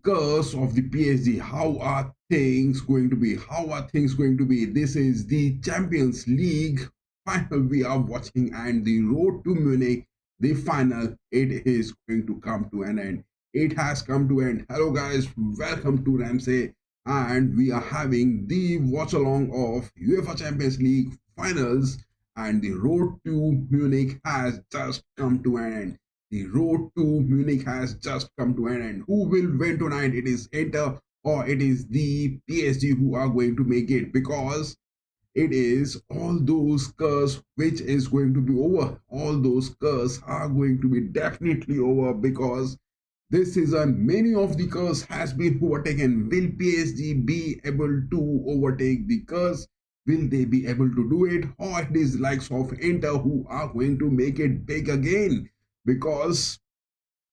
curse of the PSG. How are things going to be? How are things going to be? This is the Champions League final we are watching, and the road to Munich, the final, it is going to come to an end. It has come to an end. Hello guys, welcome to RAMSAY, and we are having the watch along of UEFA Champions League finals, and the road to Munich has just come to an end. The road to Munich has just come to an end. Who will win tonight? It is Inter or it is the PSG who are going to make it, because it is all those curses which is going to be over. All those curses are going to be definitely over, because this season many of the curse has been overtaken. Will PSG be able to overtake the curse? Will they be able to do it? Or it is likes of Inter who are going to make it big again? Because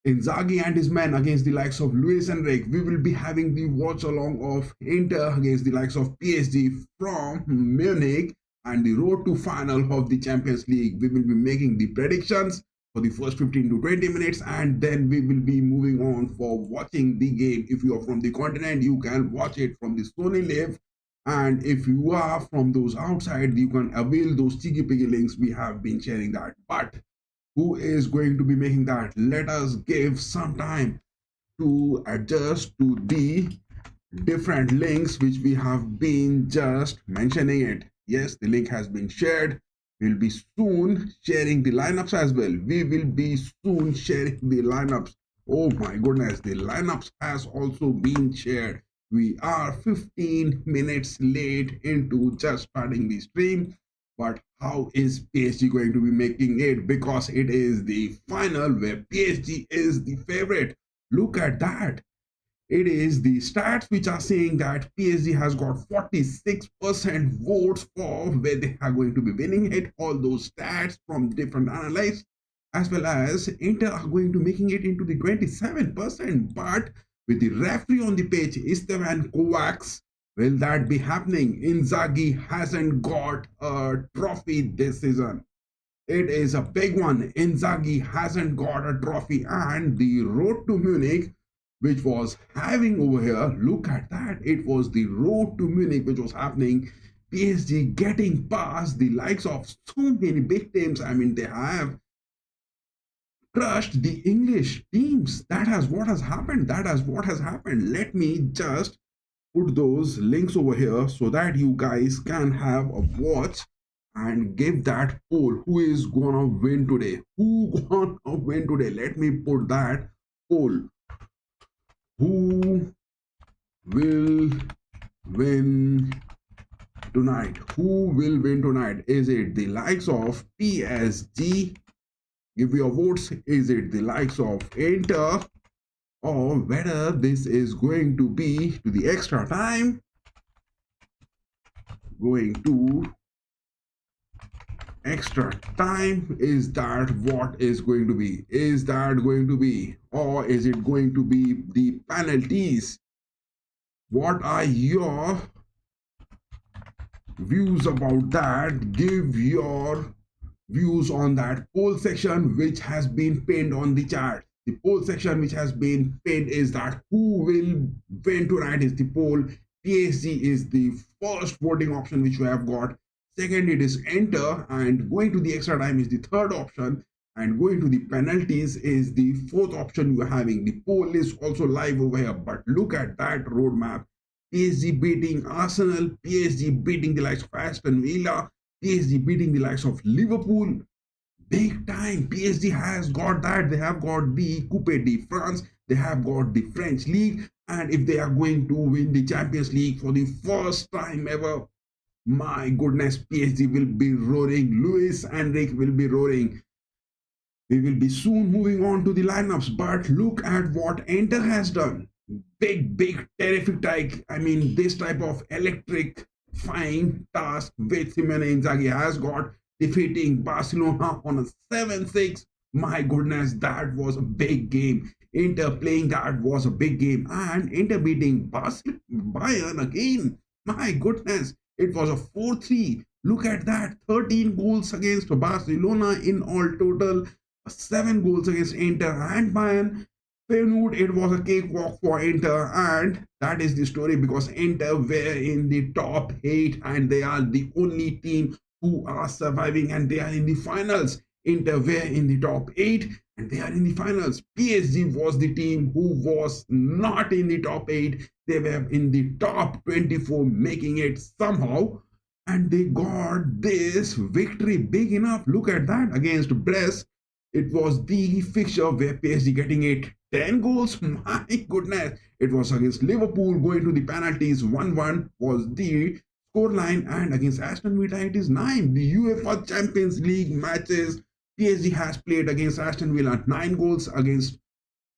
Inzaghi and his men against the likes of Luis Enrique, we will be having the watch along of Inter against the likes of PSG from Munich, and the road to final of the Champions League. We will be making the predictions for the first 15 to 20 minutes, and then we will be moving on for watching the game. If you are from the continent, you can watch it from the Sony Live, and if you are from those outside, you can avail those cheeky piggy links. We have been sharing that. But who is going to be making that? Let us give some time to adjust to the different links which we have been just mentioning it. Yes, the link has been shared. We'll be soon sharing the lineups as well. We will be soon sharing the lineups. Oh my goodness, the lineups has also been shared. We are 15 minutes late into just starting the stream. But how is PSG going to be making it? Because it is the final where PSG is the favorite. Look at that. It is the stats which are saying that PSG has got 46% votes for where they are going to be winning it. All those stats from different analysts, as well as Inter are going to making it into the 27%. But with the referee on the pitch, Esteban Kovacs, will that be happening? Inzaghi hasn't got a trophy this season. It is a big one. Inzaghi hasn't got a trophy, and the road to Munich, which was having over here, look at that. It was the road to Munich which was happening. PSG getting past the likes of so many big teams. I mean, they have crushed the English teams. That is what has happened. That is what has happened. Let me just put those links over here so that you guys can have a watch and give that poll. Who is gonna win today? Who gonna win today? Let me put that poll. Who will win tonight? Who will win tonight? Is it the likes of PSG? Give your votes. Is it the likes of Inter? Or whether this is going to be to the extra time, going to extra time. Is that what is going to be? Is that going to be, or is it going to be the penalties? What are your views about that? Give your views on that poll section which has been pinned on the chat. The poll section which has been pinned is that who will win tonight is the poll. PSG is the first voting option which we have got. Second, it is Inter, and going to the extra time is the third option, and going to the penalties is the fourth option you are having. The poll is also live over here, but look at that roadmap. PSG beating Arsenal, PSG beating the likes of Aston Villa, PSG beating the likes of Liverpool. Big time. PSG has got that. They have got the Coupe de France. They have got the French League. And if they are going to win the Champions League for the first time ever, my goodness, PSG will be roaring. Luis Enrique will be roaring. We will be soon moving on to the lineups. But look at what Inter has done. Big, terrific. I mean, this type of electrifying task which Simone Inzaghi has got, defeating Barcelona on a 7-6. My goodness, that was a big game. Inter playing that was a big game, and Inter beating Bayern again. My goodness, it was a 4-3. Look at that, 13 goals against Barcelona in all total, 7 goals against Inter and Bayern. Feyenoord, it was a cakewalk for Inter, and that is the story because Inter were in the top 8 and they are the only team who are surviving and they are in the finals. Inter were in the top 8 and they are in the finals. PSG was the team who was not in the top 8. They were in the top 24, making it somehow. And they got this victory big enough. Look at that against Brest. It was the fixture where PSG getting it 10 goals. My goodness. It was against Liverpool going to the penalties. 1-1 was the scoreline. And against Aston Villa, it is 9. The UEFA Champions League matches, PSG has played against Aston Villa 9 goals. Against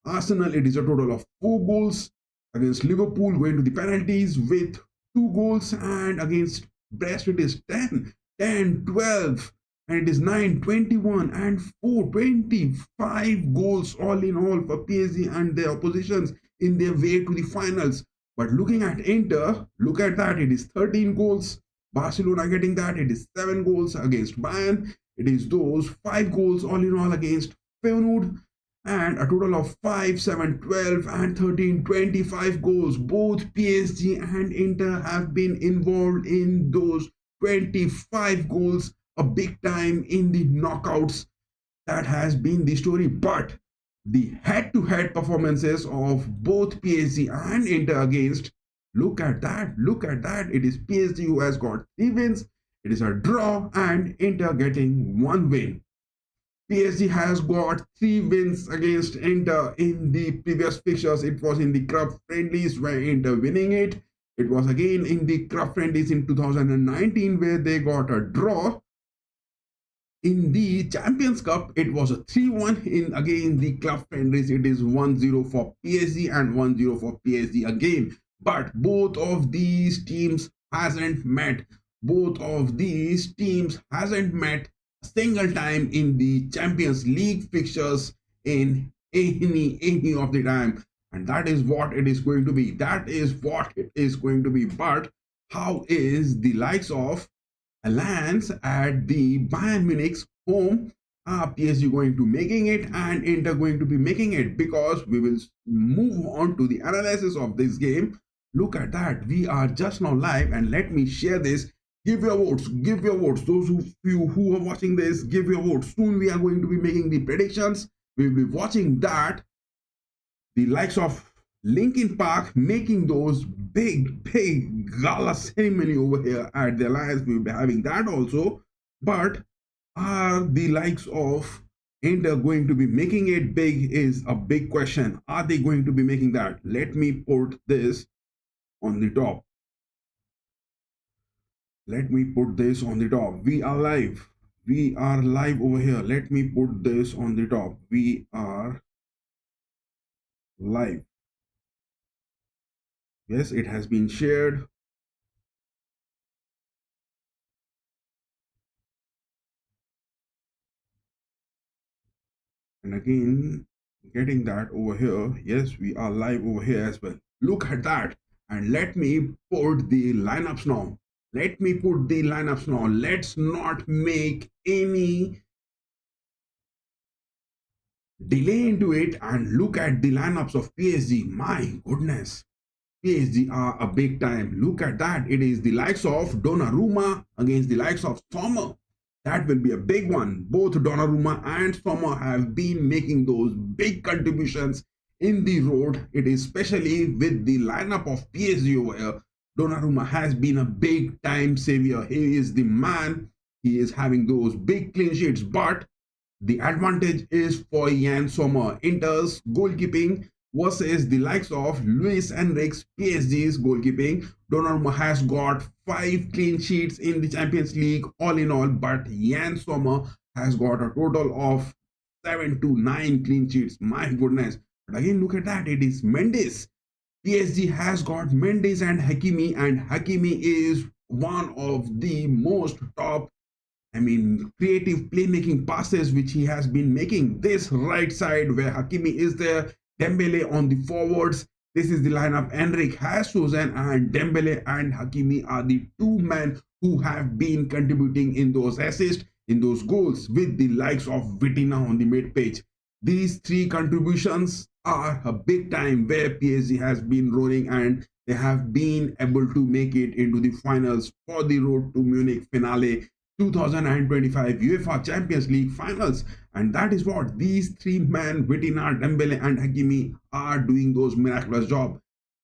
Arsenal, it is a total of 4 goals. Against Liverpool, going to the penalties with 2 goals. And against Brest, it is 10, 12. And it is 9, 21 and 4, 25 goals all in all for PSG and their oppositions in their way to the finals. But looking at Inter, look at that, it is 13 goals. Barcelona getting that, it is 7 goals against Bayern. It is those 5 goals all in all against Feyenoord. And a total of 5, 7, 12 and 13, 25 goals. Both PSG and Inter have been involved in those 25 goals. A big time in the knockouts. That has been the story. But the head-to-head performances of both PSG and Inter against, look at that, it is PSG who has got 3 wins, it is a draw, and Inter getting 1 win. PSG has got 3 wins against Inter in the previous fixtures. It was in the club friendlies where Inter winning it. It was again in the club friendlies in 2019 where they got a draw. In the Champions Cup, it was a 3-1 in again the club friendlies. It is 1-0 for PSG and 1-0 for PSG again. But both of these teams hasn't met. Both of these teams hasn't met a single time in the Champions League fixtures in any of the time. And that is what it is going to be. That is what it is going to be. But how is the likes of Allianz at the Bayern Munich's home? Are PSG going to making it and Inter going to be making it? Because we will move on to the analysis of this game. Look at that. We are just now live and let me share this. Give your votes. Give your votes. Those of you who are watching this, give your votes. Soon we are going to be making the predictions. We will be watching that. The likes of Linkin Park making those big gala ceremony over here at the Alliance. We'll be having that also. But are the likes of Inter going to be making it big is a big question. Are they going to be making that? Let me put this on the top. Let me put this on the top. We are live. We are live over here. Let me put this on the top. We are live. Yes, it has been shared. And again, getting that over here. Yes, we are live over here as well. Look at that. And let me put the lineups now. Let me put the lineups now. Let's not make any delay into it and look at the lineups of PSG. My goodness. PSG are a big time. Look at that. It is the likes of Donnarumma against the likes of Sommer. That will be a big one. Both Donnarumma and Sommer have been making those big contributions in the road. It is especially with the lineup of PSG over here. Donnarumma has been a big time savior. He is the man. He is having those big clean sheets. But the advantage is for Yann Sommer. Inter's goalkeeping versus the likes of Luis Enrique's PSG's goalkeeping. Donnarumma has got 5 clean sheets in the Champions League all in all, but Yann Sommer has got a total of 7 to 9 clean sheets. My goodness. But again, look at that. It is Mendes. PSG has got Mendes and Hakimi is one of the most top, creative playmaking passes which he has been making. This right side where Hakimi is there, Dembele on the forwards. This is the lineup Enrique has chosen, and Dembele and Hakimi are the 2 men who have been contributing in those assists, in those goals, with the likes of Vitina on the mid page. These 3 contributions are a big time where PSG has been rolling and they have been able to make it into the finals for the road to Munich finale 2025 UEFA Champions League finals. And that is what these three men, Vitina, Dembele and Hakimi, are doing those miraculous job.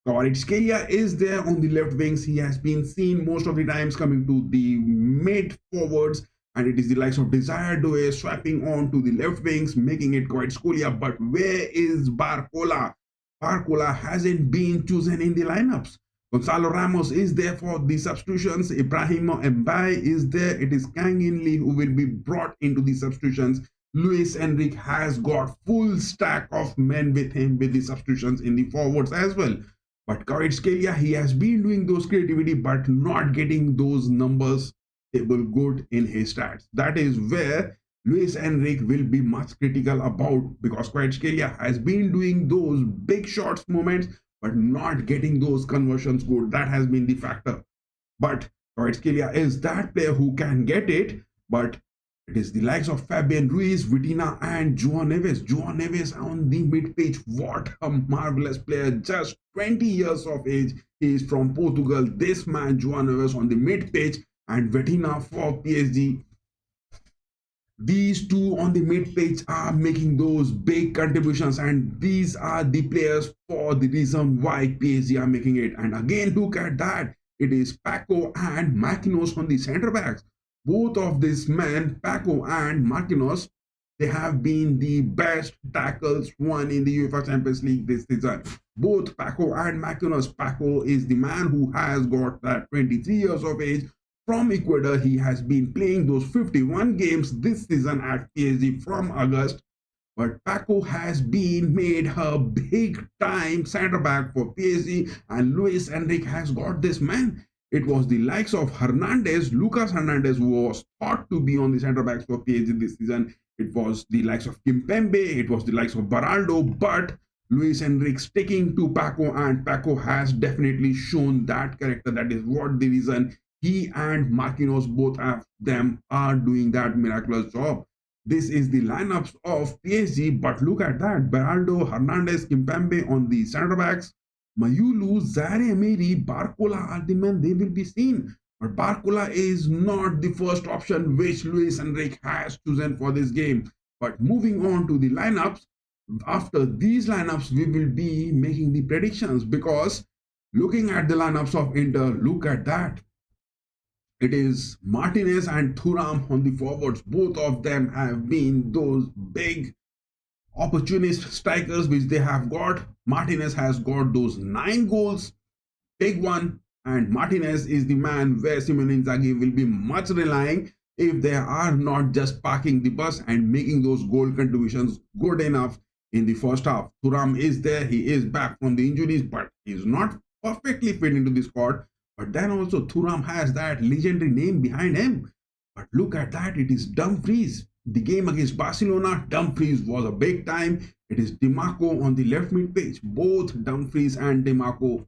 Kvaratskhelia is there on the left wings. He has been seen most of the times coming to the mid forwards, and it is the likes of Desire Doué swapping on to the left wings, making it Kvaratskhelia. But where is Barcola? Barcola hasn't been chosen in the lineups. Gonzalo Ramos is there for the substitutions. Ibrahima Mbaye is there. It is Kang In Lee who will be brought into the substitutions. Luis Enrique has got full stack of men with him with the substitutions in the forwards as well. But Kvaratskhelia, he has been doing those creativity but not getting those numbers stable good in his stats. That is where Luis Enrique will be much critical about, because Kvaratskhelia has been doing those big shots moments but not getting those conversions good. That has been the factor. But Kvaratskhelia is that player who can get it, but it is the likes of Fabian Ruiz, Vitina and João Neves. João Neves on the mid-pitch. What a marvelous player. Just 20 years of age. He is from Portugal. This man, João Neves on the mid-pitch, and Vitina for PSG. These two on the mid-pitch are making those big contributions, and these are the players for the reason why PSG are making it. And again, look at that. It is Paco and Marquinhos on the centre backs. Both of these men, Paco and Marquinhos, they have been the best tackles won in the UEFA Champions League this season. Both Paco and Marquinhos. Paco is the man who has got that 23 years of age. From Ecuador, he has been playing those 51 games this season at PSG from August. But Paco has been made a big time centre back for PSG, and Luis Enrique has got this man. It was the likes of Hernandez, Lucas Hernandez, who was thought to be on the centre backs for PSG this season. It was the likes of Kimpembe, it was the likes of Baraldo, but Luis Enrique sticking to Paco, and Paco has definitely shown that character. That is what the reason he and Marquinhos, both of them, are doing that miraculous job. This is the lineups of PSG, but look at that. Baraldo, Hernandez, Kimpembe on the centre backs. Mayulu, Zaire Emery, Barcola are the men they will be seen. But Barcola is not the first option which Luis Enrique has chosen for this game. But moving on to the lineups, after these lineups, we will be making the predictions, because looking at the lineups of Inter, look at that. It is Martinez and Thuram on the forwards. Both of them have been those big opportunist strikers which they have got. Martinez has got those 9 goals, big one, and Martinez is the man where Simone Inzaghi will be much relying if they are not just parking the bus and making those goal contributions good enough in the first half. Thuram is there, he is back from the injuries, but he's not perfectly fit into the squad. But then also Thuram has that legendary name behind him. But look at that, it is Dumfries. The game against Barcelona, Dumfries was a big time. It is Dimarco on the left mid page. Both Dumfries and Dimarco.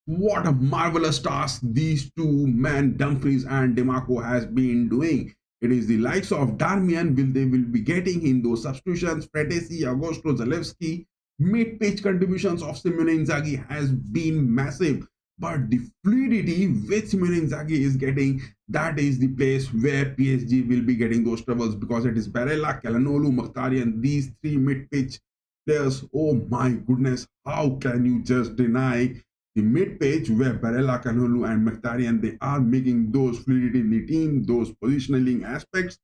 What a marvelous task these two men, Dumfries and Dimarco, has been doing. It is the likes of Darmian they will be getting in those substitutions. Fratesi, Augusto, Zalewski. Mid-pitch contributions of Simone Inzaghi has been massive. But the fluidity which Simone Inzaghi is getting, that is the place where PSG will be getting those troubles, because it is Barella, Calhanoglu, Mkhitaryan, these 3 mid-pitch players. Oh my goodness, how can you just deny the mid-pitch where Barella, Calhanoglu and Mkhitaryan, they are making those fluidity in the team, those positioning aspects.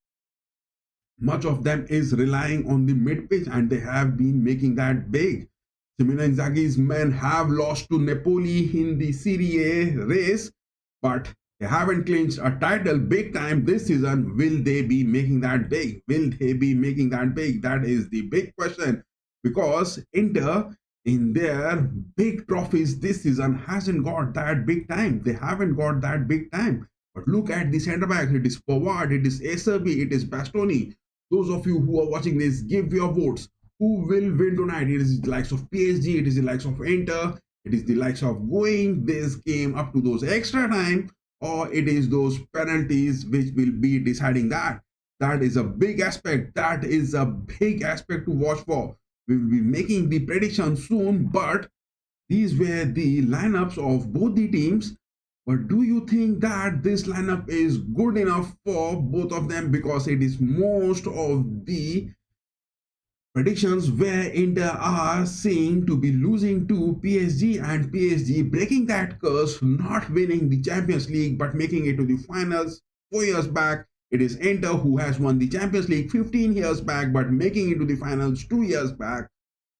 Much of them is relying on the mid-pitch, and they have been making that big. Simone Inzaghi's men have lost to Napoli in the Serie A race, but they haven't clinched a title big time this season. Will they be making that big? Will they be making that big? That is the big question, because Inter in their big trophies this season hasn't got that big time. They haven't got that big time. But look at the centre backs. It is Pavard, it is Acerbi, it is Bastoni. Those of you who are watching this, give your votes. Who will win tonight? It is the likes of PSG, it is the likes of Inter, it is the likes of going this game up to those extra time, or it is those penalties which will be deciding that. That is a big aspect. That is a big aspect to watch for. We will be making the prediction soon, but these were the lineups of both the teams. But do you think that this lineup is good enough for both of them? Because it is most of the predictions where Inter are seen to be losing to PSG, and PSG breaking that curse, not winning the Champions League but making it to the finals 4 years back. It is Inter who has won the Champions League 15 years back but making it to the finals 2 years back.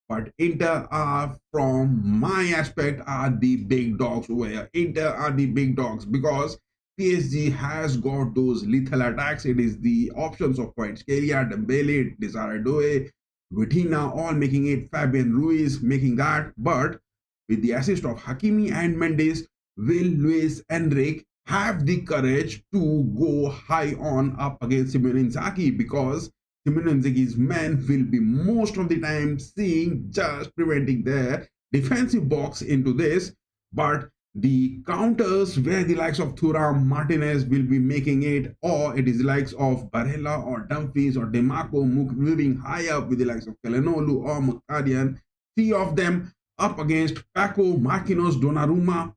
But Inter are, from my aspect, are the big dogs over here. Inter are the big dogs because PSG has got those lethal attacks. It is the options of Kvaratskhelia, Dembele, Desire Doué, Vitinha, all making it, Fabian Ruiz making that. But with the assist of Hakimi and Mendes, will Luis Enrique have the courage to go high on up against Simone Inzaghi? Because Simone Inzaghi's men will be most of the time seeing just preventing their defensive box into this. But the counters where the likes of Thuram, Martinez will be making it, or it is the likes of Barella or Dumfries or Demarco moving high up with the likes of Calhanoglu or Mkhitaryan. 3 of them up against Paco, Marquinhos, Donnarumma.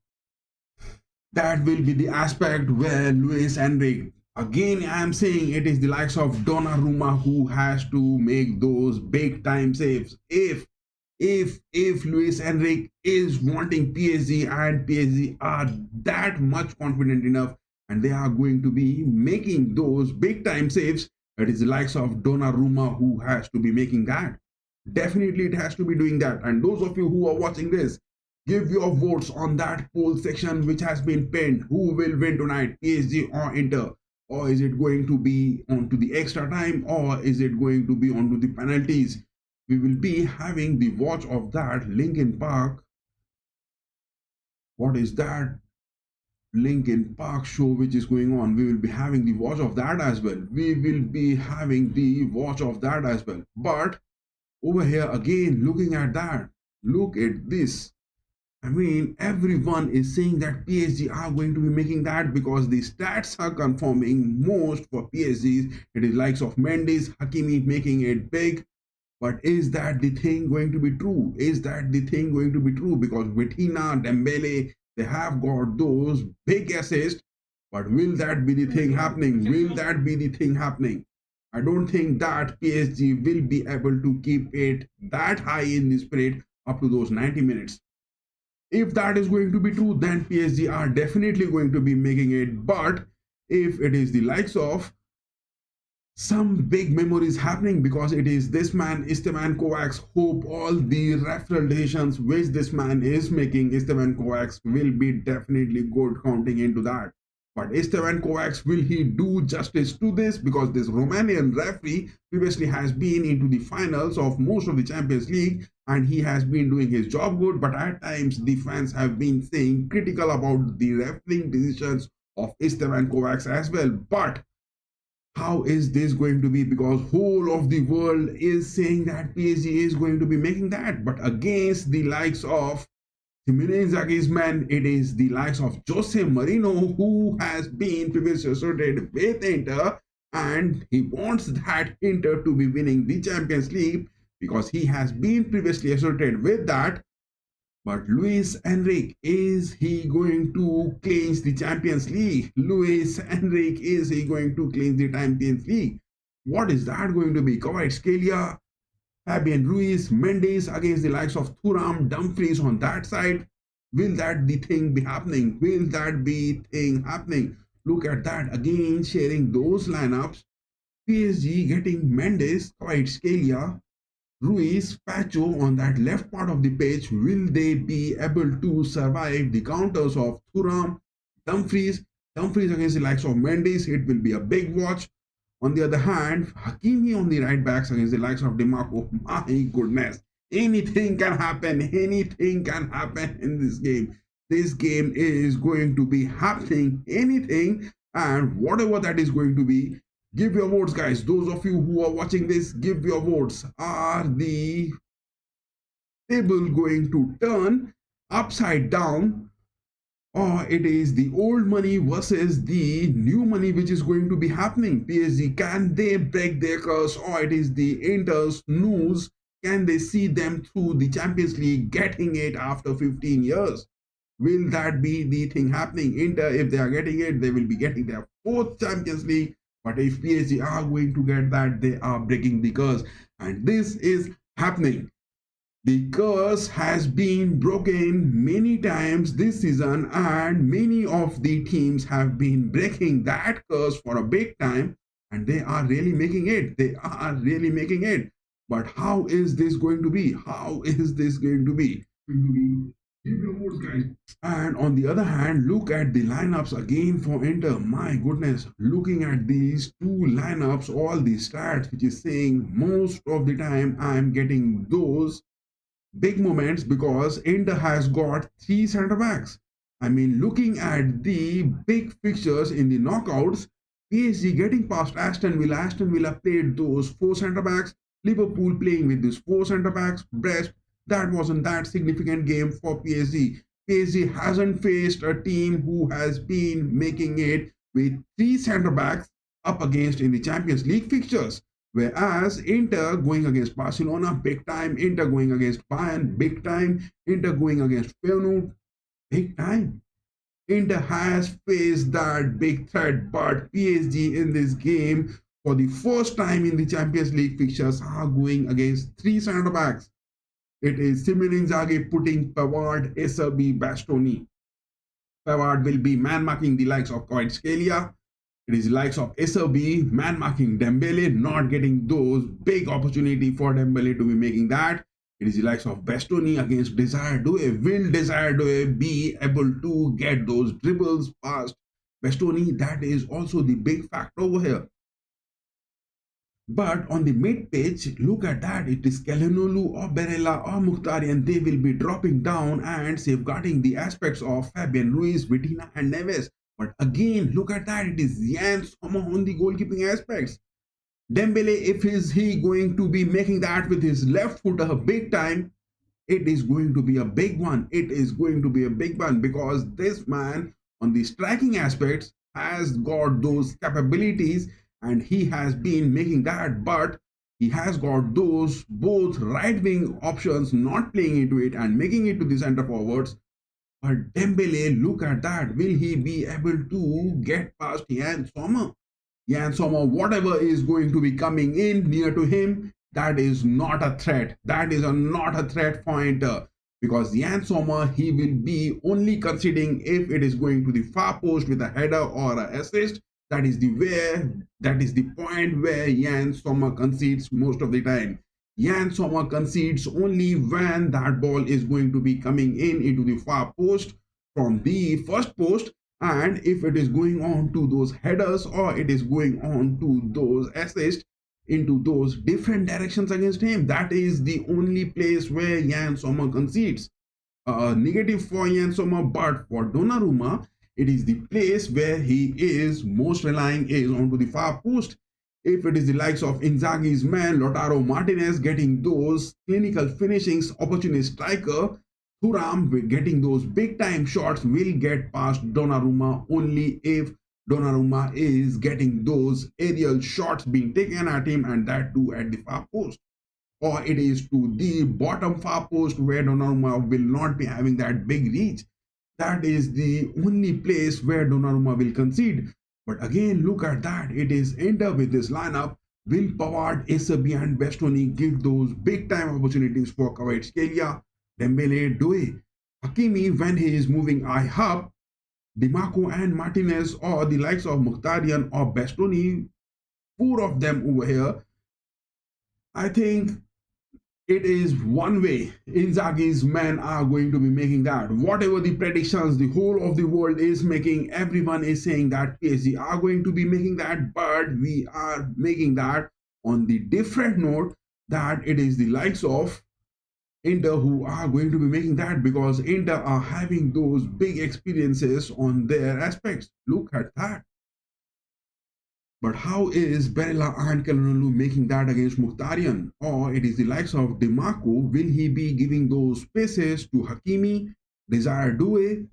That will be the aspect where Luis Enrique, again I am saying, it is the likes of Donnarumma who has to make those big time saves. If Luis Enrique is wanting PSG and PSG are that much confident enough and they are going to be making those big time saves, it is the likes of Donnarumma who has to be making that. Definitely it has to be doing that. And those of you who are watching this, give your votes on that poll section which has been pinned. Who will win tonight, PSG or Inter? Or is it going to be onto the extra time, or is it going to be onto the penalties? We will be having the watch of that Linkin Park. What is that? Linkin Park show which is going on. We will be having the watch of that as well. We will be having the watch of that as well. But over here again, looking at that, look at this. I mean, everyone is saying that PSG are going to be making that because the stats are confirming most for PSG. It is likes of Mendes, Hakimi making it big. But is that the thing going to be true? Is that the thing going to be true? Because Vitinha, Dembele, they have got those big assists. But will that be the thing happening? Will that be the thing happening? I don't think that PSG will be able to keep it that high in the spirit up to those 90 minutes. If that is going to be true, then PSG are definitely going to be making it. But if it is the likes of some big memories happening, because it is this man, Esteban Kovacs, hope all the referral decisions which this man is making, Esteban Kovacs will be definitely good counting into that. But Esteban Kovacs, will he do justice to this? Because this Romanian referee previously has been into the finals of most of the Champions League and he has been doing his job good, but at times the fans have been saying critical about the refereeing decisions of Esteban Kovacs as well. But how is this going to be? Because whole of the world is saying that PSG is going to be making that, but against the likes of Simone Inzaghi's man, it is the likes of Jose Mourinho who has been previously associated with Inter, and he wants that Inter to be winning the Champions League because he has been previously associated with that. But Luis Enrique, is he going to clinch the Champions League? Luis Enrique, is he going to clinch the Champions League? What is that going to be? Kvaratskhelia, Fabian Ruiz, Mendes against the likes of Thuram, Dumfries on that side. Will that the thing be happening? Will that be thing happening? Look at that again, sharing those lineups. PSG getting Mendes, Kvaratskhelia, Ruiz, Pacho on that left part of the pitch. Will they be able to survive the counters of Thuram, Dumfries against the likes of Mendes? It will be a big watch. On the other hand, Hakimi on the right backs against the likes of Demarco. My goodness, anything can happen. Anything can happen in this game. This game is going to be happening. Anything and whatever that is going to be. Give your votes, guys. Those of you who are watching this, give your votes. Are the table going to turn upside down, or it is the old money versus the new money which is going to be happening? PSG, can they break their curse, or it is the Inter's news Can they see them through the Champions League, getting it after 15 years? Will that be the thing happening? Inter, if they are getting it, they will be getting their fourth Champions League. But if PSG are going to get that, they are breaking the curse. And this is happening. The curse has been broken many times this season, and many of the teams have been breaking that curse for a big time, and they are really making it. They are really making it. But how is this going to be? How is this going to be? And on the other hand, look at the lineups again for Inter. My goodness, looking at these two lineups, all the stats, which is saying most of the time I'm getting those big moments because Inter has got three centre backs. I mean, looking at the big fixtures in the knockouts, PSG getting past Aston Villa. Aston Villa played those four centre backs. Liverpool playing with these four centre backs. Brest, that wasn't that significant game for PSG. PSG hasn't faced a team who has been making it with three centre backs up against in the Champions League fixtures. Whereas Inter going against Barcelona, big time. Inter going against Bayern, big time. Inter going against Feyenoord, big time. Inter has faced that big threat, but PSG in this game, for the first time in the Champions League fixtures, are going against three centre backs. It is Simone Inzaghi putting Pavard, Acerbi, Bastoni. Pavard will be man-marking the likes of Kvaratskhelia. It is the likes of Acerbi, man-marking Dembele, not getting those big opportunity for Dembele to be making that. It is the likes of Bastoni against Desire Doué. Will Desire Doué be able to get those dribbles past Bastoni? That is also the big factor over here. But on the mid pitch, look at that. It is Calhanoglu or Barella or Mkhitaryan. They will be dropping down and safeguarding the aspects of Fabian Ruiz, Vitinha and Neves. But again, look at that. It is Yann Sommer on the goalkeeping aspects. Dembele, if is he going to be making that with his left footer big time, it is going to be a big one. It is going to be a big one because this man on the striking aspects has got those capabilities and he has been making that, but he has got those both right wing options not playing into it and making it to the center forwards. But Dembele, look at that. Will he be able to get past Yann Sommer? Yann Sommer, whatever is going to be coming in near to him, that is not a threat. That is not a threat for Inter. Because Yann Sommer, he will be only conceding if it is going to the far post with a header or an assist. That is the point where Yann Sommer concedes most of the time. Yann Sommer concedes only when that ball is going to be coming in into the far post from the first post, and if it is going on to those headers or it is going on to those assists into those different directions against him, that is the only place where Yann Sommer concedes. Negative for Yann Sommer, but for Donnarumma, it is the place where he is most relying is onto the far post. If it is the likes of Inzaghi's man, Lautaro Martinez getting those clinical finishings, opportunist striker, Thuram with getting those big time shots will get past Donnarumma only if Donnarumma is getting those aerial shots being taken at him, and that too at the far post. Or it is to the bottom far post where Donnarumma will not be having that big reach. That is the only place where Donnarumma will concede. But again, look at that. It is Inter with this lineup. Will Pavard, Acerbi and Bastoni give those big time opportunities for Kvaratskhelia, Dembele, Doué, Hakimi when he is moving eye up, Dimarco and Martinez or the likes of Mkhitaryan or Bastoni, four of them over here. I think it is one way Inzaghi's men are going to be making that. Whatever the predictions the whole of the world is making, everyone is saying that PSG are going to be making that, but we are making that on the different note that it is the likes of Inter who are going to be making that, because Inter are having those big experiences on their aspects. Look at that. But how is Barella and Calhanoglu making that against Mkhitaryan? Or it is the likes of Dimarco. Will he be giving those spaces to Hakimi, Desire Doué?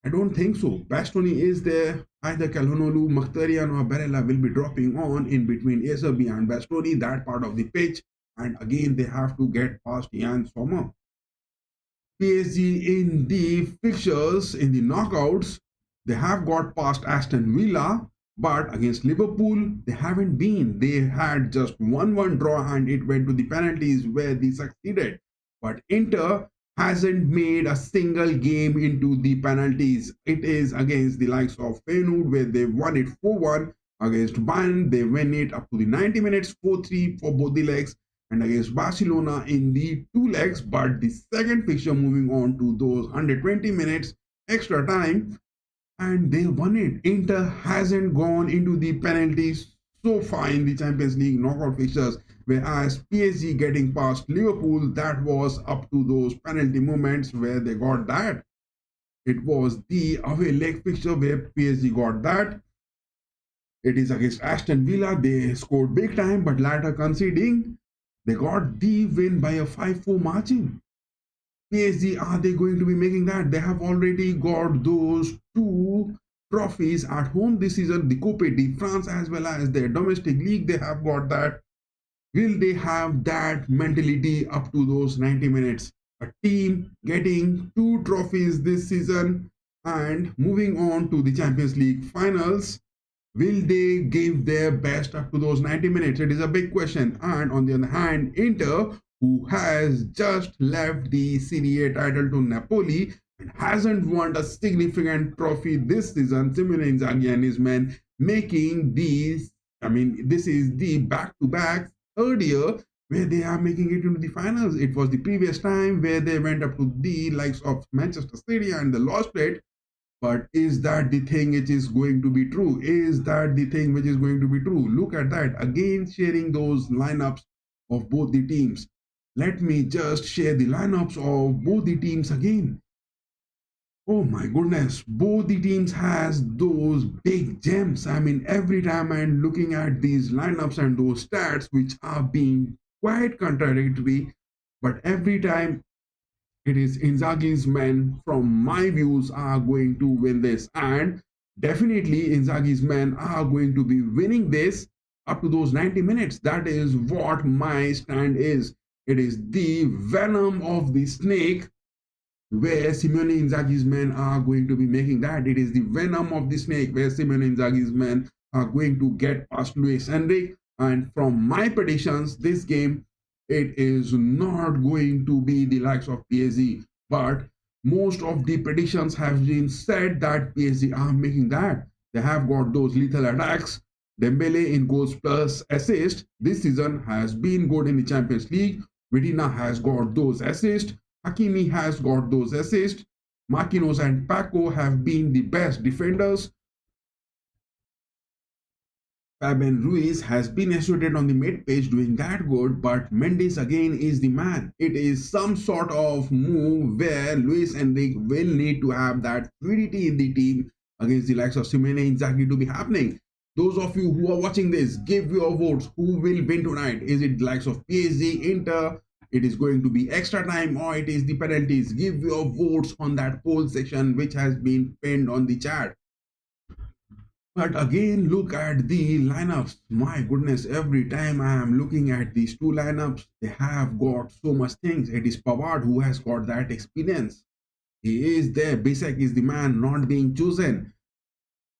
I don't think so. Bastoni is there. Either Calhanoglu, Mkhitaryan or Barella will be dropping on in between Acerbi and Bastoni, that part of the pitch. and again they have to get past Jan Sommer. PSG in the fixtures, in the knockouts, they have got past Aston Villa, but against Liverpool, they haven't been. They had just 1-1 draw and it went to the penalties where they succeeded. But Inter hasn't made a single game into the penalties. It is against the likes of Feyenoord where they won it 4-1. Against Bayern, they win it up to the 90 minutes 4-3 for both the legs, and against Barcelona in the two legs. But the second fixture, moving on to those 120 minutes extra time, and they won it. Inter hasn't gone into the penalties so far in the Champions League knockout fixtures, whereas PSG getting past Liverpool, that was up to those penalty moments where they got that. It was the away leg fixture where PSG got that. It is against Aston Villa. They scored big time, but later conceding. They got the win by a 5-4 margin. PSG, are they going to be making that? They have already got those two trophies at home this season, the Coupe de France as well as their domestic league. They have got that. Will they have that mentality up to those 90 minutes? A team getting two trophies this season and moving on to the Champions League finals. Will they give their best up to those 90 minutes? It is a big question. And on the other hand, Inter, who has just left the Serie A title to Napoli and hasn't won a significant trophy this season, Simone Inzaghi and his men making these, this is the back-to-back third year where they are making it into the finals. It was the previous time where they went up to the likes of Manchester City and they lost it. But is that the thing which is going to be true? Is that the thing which is going to be true? Look at that. Again, sharing those lineups of both the teams. Let me just share the lineups of both the teams again. Oh my goodness. Both the teams has those big gems. Every time I'm looking at these lineups and those stats which are being quite contradictory. But every time it is Inzaghi's men, from my views, are going to win this. And definitely Inzaghi's men are going to be winning this up to those 90 minutes. That is what my stand is. It is the venom of the snake where Simone Inzaghi's men are going to be making that. It is the venom of the snake where Simone Inzaghi's men are going to get past Luis Enrique. And from my predictions, this game, it is not going to be the likes of PSG, but most of the predictions have been said that PSG are making that. They have got those lethal attacks. Dembele in goals plus assist this season has been good in the Champions League. Vitina has got those assists. Hakimi has got those assists. Marquinhos and Paco have been the best defenders. Fabian Ruiz has been associated on the mid page doing that good, but Mendes again is the man. It is some sort of move where Luis Enrique will need to have that fluidity in the team against the likes of Simone Inzaghi to be happening. Those of you who are watching this, give your votes. Who will win tonight? Is it the likes of PSG, Inter? It is going to be extra time or it is the penalties? Give your votes on that poll section which has been pinned on the chat. But again, look at the lineups. My goodness, every time I am looking at these two lineups, they have got so much things. It is Pavard who has got that experience. He is there. Bisek is the man not being chosen.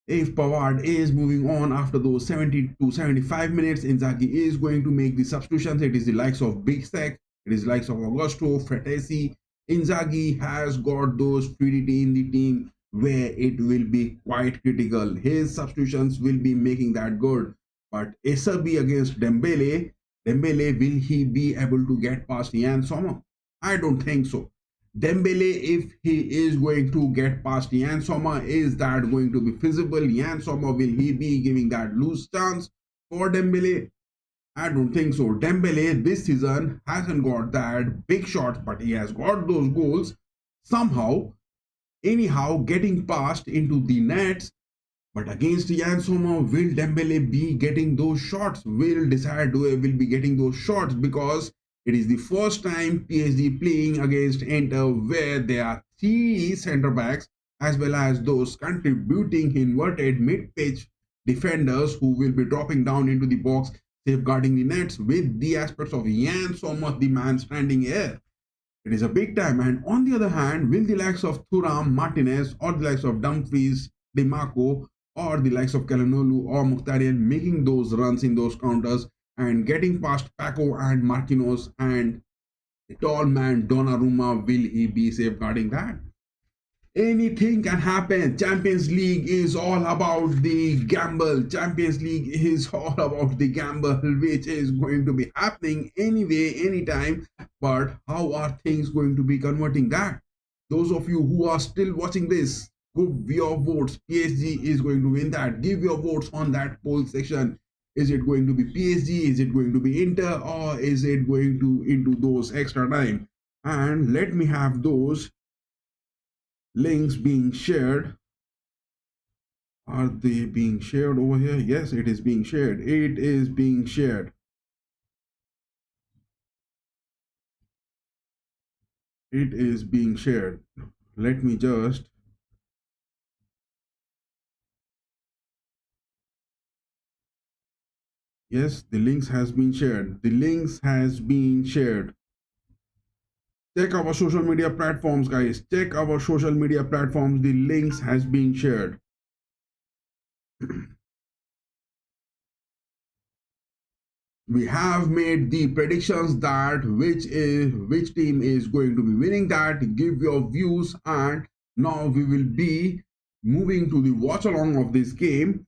If Pavard is moving on after those 70 to 75 minutes, Inzaghi is going to make the substitutions. It is the likes of Bisek. It is the likes of Augusto, Fratesi. Inzaghi has got those fluidity in the team where it will be quite critical. His substitutions will be making that good. But Acerbi against Dembele, will he be able to get past Jan Sommer? I don't think so. Dembele, if he is going to get past Jan Sommer, is that going to be feasible? Jan Sommer, will he be giving that loose chance for Dembele? I don't think so. Dembele this season hasn't got that big shots, but he has got those goals somehow. Anyhow, getting past into the nets. But against Jan Sommer, will Dembele be getting those shots? Will Desire will be getting those shots, because it is the first time PSG playing against Inter where there are three centre backs as well as those contributing inverted mid-pitch defenders who will be dropping down into the box safeguarding the nets with the aspects of Jan Sommer, the man standing here. It is a big time. And on the other hand, will the likes of Thuram, Martinez, or the likes of Dumfries, DeMarco, or the likes of Kalanolu or Mkhitaryan making those runs in those counters and getting past Paco and Marquinhos and the tall man Donnarumma, will he be safeguarding that? Anything can happen. Champions League is all about the gamble. Champions League is all about the gamble, which is going to be happening anyway, anytime. But how are things going to be converting that? Those of you who are still watching this, give your votes. PSG is going to win that. Give your votes on that poll section. Is it going to be PSG? Is it going to be Inter? Or is it going to into those extra time? And let me have those links being shared. Are they being shared over here? Yes, it is being shared. It is being shared. It is being shared. Let me just yes, the links has been shared. The links has been shared. Check our social media platforms, guys. Check our social media platforms. The links has been shared. We have made the predictions that which team is going to be winning that. Give your views, and now we will be moving to the watch along of this game.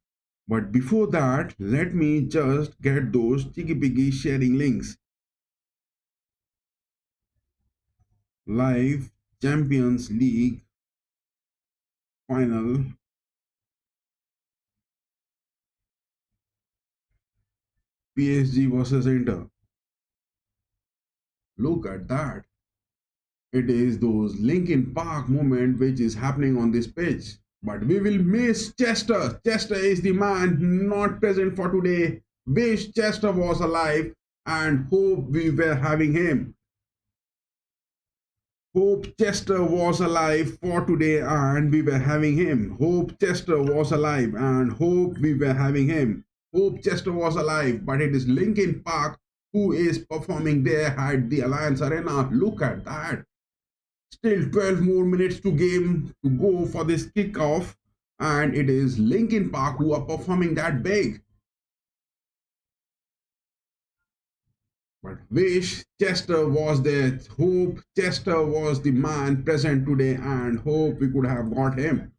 But before that, let me just get those cheeky piggy sharing links. Live Champions League Final PSG versus Inter. Look at that. It is those Linkin Park moment which is happening on this pitch. But we will miss Chester. Chester is the man not present for today. Wish Chester was alive and hope we were having him. Hope Chester was alive for today and we were having him. Hope Chester was alive and hope we were having him. Hope Chester was alive, but it is Linkin Park who is performing there at the Allianz Arena. Look at that. Still 12 more minutes to go for this kickoff, and it is Linkin Park who are performing that big. But wish Chester was there. Hope Chester was the man present today and hope we could have got him.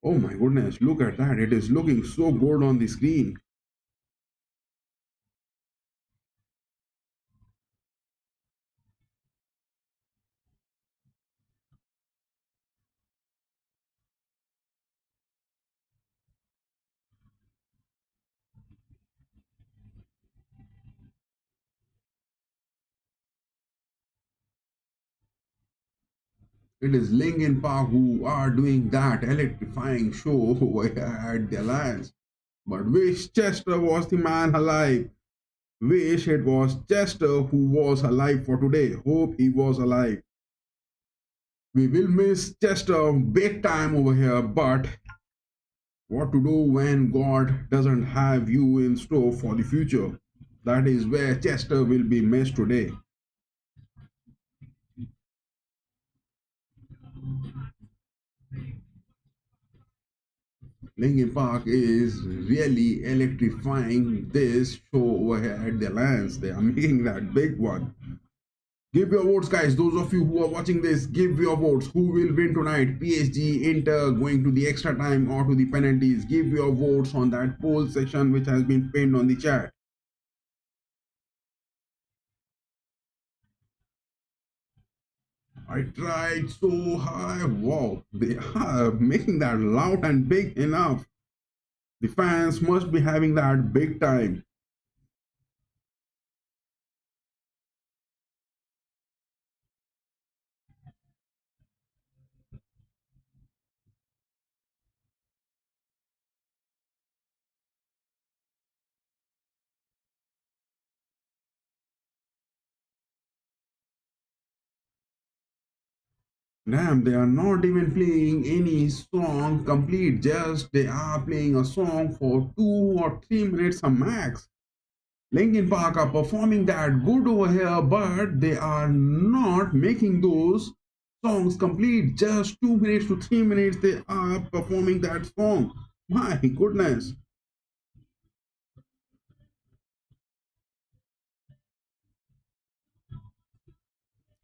Oh my goodness, look at that. It is looking so good on the screen. It is Linkin Park who are doing that electrifying show at the Alliance. But wish Chester was the man alive. Wish it was Chester who was alive for today. Hope he was alive. We will miss Chester big time over here, but what to do when God doesn't have you in store for the future? That is where Chester will be missed today. Linkin Park is really electrifying this show over here at the Alliance. They are making that big one. Give your votes, guys. Those of you who are watching this, give your votes. Who will win tonight? PSG, Inter, going to the extra time or to the penalties? Give your votes on that poll section which has been pinned on the chat. I tried so hard. Wow, they are making that loud and big enough. The fans must be having that big time. Damn, they are not even playing any song complete. Just they are playing a song for 2 or 3 minutes a max. Linkin Park are performing that good over here, but they are not making those songs complete. Just 2 minutes to 3 minutes, they are performing that song. My goodness.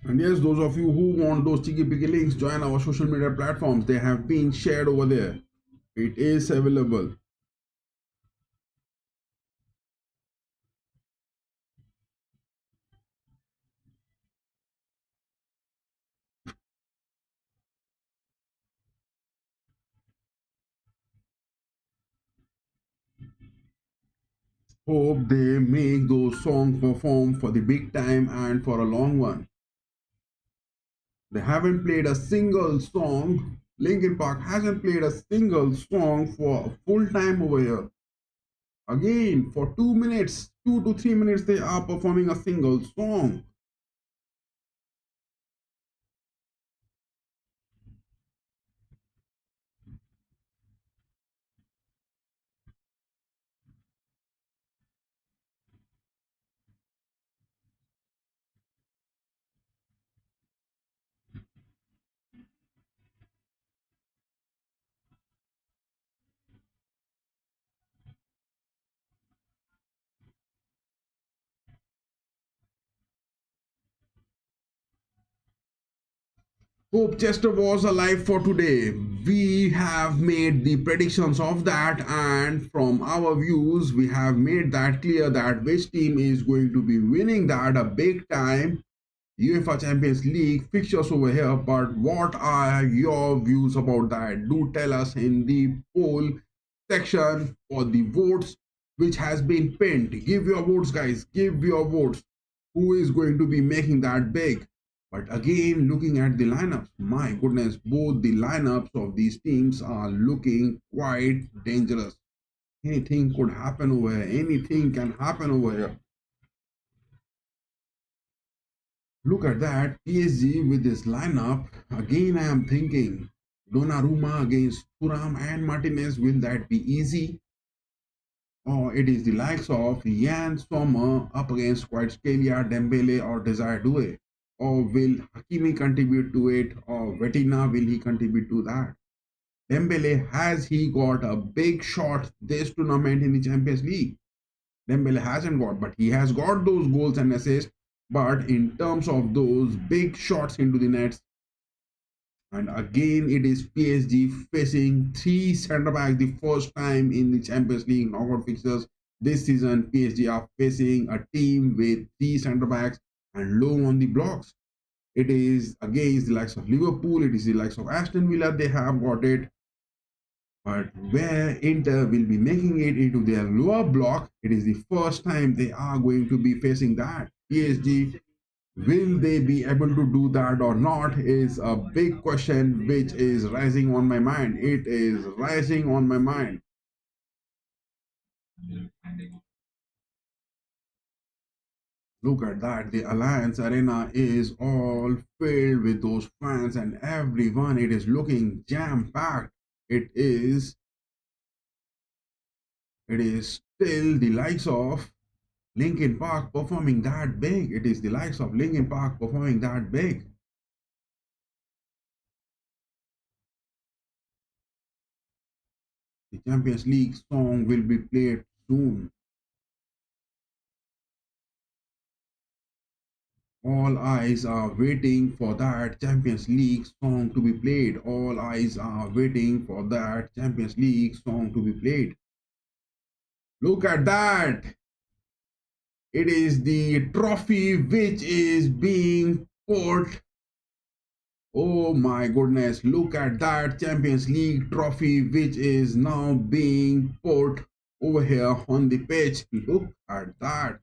And yes, those of you who want those cheeky picky links, join our social media platforms. They have been shared over there. It is available. Hope they make those songs perform for the big time and for a long one. They haven't played a single song. Linkin Park hasn't played a single song for a full time over here. Again, for 2 minutes, 2 to 3 minutes, they are performing a single song. Hope Chester was alive for today. We have made the predictions of that, and from our views, we have made that clear that which team is going to be winning that a big time UEFA Champions League fixtures over here. But what are your views about that? Do tell us in the poll section for the votes which has been pinned. Give your votes, guys. Give your votes. Who is going to be making that big? But again, looking at the lineups, my goodness, both the lineups of these teams are looking quite dangerous. Anything could happen over here. Anything can happen over here. Look at that, PSG with this lineup. Again, I am thinking Donnarumma against Thuram and Martinez. Will that be easy? Or it is the likes of Jan Sommer up against Kvaratskhelia, Dembele or Desire Doué? Or will Hakimi contribute to it? Or Vetina, will he contribute to that? Dembele, has he got a big shot this tournament in the Champions League? Dembele hasn't got, but he has got those goals and assists. But in terms of those big shots into the nets, and again it is PSG facing three centre backs the first time in the Champions League knockout fixtures this season. PSG are facing a team with three centre backs and low on the blocks. It is against the likes of Liverpool, it is the likes of Aston Villa, they have got it. But where Inter will be making it into their lower block, it is the first time they are going to be facing that. PSG, will they be able to do that or not is a big question which is rising on my mind. It is rising on my mind. Look at that. The Allianz Arena is all filled with those fans and everyone. It is looking jam packed. It is it is still the likes of Linkin Park performing that big. It is the likes of Linkin Park performing that big. The Champions League song will be played soon. All eyes are waiting for that Champions League song to be played. All eyes are waiting for that Champions League song to be played. Look at that. It is the trophy which is being put. Oh my goodness, look at that Champions League trophy which is now being put over here on the pitch. Look at that.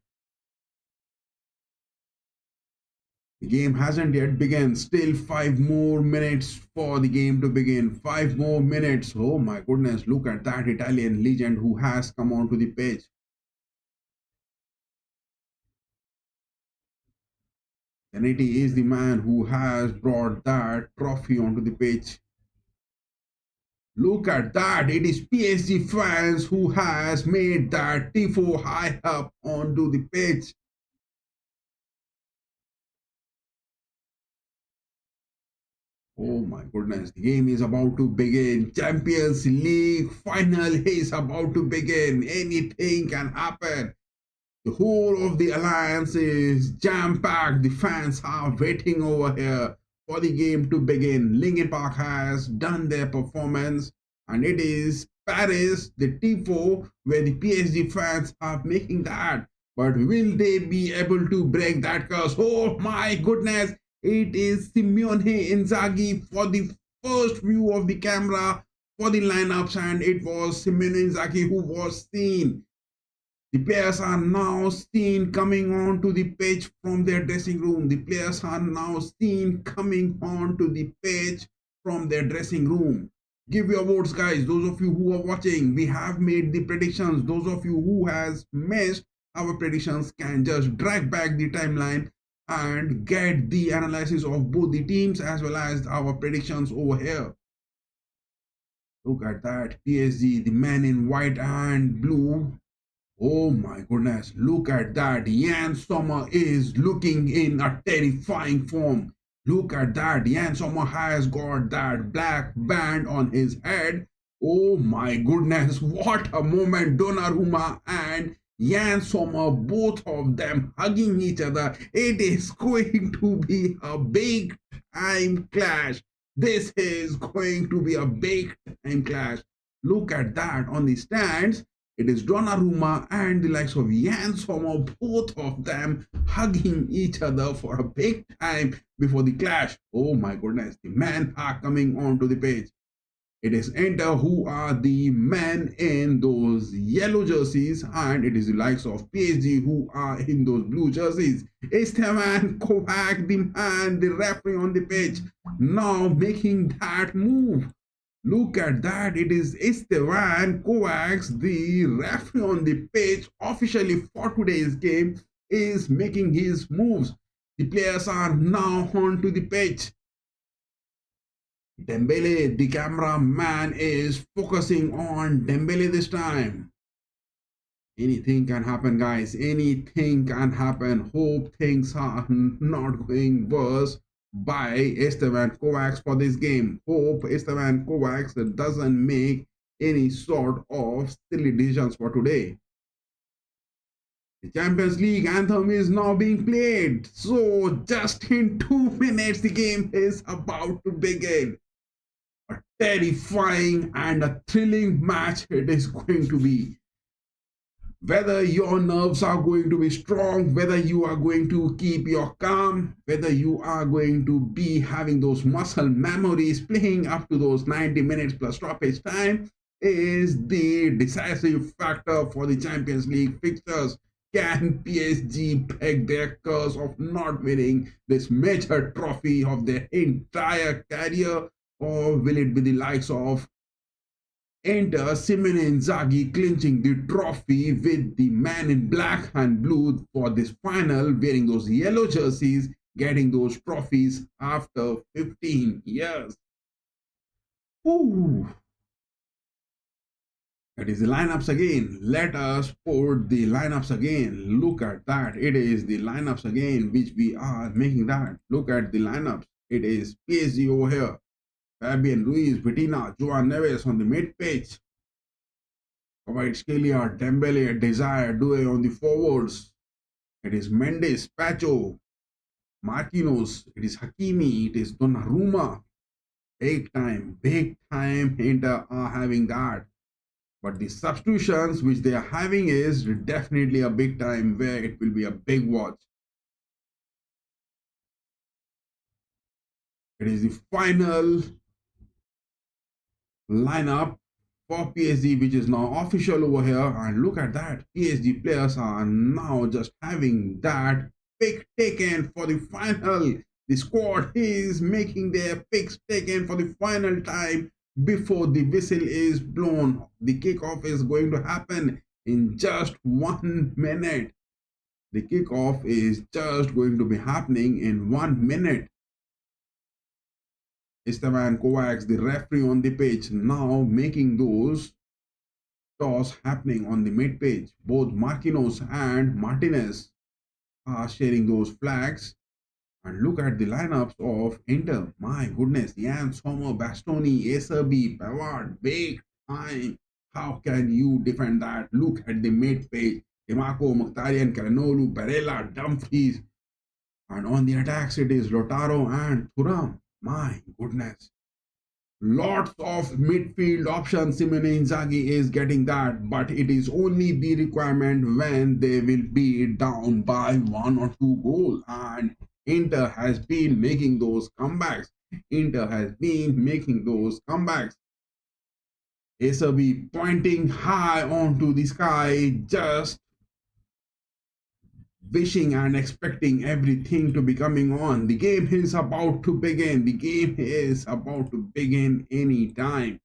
The game hasn't yet begun. Still 5 more minutes for the game to begin. 5 more minutes. Oh my goodness, look at that Italian legend who has come onto the pitch. Zanetti is the man who has brought that trophy onto the pitch. Look at that. It is PSG fans who has made that tifo high up onto the pitch. Oh my goodness, the game is about to begin. Champions League final is about to begin. Anything can happen. The whole of the Alliance is jam-packed. The fans are waiting over here for the game to begin. Linkin Park has done their performance, and it is Paris, the tifo, where the PSG fans are making that. But will they be able to break that curse? Oh my goodness! It is Simone Inzaghi for the first view of the camera for the lineups, and it was Simone Inzaghi who was seen. The players are now seen coming onto the pitch from their dressing room. The players are now seen coming onto the pitch from their dressing room. Give your votes, guys. Those of you who are watching, we have made the predictions. Those of you who has missed our predictions can just drag back the timeline and get the analysis of both the teams as well as our predictions over here. Look at that. PSG, the man in white and blue. Oh my goodness, look at that. Jan Sommer is looking in a terrifying form. Look at that. Jan Sommer has got that black band on his head. Oh my goodness, what a moment. Donnarumma and Jan Sommer, both of them hugging each other. It is going to be a big time clash. This is going to be a big time clash. Look at that on the stands. It is Donnarumma and the likes of Jan Sommer, both of them hugging each other for a big time before the clash. Oh my goodness, the men are coming onto the pitch. It is Inter who are the men in those yellow jerseys, and it is the likes of PSG who are in those blue jerseys. Esteban Kovac, the man, the referee on the pitch, now making that move. Look at that. It is Esteban Kovacs, the referee on the pitch, officially for today's game, is making his moves. The players are now onto the pitch. Dembele, the cameraman, is focusing on Dembele this time. Anything can happen, guys. Anything can happen. Hope things are not going worse by Esteban Kovacs for this game. Hope Esteban Kovacs doesn't make any sort of silly decisions for today. The Champions League anthem is now being played. So just in 2 minutes, the game is about to begin. A terrifying and a thrilling match it is going to be. Whether your nerves are going to be strong, whether you are going to keep your calm, whether you are going to be having those muscle memories playing up to those 90 minutes plus stoppage time is the decisive factor for the Champions League fixtures. Can PSG break their curse of not winning this major trophy of their entire career, or will it be the likes of Enter Simone Inzaghi clinching the trophy with the man in black and blue for this final, wearing those yellow jerseys, getting those trophies after 15 years? Ooh. That is the lineups again. Let us put the lineups again. Look at that. It is the lineups again, which we are making that. Look at the lineups. It is PSG over here. Fabian Ruiz, Vitina, Joao Neves on the mid-pitch. Kvaratskhelia, Dembele, Desire, Doué on the forwards. It is Mendes, Pacho, Marquinhos. It is Hakimi. It is Donnarumma. Big time Inter are having that. But the substitutions which they are having is definitely a big time where it will be a big watch. It is the final lineup for PSG, which is now official over here. And look at that. PSG players are now just having that pick taken for the final. The squad is making their picks taken for the final time before the whistle is blown. The kickoff is going to happen in just 1 minute. The kickoff is just going to be happening in 1 minute. Esteban Kovacs, the referee on the pitch, now making those toss happening on the mid page. Both Marquinhos and Martinez are sharing those flags. And look at the lineups of Inter. My goodness, Jan Sommer, Bastoni, Acerbi, Pavard, big time. How can you defend that? Look at the mid page. Demarco, Mkhitaryan, Calhanoglu, Barella, Dumfries. And on the attacks, it is Lautaro and Thuram. My goodness. Lots of midfield options. Simone Inzaghi is getting that, but it is only the requirement when they will be down by 1 or 2 goals. And Inter has been making those comebacks. Inter has been making those comebacks. Acerbi pointing high onto the sky, just wishing and expecting everything to be coming on. The game is about to begin. The game is about to begin anytime.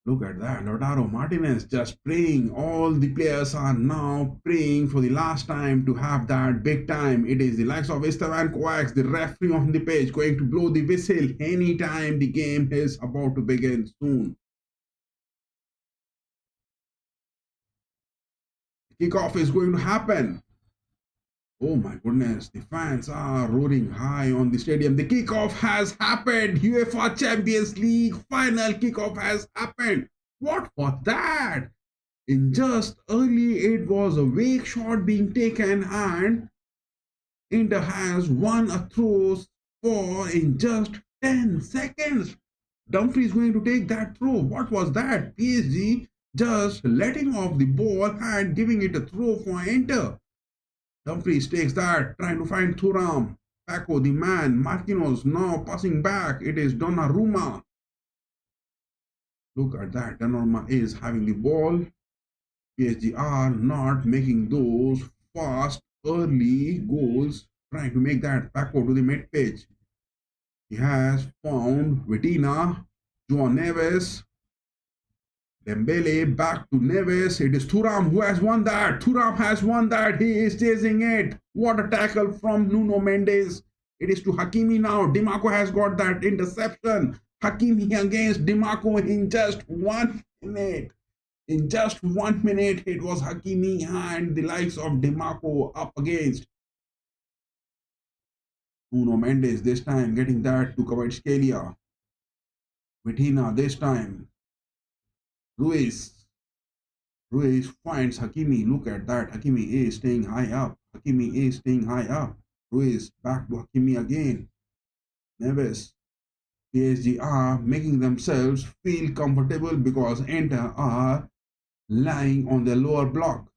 Look at that. Lautaro Martinez just praying. All the players are now praying for the last time to have that big time. It is the likes of Esteban Kovacs, the referee on the pitch, going to blow the whistle anytime. The game is about to begin soon. Kickoff is going to happen. Oh my goodness, the fans are roaring high on the stadium. The kickoff has happened. UEFA Champions League final kickoff has happened. What was that? In just early, it was a wake shot being taken, and Inter has won a throw for in just 10 seconds. Dumfries going to take that throw. What was that? PSG just letting off the ball and giving it a throw for Inter. Dumfries takes that, trying to find Thuram. Paco, the man. Marquinhos now passing back. It is Donnarumma. Look at that. Donnarumma is having the ball. PSG are not making those fast early goals. Trying to make that Paco to the mid pitch. He has found Vitina, João Neves. Dembele back to Neves. It is Thuram who has won that. Thuram has won that. He is chasing it. What a tackle from Nuno Mendes. It is to Hakimi now. Dimarco has got that interception. Hakimi against Dimarco in just 1 minute. In just 1 minute, it was Hakimi and the likes of Dimarco up against Nuno Mendes. This time getting that to Kvaratskhelia. Vitina this time. Ruiz finds Hakimi. Look at that. Hakimi is staying high up. Hakimi is staying high up. Ruiz back to Hakimi again. Neves. PSG are making themselves feel comfortable because Inter are lying on the lower block.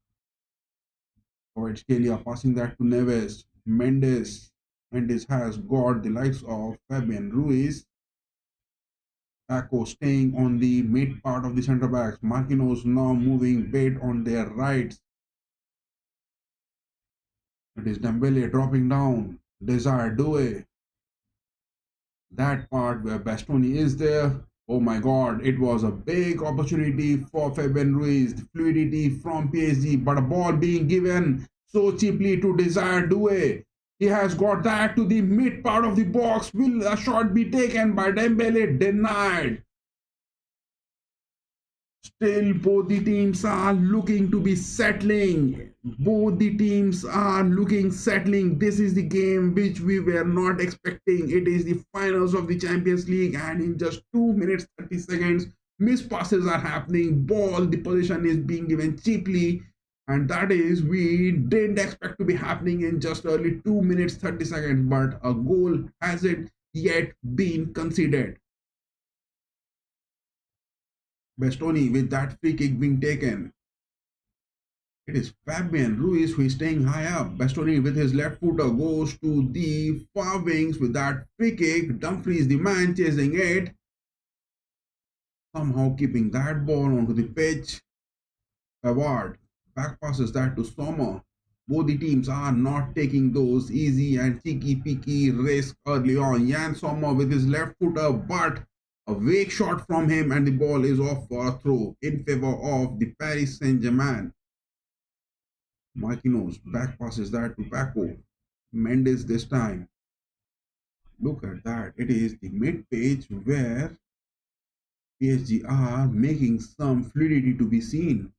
Kvaratskhelia passing that to Neves. Mendes has got the likes of Fabian Ruiz. Paco staying on the mid part of the centre backs. Marquinhos now moving bait on their right. It is Dembele dropping down. Desire Doué. That part where Bastoni is there. Oh my God, it was a big opportunity for Fabian Ruiz. The fluidity from PSG, but a ball being given so cheaply to Desire Doué. He has got that to the mid part of the box. Will a shot be taken by Dembele? Denied. Still, both the teams are looking to be settling. Both the teams are looking settling. This is the game which we were not expecting. It is the finals of the Champions League, and in just 2 minutes 30 seconds, missed passes are happening. Ball, the position is being given cheaply. And that is, we didn't expect to be happening in just early 2 minutes 30 seconds, but a goal hasn't yet been conceded. Bastoni with that free kick being taken. It is Fabian Ruiz who is staying high up. Bastoni with his left footer goes to the far wings with that free kick. Dumfries, the man chasing it. Somehow keeping that ball onto the pitch. Pavard back passes that to Sommer. Both the teams are not taking those easy and cheeky-peeky risks early on. Jan Sommer with his left footer, but a wake shot from him and the ball is off for a throw in favor of the Paris Saint-Germain. Marquinhos back passes that to Paco. Mendes this time. Look at that. It is the mid page where PSG are making some fluidity to be seen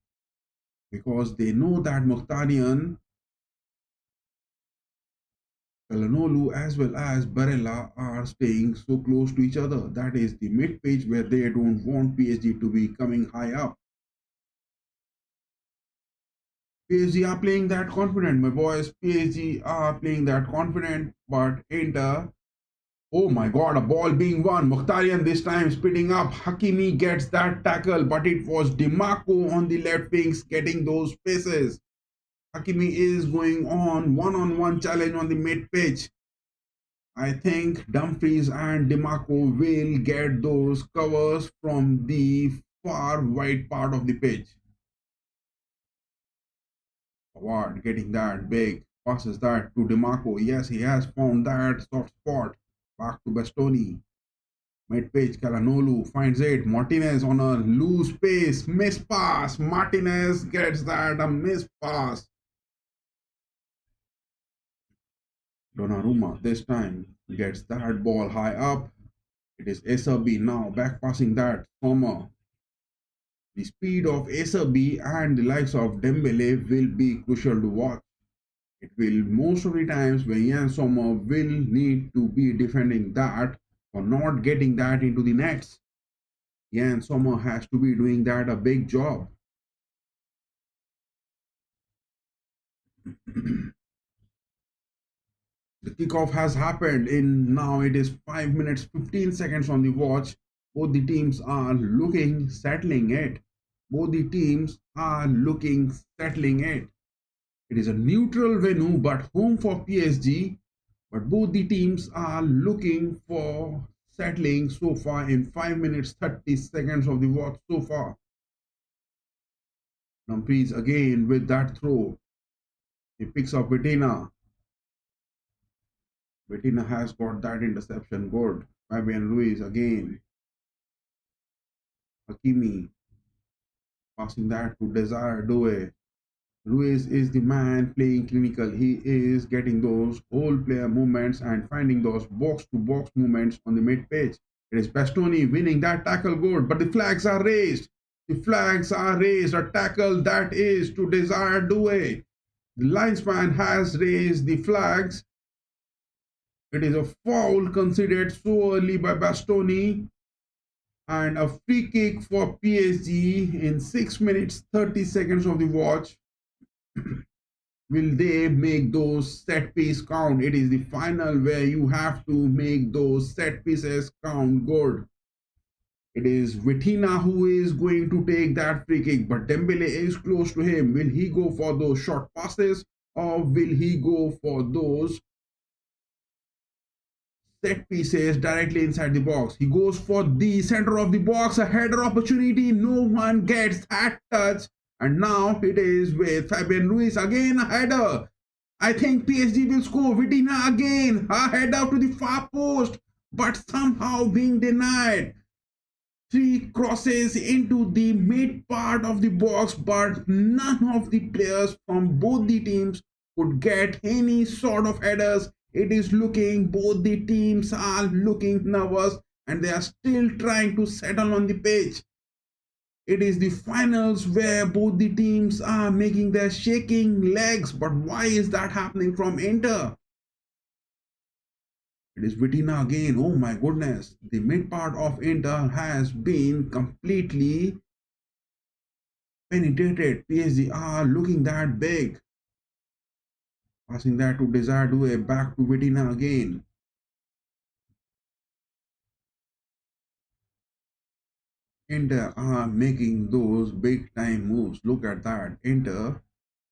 because they know that Mkhitaryan, Calhanoglu as well as Barella are staying so close to each other. That is the mid page where they don't want PSG to be coming high up. PSG are playing that confident, my boys. PSG are playing that confident, but Inter. Oh my god, a ball being won. Mkhitaryan this time speeding up. Hakimi gets that tackle, but it was DiMarco on the left wings getting those passes. Hakimi is going on one-on-one challenge on the mid pitch. I think Dumfries and DiMarco will get those covers from the far wide part of the pitch. Award getting that big, passes that to DiMarco. Yes, he has found that soft spot. Back to Bastoni. Mid pitch, Calhanoglu finds it. Martinez on a loose pace. Miss pass. Martinez gets that, a miss pass. Donnarumma this time gets that ball high up. It is Acerbi now back passing that. Sommer. The speed of Acerbi and the likes of Dembele will be crucial to watch. It will most of the times when Yann Sommer will need to be defending that for not getting that into the nets. Yann Sommer has to be doing that a big job. The kickoff has happened in now it is 5 minutes 15 seconds on the watch. Both the teams are looking settling it. Both the teams are looking settling it. It is a neutral venue but home for PSG. But both the teams are looking for settling so far in 5 minutes 30 seconds of the watch so far. Dumfries again with that throw. He picks up Vitina. Vitina has got that interception. Good. Fabian Ruiz again. Hakimi passing that to Desire Doué. Ruiz is the man playing clinical. He is getting those whole player movements and finding those box-to-box movements on the mid-pitch. It is Bastoni winning that tackle good, but the flags are raised. The flags are raised. A tackle that is to Desire Doué. The linesman has raised the flags. It is a foul considered so early by Bastoni. And a free kick for PSG in 6 minutes 30 seconds of the watch. Will they make those set piece count? It is the final where you have to make those set pieces count good. It is Vitina who is going to take that free kick, but Dembele is close to him. Will he go for those short passes or will he go for those set pieces directly inside the box? He goes for the center of the box, a header opportunity. No one gets that touch. And now it is with Fabian Ruiz again, a header. I think PSG will score. Vitina again, a header to the far post, but somehow being denied. 3 crosses into the mid part of the box, but none of the players from both the teams could get any sort of headers. It is looking, both the teams are looking nervous and they are still trying to settle on the pitch. It is the finals where both the teams are making their shaking legs. But why is that happening from Inter? It is Vitina again. Oh my goodness. The mid part of Inter has been completely penetrated. PSG are looking that big. Passing that to Desire Doué, back to Vitina again. Inter are making those big time moves. Look at that. Inter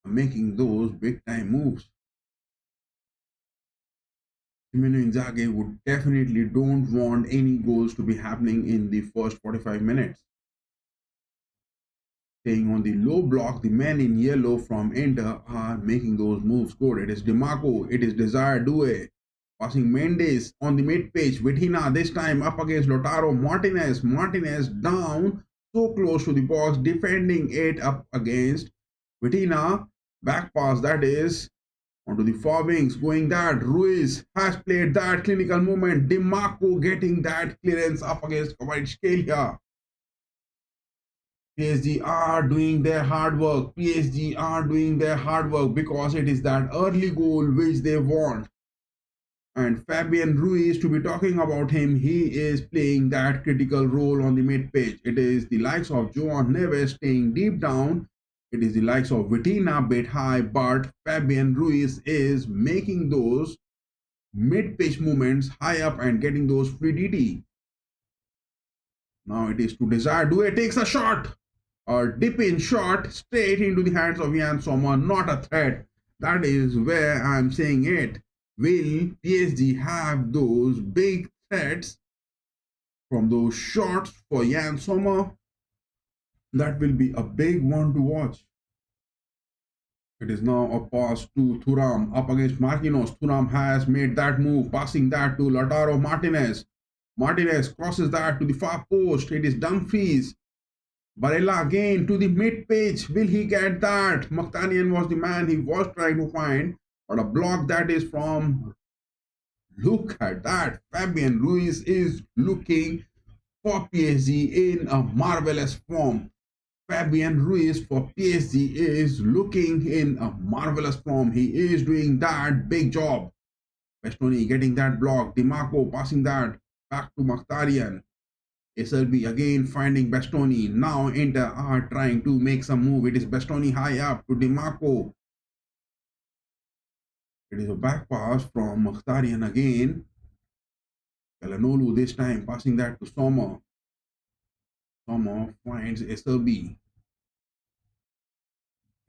are making those big time moves. Simone Inzaghi would definitely don't want any goals to be happening in the first 45 minutes. Staying on the low block, the men in yellow from Inter are making those moves good. It is DiMarco, it is Desire Doué. Passing Mendes on the mid-pitch. Vitina this time up against Lautaro Martinez. Martinez down, so close to the box, defending it up against Vitina. Back pass, that is Onto the far wings, going that. Ruiz has played that clinical movement. DiMarco getting that clearance up against Kvaratskhelia. PSG are doing their hard work. PSG are doing their hard work because it is that early goal which they want. And Fabian Ruiz, to be talking about him, he is playing that critical role on the mid pitch. It is the likes of Joan Neves staying deep down. It is the likes of Vitina bit high, but Fabian Ruiz is making those mid pitch movements high up and getting those free DT. Now it is to Desire Doué takes a shot. A dip in shot straight into the hands of Yann Sommer, not a threat. That is where I'm saying it. Will PSG have those big threats from those shots for Yann Sommer? That will be a big one to watch. It is now a pass to Thuram up against Marquinhos. Thuram has made that move, passing that to Lautaro Martinez. Martinez crosses that to the far post. It is Dumfries. Barella again to the mid pitch. Will he get that? Mkhitaryan was the man he was trying to find. But a block that is from... Look at that. Fabian Ruiz is looking for PSG in a marvelous form. Fabian Ruiz for PSG is looking in a marvelous form. He is doing that big job. Bastoni getting that block. DiMarco passing that back to Mkhitaryan. SLB again finding Bastoni. Now Inter are trying to make some move. It is Bastoni high up to DiMarco. It is a back pass from Mkhitaryan again. Calhanoglu this time passing that to Sommer. Sommer finds SLB.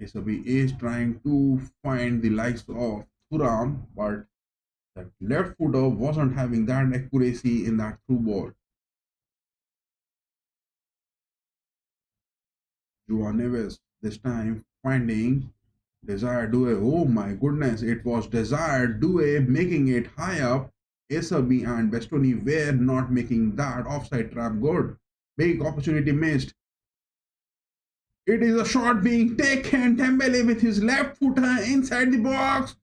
SLB is trying to find the likes of Thuram, but that left footer wasn't having that accuracy in that through ball. Joan Neves this time finding Desire Doué. Oh my goodness, it was Desire Doué making it high up. SLB and Bastoni were not making that offside trap good. Big opportunity missed. It is a shot being taken. Dembele with his left footer inside the box.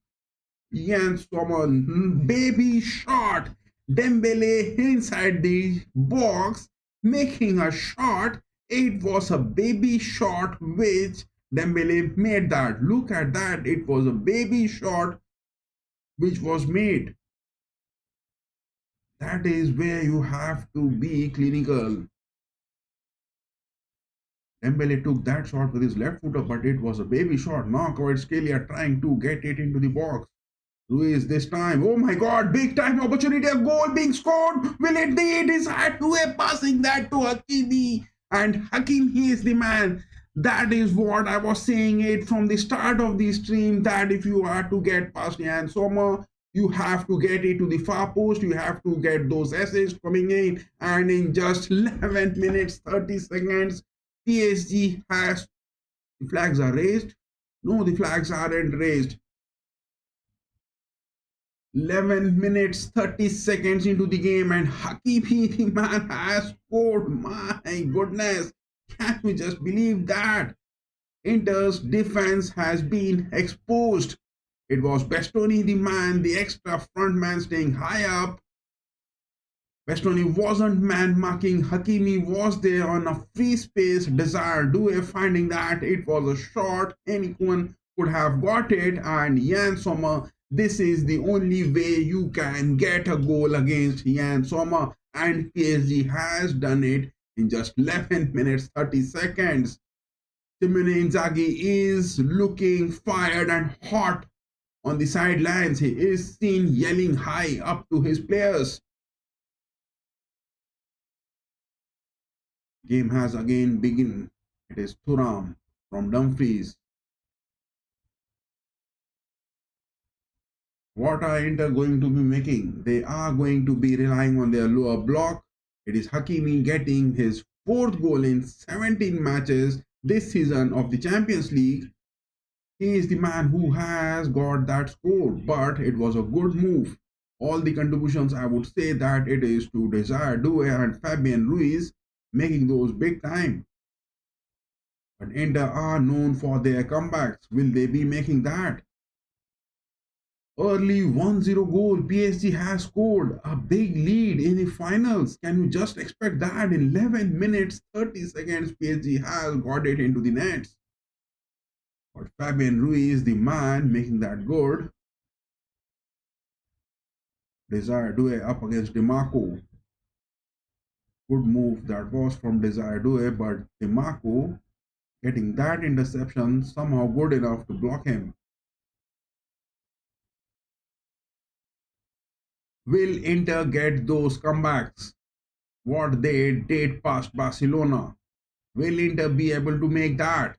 Yann Sommer, baby shot. Dembele inside the box making a shot. It was a baby shot which Dembele made that. Look at that. It was a baby shot which was made. That is where you have to be clinical. Dembele took that shot with his left footer, but it was a baby shot. Now Kvaratskhelia trying to get it into the box. Ruiz this time. Oh my God, big time opportunity. A goal being scored. Will it be? It is Doué passing that to Hakimi. And Hakimi is the man. That is what I was saying it from the start of the stream, that if you are to get past Yann Sommer, you have to get it to the far post. You have to get those assists coming in. And in just 11 minutes, 30 seconds, PSG has... The flags are raised. No, the flags aren't raised. 11 minutes 30 seconds into the game and Hakimi, the man, has scored. My goodness, can you just believe that? Inter's defense has been exposed. It was Bastoni, the man, the extra front man, staying high up. Bastoni wasn't man marking. Hakimi was there on a free space. Desire Doué finding that it was a shot. Anyone could have got it. And Yann Sommer, this is the only way you can get a goal against Yann Sommer. And PSG has done it in just 11 minutes 30 seconds. Simone Inzaghi is looking fired and hot on the sidelines. He is seen yelling high up to his players. Game has again begun. It is Thuram from Dumfries. What are Inter going to be making? They are going to be relying on their lower block. It is Hakimi getting his 4th goal in 17 matches this season of the Champions League. He is the man who has got that score, but it was a good move. All the contributions, I would say that it is to Desire Doué and Fabian Ruiz making those big time. But Inter are known for their comebacks. Will they be making that? Early 1-0 goal. PSG has scored a big lead in the finals. Can you just expect that? In 11 minutes 30 seconds, PSG has got it into the nets. But Fabian Ruiz, the man making that good. Desire Doué up against DeMarco. Good move that was from Desire Doué, but DeMarco getting that interception somehow good enough to block him. Will Inter get those comebacks? What they did past Barcelona? Will Inter be able to make that?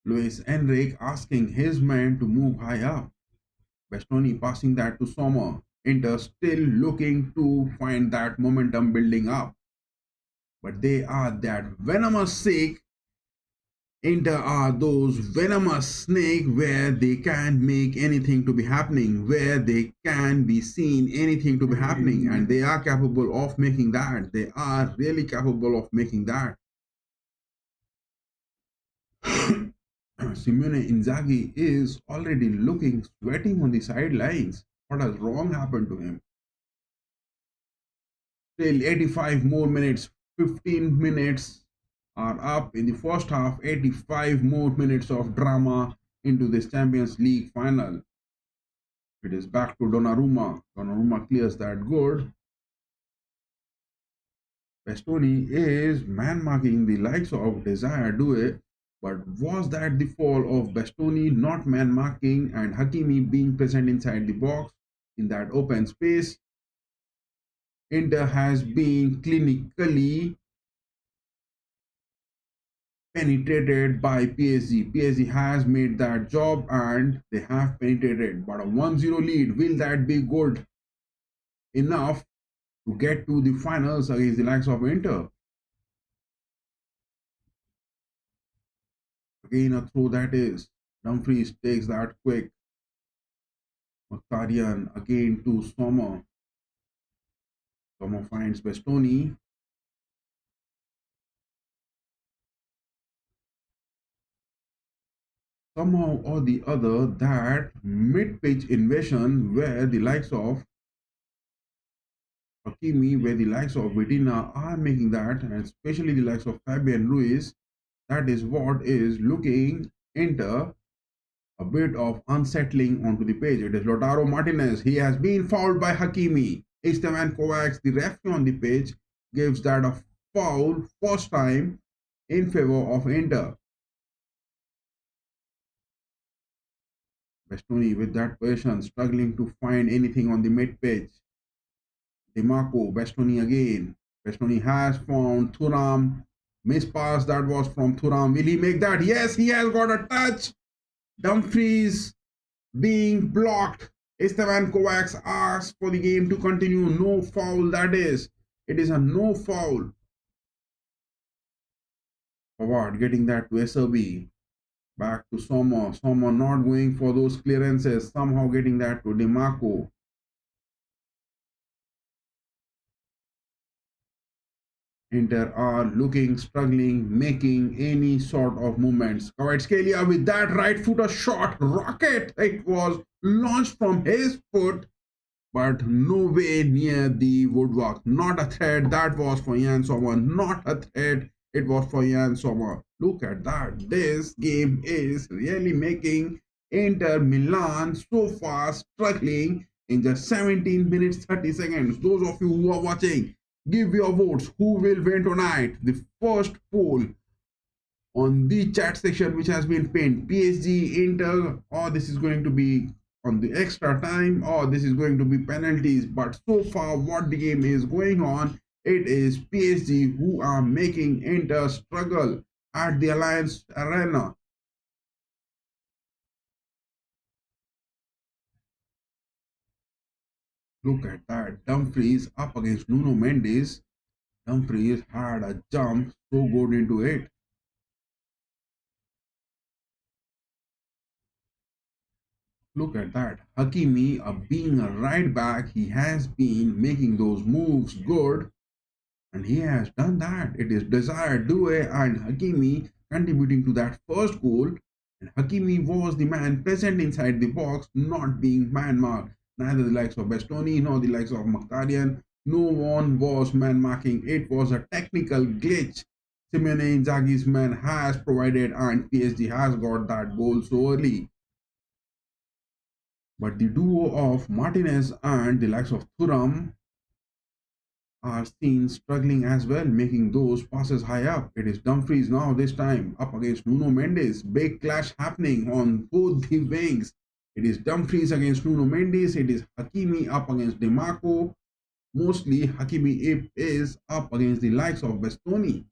Luis Enrique asking his men to move high up. Bastoni passing that to Sommer. Inter still looking to find that momentum building up. But they are that venomous sick. Inter are those venomous snake where they can't make anything to be happening, where they can be seen anything to be happening, and they are capable of making that. They are really capable of making that. Simone Inzaghi is already looking sweating on the sidelines. What has wrong happened to him? Still 85 more minutes, 15 minutes are up in the first half, 85 more minutes of drama into this Champions League final. It is back to Donnarumma. Donnarumma clears that good. Bastoni is man marking the likes of Desire Doué, but was that the fall of Bastoni not man marking and Hakimi being present inside the box in that open space? Inter has been clinically penetrated by PSG. PSG has made that job and they have penetrated. But a 1-0 lead, will that be good enough to get to the finals against the likes of Inter? Again, a throw that is. Dumfries takes that quick. Mkhitaryan again to Sommer. Sommer finds Bastoni. Somehow or the other, that mid-pitch invasion where the likes of Hakimi, where the likes of Vitina are making that, and especially the likes of Fabian Ruiz, that is what is looking into a bit of unsettling onto the page. It is Lautaro Martinez. He has been fouled by Hakimi. Esteban Kovacs, the referee on the page, gives that a foul first time in favor of Inter. Bastoni with that position, struggling to find anything on the mid pitch. DeMarco, Bastoni again. Bastoni has found Thuram. Miss pass that was from Thuram. Will he make that? Yes, he has got a touch. Dumfries being blocked. Esteban Kovacs asks for the game to continue. No foul, that is. It is a no foul. Forward getting that to SRB. Back to Sommer. Sommer not going for those clearances. Somehow getting that to DeMarco. Inter are looking, struggling, making any sort of movements. Kvaratskhelia with that right footer shot, rocket. It was launched from his foot, but nowhere near the woodwork. Not a threat. That was for Yann Sommer. Not a threat. It was for Yann Sommer. Look at that. This game is really making Inter Milan so far struggling in just 17 minutes 30 seconds. Those of you who are watching, give your votes. Who will win tonight? The first poll on the chat section which has been pinned. PSG, Inter, or this is going to be on the extra time, or this is going to be penalties. But so far what the game is going on, it is PSG who are making Inter struggle at the Allianz Arena. Look at that. Dumfries up against Nuno Mendes. Dumfries had a jump so good into it. Look at that. Hakimi, being a right back, he has been making those moves good. And he has done that. It is Desire Doué and Hakimi contributing to that first goal. And Hakimi was the man present inside the box, not being man marked. Neither the likes of Bastoni nor the likes of Mkhitaryan. No one was man marking. It was a technical glitch. Simone Inzaghi's man has provided, and PSG has got that goal so early. But the duo of Martinez and the likes of Thuram are seen struggling as well, making those passes high up. It is Dumfries now, this time up against Nuno Mendes. Big clash happening on both the wings. It is Dumfries against Nuno Mendes. It is Hakimi up against DeMarco. Mostly Hakimi is up against the likes of Bastoni.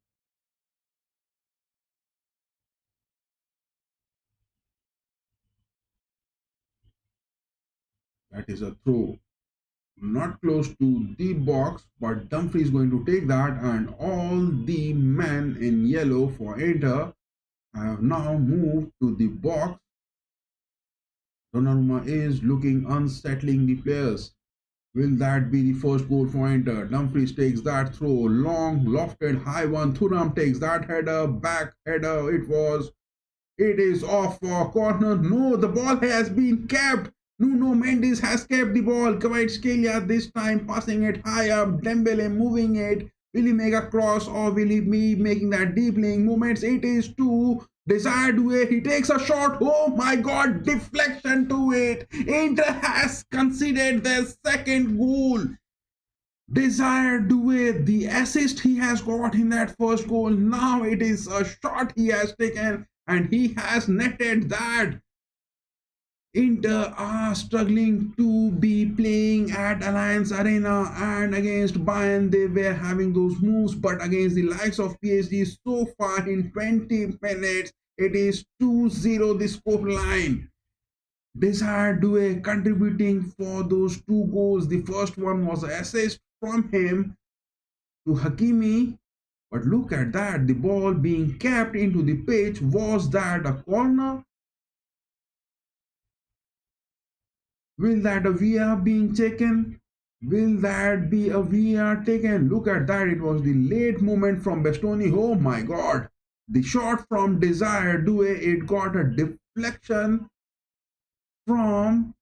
That is a throw. Not close to the box, but Dumfries is going to take that, and all the men in yellow for Inter have now moved to the box. Donnarumma is looking unsettling the players. Will that be the first goal for Inter? Dumfries takes that throw, long, lofted, high one. Thuram takes that header, back header. It is off for corner. No, the ball has been kept. Nuno Mendes has kept the ball. Kvaratskhelia this time passing it high up. Dembele moving it. Will he make a cross or will he be making that deep laying movements? It is to desired way. He takes a shot. Oh my god, deflection to it. Inter has conceded their second goal. Desire Doué, the assist he has got in that first goal. Now it is a shot he has taken and he has netted that. Inter are struggling to be playing at Allianz Arena, and against Bayern they were having those moves, but against the likes of PSG so far in 20 minutes it is 2-0 the score line. Desire Doué contributing for those two goals. The first one was an assist from him to Hakimi, but look at that, the ball being kept into the pitch. Was that a corner? Will that a VR being taken? Will that be a VR taken? Look at that. It was the late movement from Bastoni. Oh my god. The shot from Desire Doué, it got a deflection from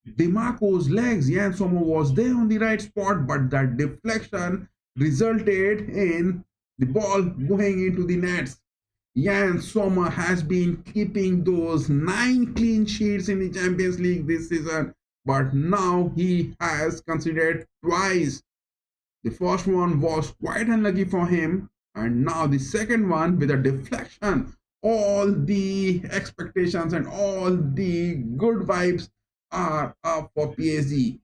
DeMarco's legs. Jan Sommer was there on the right spot, but that deflection resulted in the ball going into the nets. Jan Sommer has been keeping those 9 clean sheets in the Champions League this season, but now he has considered twice. The first one was quite unlucky for him, and now the second one with a deflection. All the expectations and all the good vibes are up for PSG.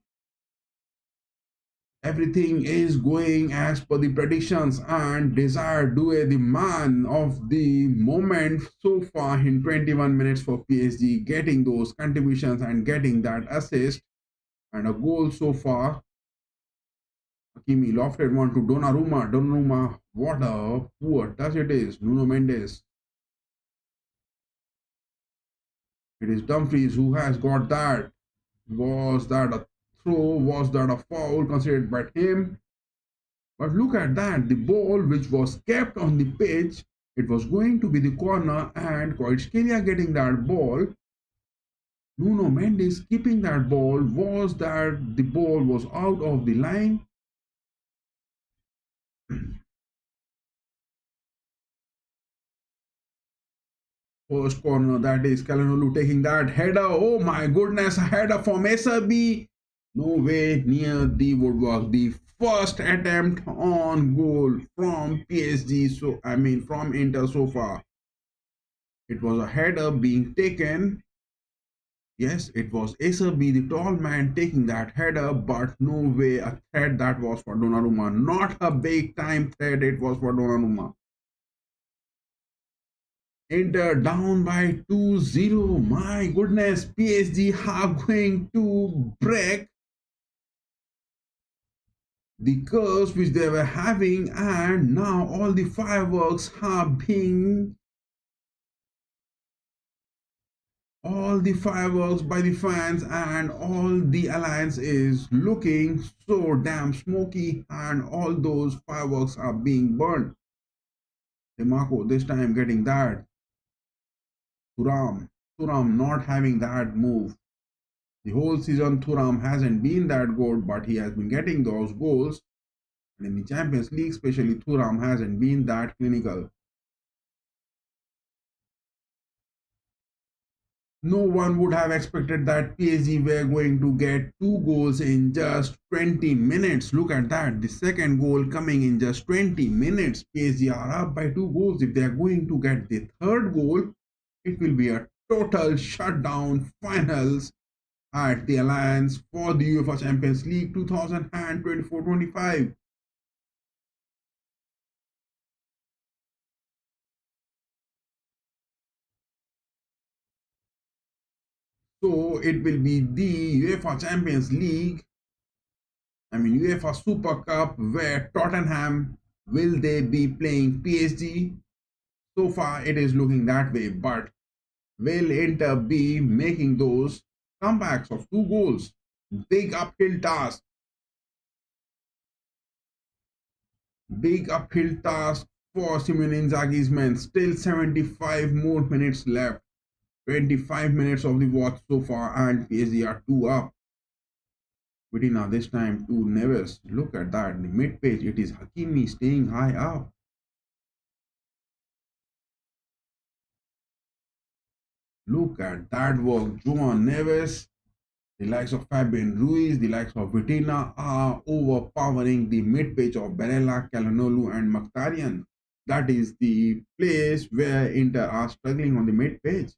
Everything is going as per the predictions, and Desire Doué, the man of the moment so far in 21 minutes for PSG, getting those contributions and getting that assist and a goal so far. Hakimi lofted one to Donnarumma. Donnarumma, what a poor touch it is. Nuno Mendes. It is Dumfries who has got that. Was that a throw? Was that a foul considered by him? But look at that. The ball which was kept on the pitch, it was going to be the corner, and Kvaratskhelia getting that ball. Nuno Mendes keeping that ball. Was that the ball was out of the line? First corner, that is Calhanoglu taking that header. Oh my goodness, a header from SRB. No way near the woodwork. The first attempt on goal from PSG, so I mean from Inter so far. It was a header being taken. Yes, it was SRB, the tall man, taking that header, but no way a threat that was for Donnarumma. Not a big time threat, it was for Donnarumma. Inter down by 2-0. My goodness, PSG are going to break the curse which they were having, and now all the fireworks are being by the fans, and all the Alliance is looking so damn smoky, and all those fireworks are being burned. DeMarco this time getting that. Thuram Thuram not having that move. The whole season, Thuram hasn't been that good, but he has been getting those goals. And in the Champions League, especially, Thuram hasn't been that clinical. No one would have expected that PSG were going to get 2 goals in just 20 minutes. Look at that. The second goal coming in just 20 minutes. PSG are up by 2 goals. If they are going to get the third goal, it will be a total shutdown finals at the Allianz for the UEFA Champions League 2024-25. So it will be the UEFA Champions League, UEFA Super Cup, where Tottenham will they be playing PSG. So far it is looking that way, but will Inter be making those comebacks of 2 goals? Big uphill task. Big uphill task for Simone Inzaghi's men. Still 75 more minutes left. 25 minutes of the watch so far, and PSG are 2 up. Vitina this time to Neves. Look at that. The mid page, it is Hakimi staying high up. Look at that work. João Neves, the likes of Fabian Ruiz, the likes of Vitina are overpowering the mid page of Barella, Calhanoglu, and Mkhitaryan. That is the place where Inter are struggling on the mid page.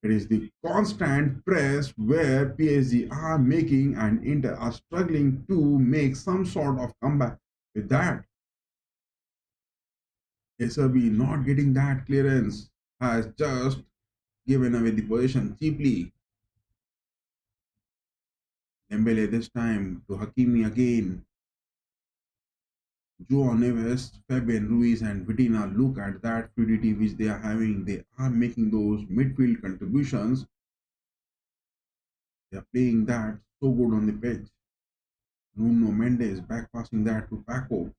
It is the constant press where PSG are making and Inter are struggling to make some sort of comeback with that. SRB not getting that clearance has just given away the position cheaply. Dembele this time to Hakimi again. João Neves, Fabian Ruiz and Vitina, look at that fluidity which they are having. They are making those midfield contributions. They are playing that so good on the pitch. Nuno Mendes back passing that to Paco.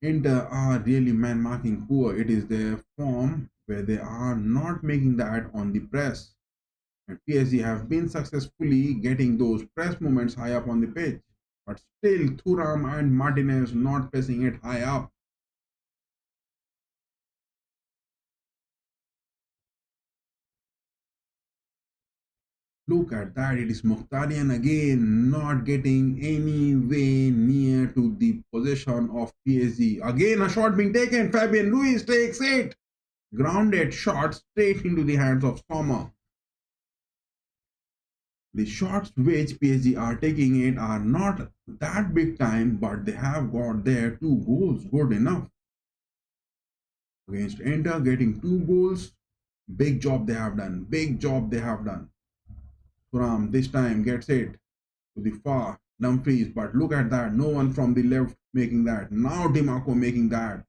Inter are really man marking poor. It is their form where they are not making that on the press. And PSG have been successfully getting those press moments high up on the pitch. But still, Thuram and Martinez not pressing it high up. Look at that, it is Mkhitaryan again not getting any way near to the possession of PSG. Again, a shot being taken. Fabian Ruiz takes it. Grounded shot straight into the hands of Sommer. The shots which PSG are taking it are not that big time, but they have got their 2 goals. Good enough. Against Inter, getting 2 goals. Big job they have done. Big job they have done. Thuram this time gets it to the far Dumfries, but look at that. No one from the left making that. Now Dimarco making that.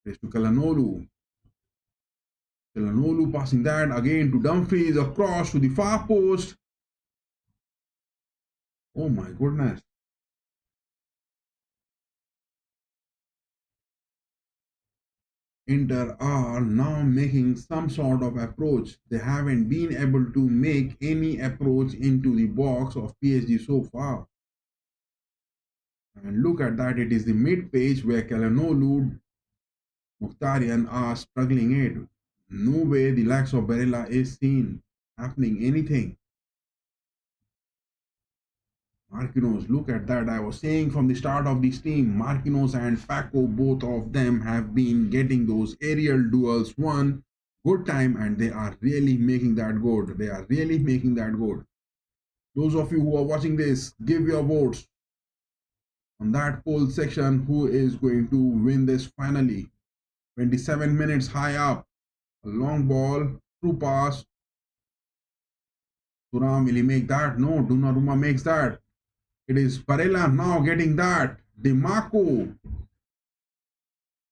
It's to Calhanoglu. Calhanoglu passing that again to Dumfries across to the far post. Oh my goodness. Inter are now making some sort of approach. They haven't been able to make any approach into the box of PSG so far. And look at that, it is the mid page where Calhanoglu, Mkhitaryan are struggling it. No way the likes of Barella is seen happening anything. Marquinhos, look at that. I was saying from the start of this team, Marquinhos and Paco, both of them have been getting those aerial duels one good time, and they are really making that good. They are really making that good. Those of you who are watching this, give your votes on that poll section. Who is going to win this finally? 27 minutes high up. A long ball, through pass. Thuram, will he make that? No, Donnarumma makes that. It is Barella now getting that. Dimarco.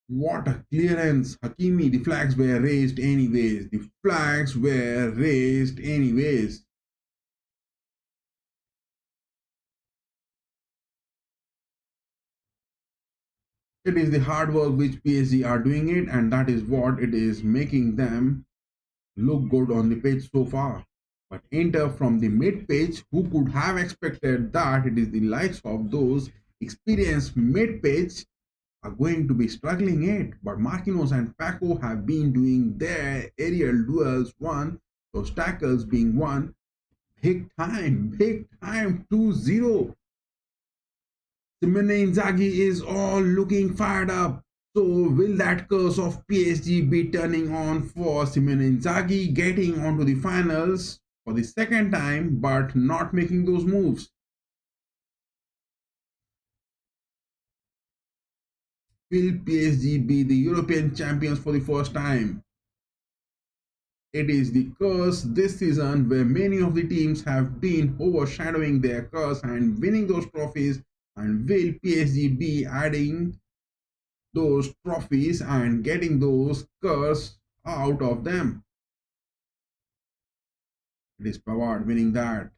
What a clearance. Hakimi, the flags were raised anyways. The flags were raised anyways. It is the hard work which PSG are doing it, and that is what it is making them look good on the pitch so far. But Inter from the mid pitch, who could have expected that it is the likes of those experienced mid pitch are going to be struggling it. But Marquinhos and Paco have been doing their aerial duels, one, those tackles being won big time 2-0. Simone Inzaghi is all looking fired up. So will that curse of PSG be turning on for Simone Inzaghi getting onto the finals for the second time but not making those moves? Will PSG be the European champions for the first time? It is the curse this season where many of the teams have been overshadowing their curse and winning those trophies. And will PSG be adding those trophies and getting those curse out of them? It is Pavard winning that.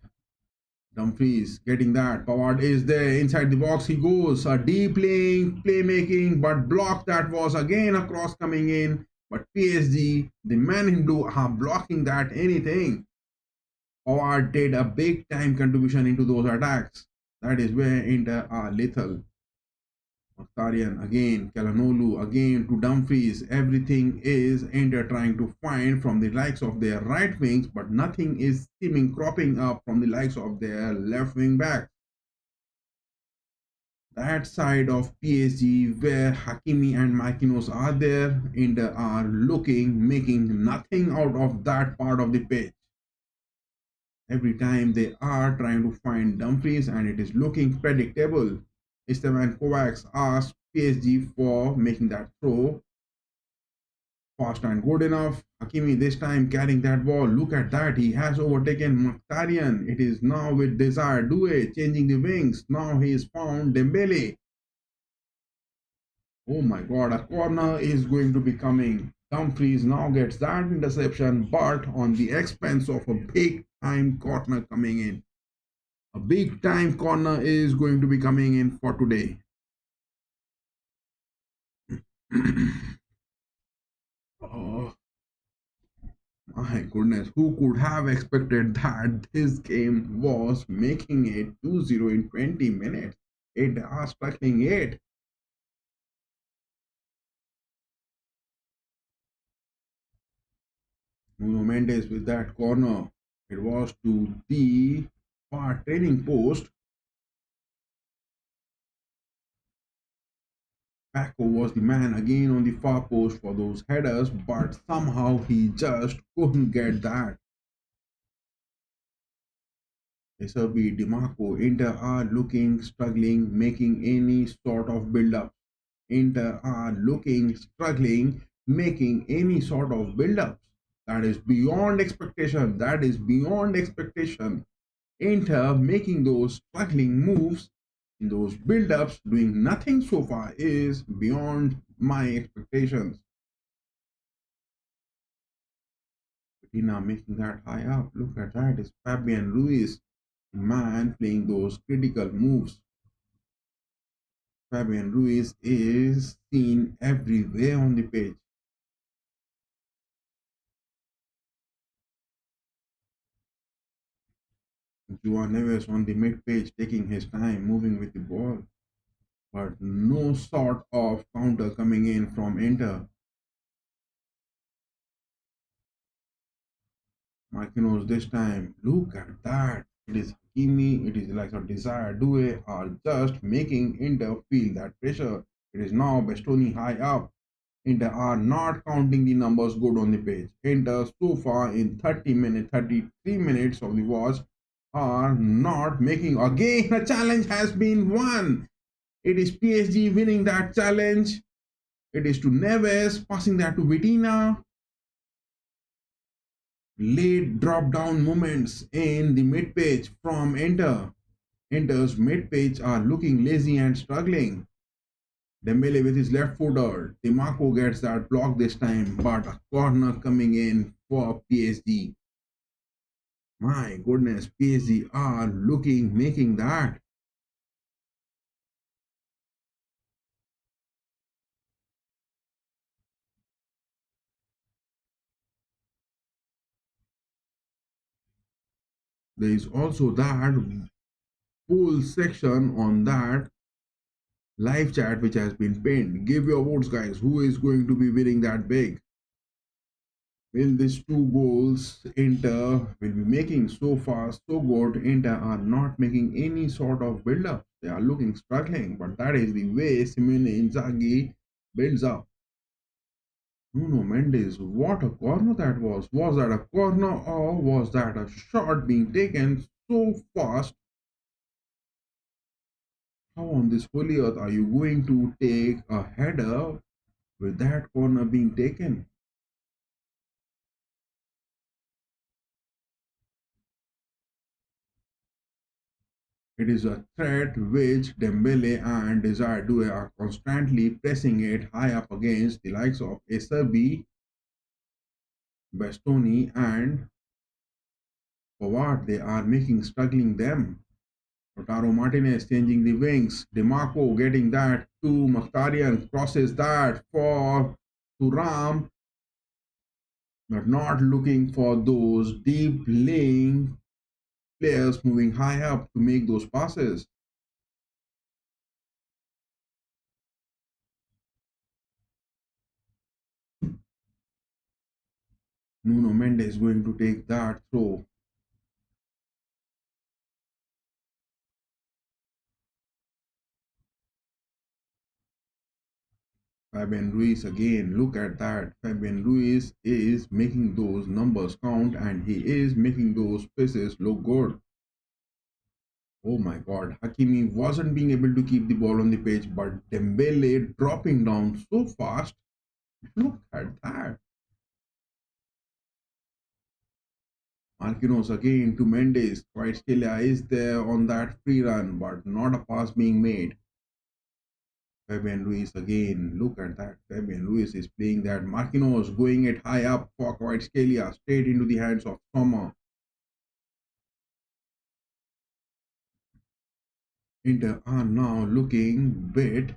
Dumfries getting that. Pavard is there inside the box. He goes. A deep link, playmaking, but block that was again a cross coming in. But PSG, the man in blue, are blocking that anything. Pavard did a big time contribution into those attacks. That is where Inter are lethal. Mkhitaryan again, Calhanoglu again to Dumfries. Everything is Inter trying to find from the likes of their right wings, but nothing is seeming cropping up from the likes of their left wing back. That side of PSG where Hakimi and Marquinhos are there, Inter are looking, making nothing out of that part of the pitch. Every time they are trying to find Dumfries and it is looking predictable. Esteban Kovacs asked PSG for making that throw fast and good enough. Hakimi this time carrying that ball. Look at that. He has overtaken Mkhitaryan. It is now with Desire Doué changing the wings. Now he is found Dembele. Oh my god, a corner is going to be coming. Dumfries now gets that interception, but on the expense of a big time corner coming in. A big time corner is going to be coming in for today. Oh my goodness, who could have expected that this game was making it 2-0 in 20 minutes? It are struggling it. Nuno Mendes with that corner. It was to the far training post. Paco was the man again on the far post for those headers, but somehow he just couldn't get that. Deserbi, DiMarco, Inter are looking, struggling, making any sort of build-up. Inter are looking, struggling, making any sort of build-ups. That is beyond expectation. That is beyond expectation. Inter making those struggling moves in those build-ups, doing nothing so far is beyond my expectations. Tina making that high up. Look at that. It's Fabian Ruiz, man playing those critical moves. Fabian Ruiz is seen everywhere on the pitch. Joao Neves on the mid page taking his time moving with the ball, but no sort of counter coming in from Inter. Marquinhos this time. Look at that. It is Hakimi, it is like a Desire Doué are just making Inter feel that pressure. It is now Bastoni high up. Inter are not counting the numbers good on the page. Inter so far in 30 minutes, 33 minutes of the watch are not making. Again, a challenge has been won. It is PSG winning that challenge. It is to Neves, passing that to Vitina. Late drop down moments in the mid page from Inter. Inter's mid page are looking lazy and struggling. Dembele with his left footer. DiMarco gets that block this time, but a corner coming in for PSG. My goodness, PSG are looking, making that. There is also that poll section on that live chat which has been pinned. Give your votes, guys. Who is going to be winning that big? Will these two goals Inter will be making so far so good? Inter are not making any sort of build up. They are looking struggling, but that is the way Simone Inzaghi builds up. Nuno Mendes, what a corner that was! Was that a corner or was that a shot being taken so fast? How on this holy earth are you going to take a header with that corner being taken? It is a threat which Dembele and Desire Due are constantly pressing it high up against the likes of Acerbi, Bastoni, and Pavard. They are making struggling them. Lautaro Martinez changing the wings. DeMarco getting that to Mkhitaryan, crosses that for Thuram, but not looking for those deep laying players moving high up to make those passes. Nuno Mendes going to take that throw. Fabian Ruiz again. Look at that. Fabian Ruiz is making those numbers count and he is making those passes look good. Oh my god. Hakimi wasn't being able to keep the ball on the pitch, but Dembele dropping down so fast. Look at that. Marquinhos again to Mendes. Kvaratskhelia is there on that free run, but not a pass being made. Fabian Ruiz again. Look at that. Fabian Ruiz is playing that. Marquinhos going it high up for Kvaratskhelia, straight into the hands of Sommer. Inter are now looking bit.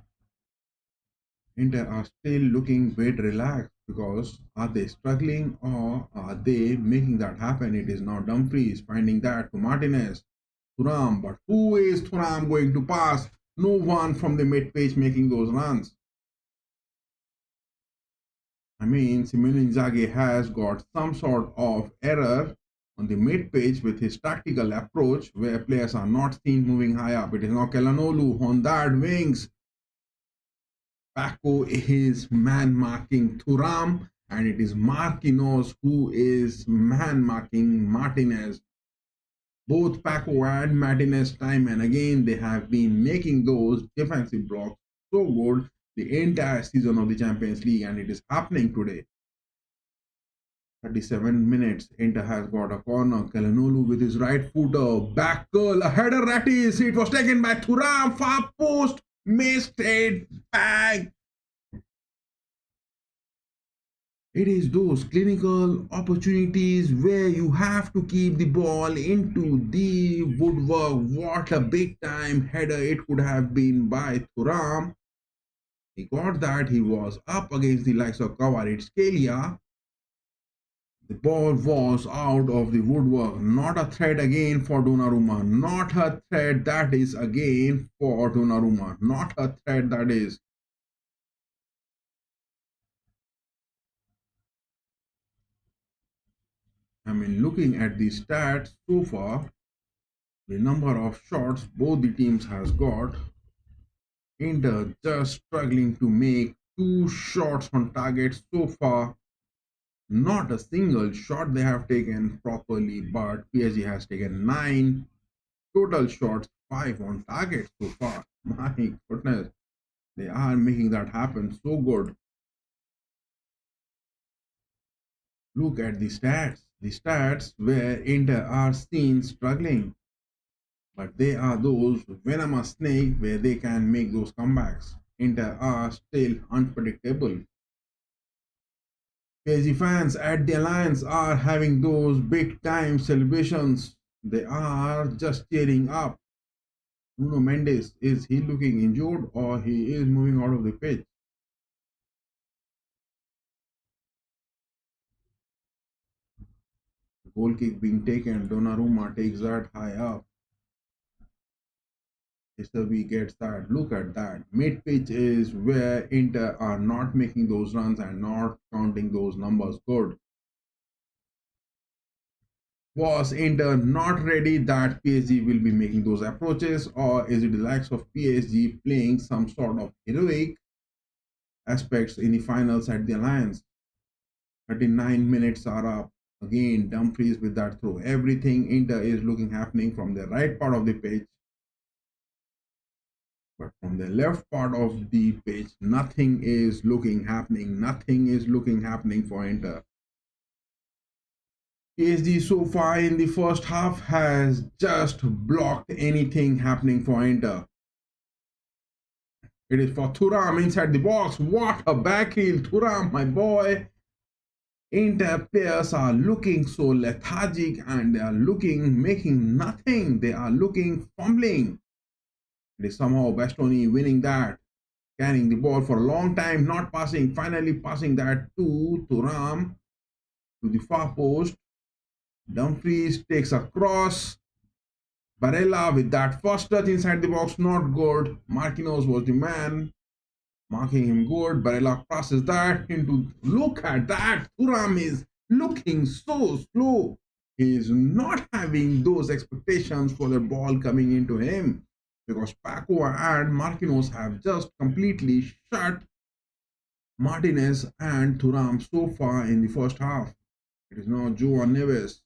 Inter are still looking bit relaxed because are they struggling or are they making that happen? It is now Dumfries finding that to Martinez, Thuram, but who is Thuram going to pass? No one from the mid page making those runs. I mean, Simone Inzaghi has got some sort of error on the mid page with his tactical approach where players are not seen moving high up. It is now Kelanolu on that wings. Paco is man marking Thuram, and it is Marquinhos who is man marking Martinez. Both Paco and Martinez, time and again, they have been making those defensive blocks so good the entire season of the Champions League, and it is happening today. 37 minutes, Inter has got a corner. Kelanolu with his right footer, back curl, a header that is, it was taken by Thuram, far post, missed it, bang. It is those clinical opportunities where you have to keep the ball into the woodwork. What a big time header it could have been by Thuram. He got that. He was up against the likes of Kvaratskhelia. The ball was out of the woodwork. Not a threat again for Donnarumma. Not a threat that is again for Donnarumma. Not a threat that is. I mean, looking at the stats so far, the number of shots both the teams has got, Inter just struggling to make two shots on target so far. Not a single shot they have taken properly, but PSG has taken 9 total shots, 5 on target so far. My goodness, they are making that happen so good. Look at the stats. The stats where Inter are seen struggling, but they are those venomous snake where they can make those comebacks. Inter are still unpredictable. PSG fans at the Allianz are having those big time celebrations. They are just cheering up. Nuno Mendes, is he looking injured or he is moving out of the pitch? Goal kick being taken. Donnarumma takes that high up. Iserbi gets that. Look at that. Mid pitch is where Inter are not making those runs and not counting those numbers good. Was Inter not ready that PSG will be making those approaches, or is it the likes of PSG playing some sort of heroic aspects in the finals at the Allianz? 39 minutes are up. Again, Dumfries with that throw. Everything Inter is looking happening from the right part of the pitch. But from the left part of the pitch, nothing is looking happening. Nothing is looking happening for Inter. PSG so far in the first half has just blocked anything happening for Inter. It is for Thuram inside the box. What a back heel, Thuram, my boy. Inter players are looking so lethargic and they are looking, making nothing. They are looking fumbling. It is somehow Bastoni winning that. Carrying the ball for a long time, not passing. Finally passing that to Thuram to the far post. Dumfries takes a cross. Barella with that first touch inside the box, not good. Marquinhos was the man, marking him good. Barella crosses that into. Look at that. Thuram is looking so slow. He is not having those expectations for the ball coming into him because Paco and Marquinhos have just completely shut Martinez and Thuram so far in the first half. It is now Joao Neves.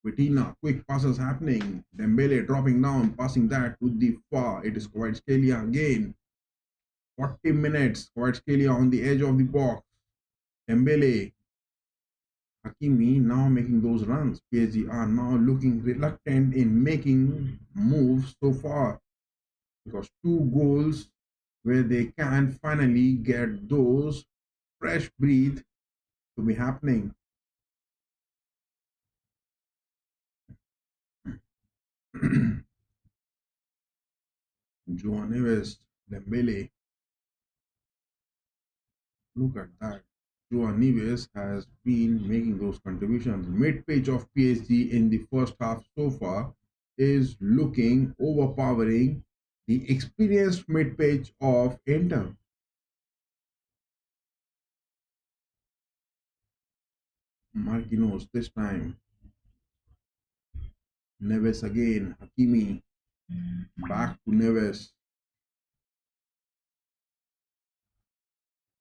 Vitina, quick passes happening. Dembele dropping down, passing that to the far. It is Kvaratskhelia again. 40 minutes. Kvaratskhelia on the edge of the box. Dembele. Hakimi now making those runs. PSG are now looking reluctant in making moves so far because 2 goals where they can finally get those fresh breath to be happening. Joao Neves, Dembele. Look at that. Joao Neves has been making those contributions. Mid-pitch of PSG in the first half so far is looking overpowering the experienced mid-pitch of Inter. Marquinhos this time. Neves again. Hakimi. Back to Neves.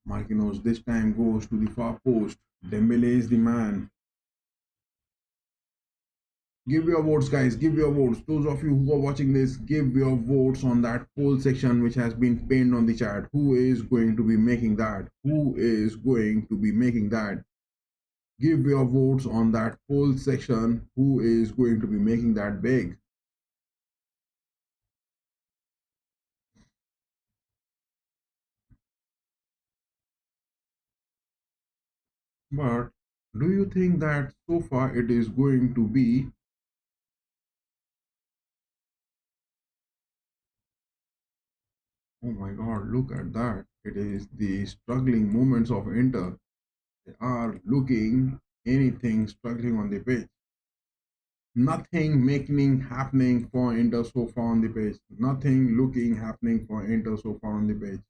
Marquinhos this time goes to the far post. Dembele is the man. Give your votes, guys. Give your votes. Those of you who are watching this, give your votes on that poll section which has been pinned on the chat. Who is going to be making that? Who is going to be making that? Give your votes on that poll section. Who is going to be making that big? But do you think that so far it is going to be oh my god, look at that. It is the struggling moments of Inter. They are looking anything struggling on the pitch. Nothing making happening for Inter so far on the pitch. Nothing looking happening for Inter so far on the pitch.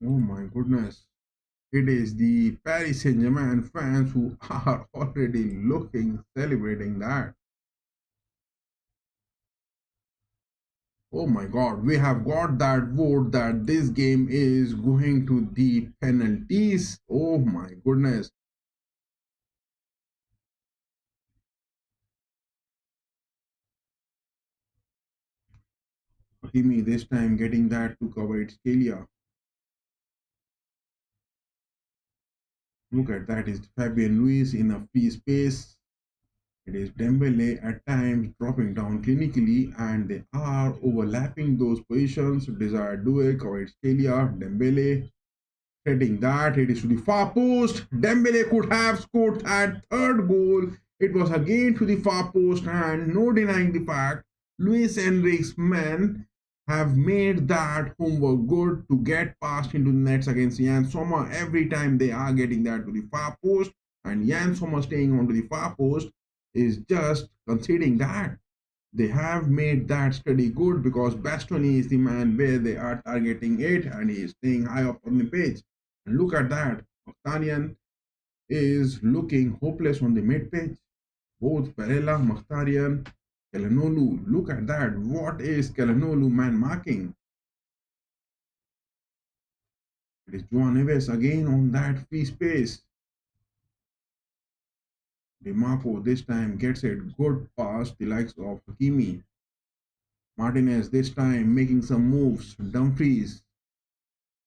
Oh my goodness. It is the Paris Saint-Germain fans who are already looking, celebrating that. Oh my god, we have got that vote that this game is going to the penalties. Oh my goodness. Hakimi this time getting that to cover its Scalia. Look at that, is Fabian Luis in a free space. It is Dembele at times dropping down clinically and they are overlapping those positions. Desired duel, covered Scalia, Dembele heading that. It is to the far post. Dembele could have scored that third goal. It was again to the far post and no denying the fact Luis Enrique's man have made that homework good to get past into the nets against Jan Sommer. Every time they are getting that to the far post, and Jan Sommer staying onto the far post is just conceding that. They have made that study good because Bastoni is the man where they are targeting it and he is staying high up on the page. And look at that. Mkhitaryan is looking hopeless on the mid page. Both Barella, Mkhitaryan, Calhanoglu. Look at that. What is Calhanoglu man marking? It is João Neves again on that free space. DeMarco this time gets it good past the likes of Hakimi. Martinez this time making some moves. Dumfries.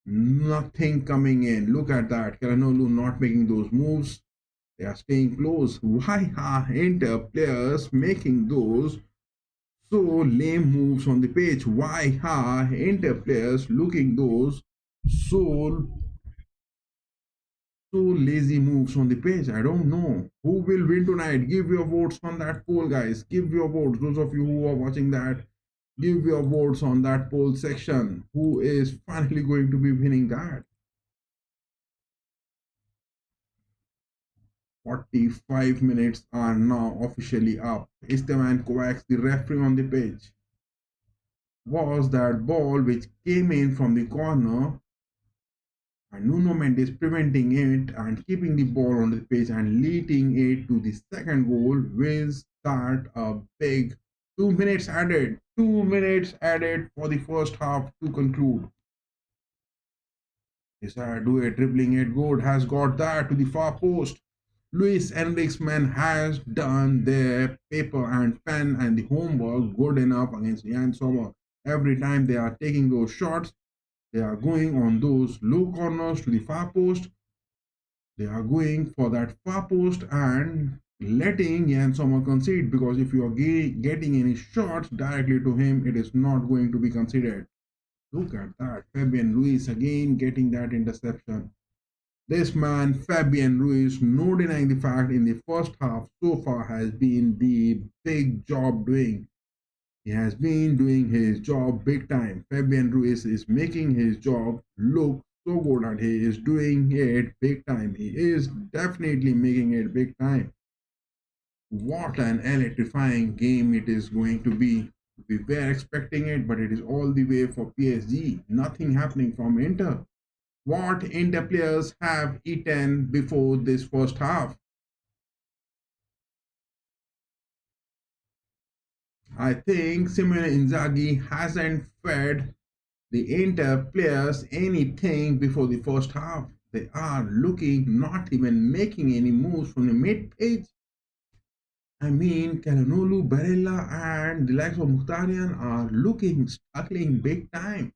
Nothing coming in. Look at that. Calhanoglu not making those moves. They are staying close. Why are Inter players making those so lame moves on the pitch? Why are Inter players looking those so lazy moves on the pitch? I don't know. Who will win tonight? Give your votes on that poll, guys. Give your votes. Those of you who are watching that, give your votes on that poll section. Who is finally going to be winning that? 45 minutes are now officially up. Esteban Kovacs, the referee on the pitch. Was that ball which came in from the corner and Nuno Mendes preventing it and keeping the ball on the pitch and leading it to the second goal will start a big 2 minutes added. 2 minutes added for the first half to conclude. Desire do it, dribbling it good, has got that to the far post. Luis Enrique's man has done their paper and pen and the homework good enough against Jan Sommer. Every time they are taking those shots, they are going on those low corners to the far post. They are going for that far post and letting Jan Sommer concede, because if you are getting any shots directly to him, it is not going to be considered. Look at that. Fabian Ruiz again getting that interception. This man, Fabian Ruiz, no denying the fact in the first half so far has been the big job doing. He has been doing his job big time. Fabian Ruiz is making his job look so good and he is doing it big time. He is definitely making it big time. What an electrifying game it is going to be. We were expecting it, but it is all the way for PSG. Nothing happening from Inter. What Inter players have eaten before this first half? I think Simone Inzaghi hasn't fed the Inter players anything before the first half. They are looking, not even making any moves from the mid page. I mean, Calhanoglu, Barella, and the likes of Mkhitaryan are looking, struggling big time.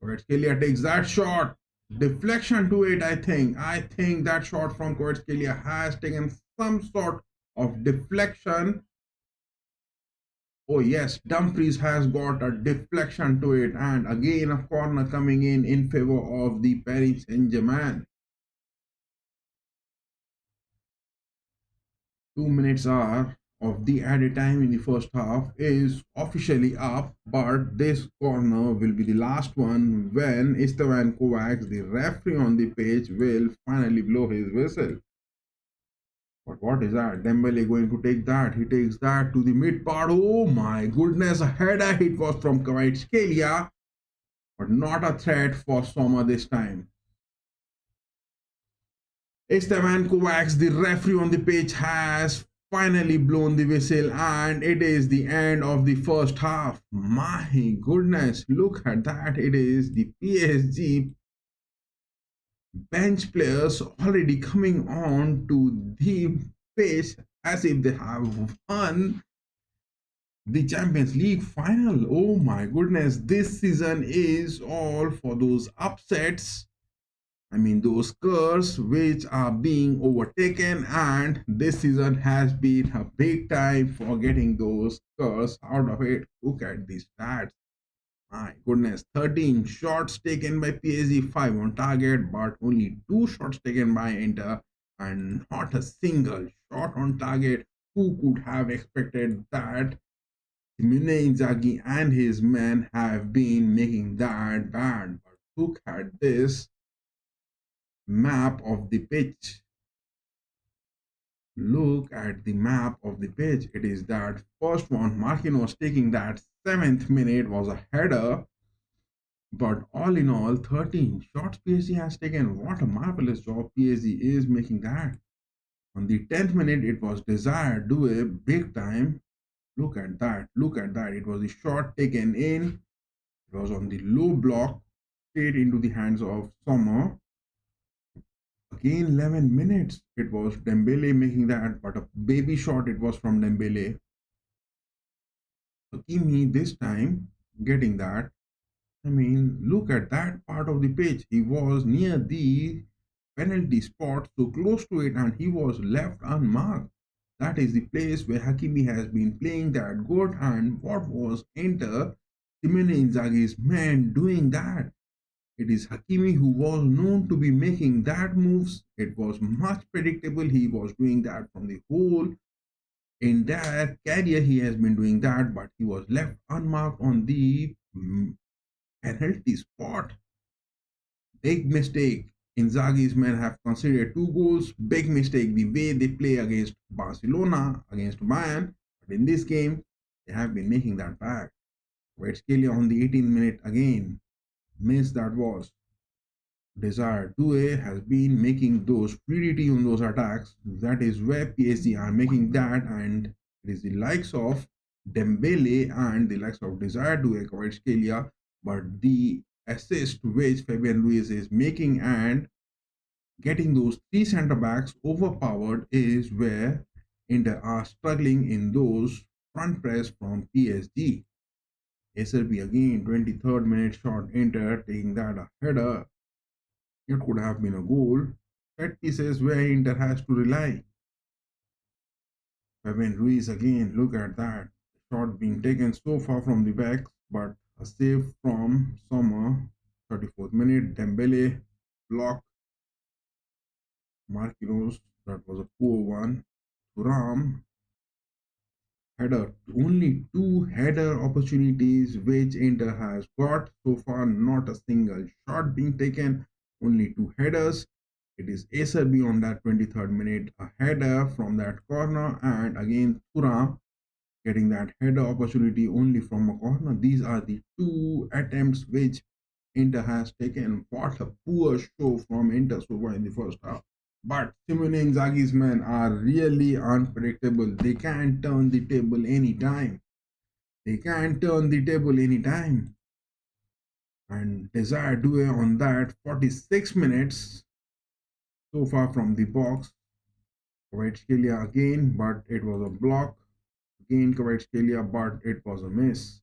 Kvaratskhelia takes that shot. Deflection to it, I think. I think that shot from Kvaratskhelia has taken some sort of deflection. Oh yes, Dumfries has got a deflection to it, and again a corner coming in favor of the Paris Saint-Germain. 2 minutes are of the added time in the first half is officially up, but this corner will be the last one when Esteban Kovacs, the referee on the pitch, will finally blow his whistle. But what is that? Dembele going to take that. He takes that to the mid part. Oh my goodness, a header hit was from Kvaratskhelia, but not a threat for Sommer this time. Esteban Kovacs, the referee on the pitch, has finally blown the whistle and it is the end of the first half. My goodness, look at that. It is the PSG bench players already coming on to the pitch as if they have won the Champions League final. Oh my goodness, this season is all for those upsets. I mean, those curves which are being overtaken, and this season has been a big time for getting those curves out of it. Look at these stats. My goodness, 13 shots taken by PSG, 5 on target, but only 2 shots taken by Inter, and not a single shot on target. who could have expected that Simone Inzaghi and his men have been making that bad? But look at this map of the pitch. Look at the map of the pitch. It is that first one, Marquinhos taking that 7th minute was a header. But all in all, 13 shots PSG has taken. What a marvelous job PSG is making that. On the 10th minute, it was Desire do a big time. Look at that. Look at that. It was a shot taken in. It was on the low block, straight into the hands of Sommer. Again, 11 minutes. It was Dembele making that, but a baby shot it was from Dembele. Hakimi this time getting that. I mean, look at that part of the pitch. He was near the penalty spot, so close to it, and he was left unmarked. That is the place where Hakimi has been playing that good. And what was enter Simone Inzaghi's man doing that? It is Hakimi who was known to be making that moves. It was much predictable. He was doing that from the whole entire career. He has been doing that, but he was left unmarked on the penalty spot. Big mistake. Inzaghi's men have considered 2 goals. Big mistake the way they play against Barcelona, against Bayern. But in this game, they have been making that back. Kvaratskhelia on the 18th minute again. Miss that was. Desire Doué has been making those fluidity on those attacks. That is where PSG are making that, and it is the likes of Dembele and the likes of Desire Doué, Kvaratskhelia, but the assist which Fabian Ruiz is making and getting those 3 center backs overpowered is where Inter are struggling in those front press from PSG. SRB again, 23rd minute shot, Inter taking that a header. It could have been a goal. Set pieces where Inter has to rely. Fabian Ruiz again, look at that. Shot being taken so far from the back, but a save from Sommer. 34th minute, Dembele block. Marquinhos, that was a poor one. Thuram, header. Only 2 header opportunities which Inter has got so far, not a single shot being taken, only 2 headers. It is Acerbi on that 23rd minute, a header from that corner, and again Thuram getting that header opportunity only from a corner. These are the 2 attempts which Inter has taken. What a poor show from Inter so far in the first half. But Simone Inzaghi's men are really unpredictable. They can turn the table anytime. They can turn the table anytime. And Desire Doué on that 46 minutes so far from the box. Kvaratskhelia again, but it was a block. Again Kvaratskhelia, but it was a miss.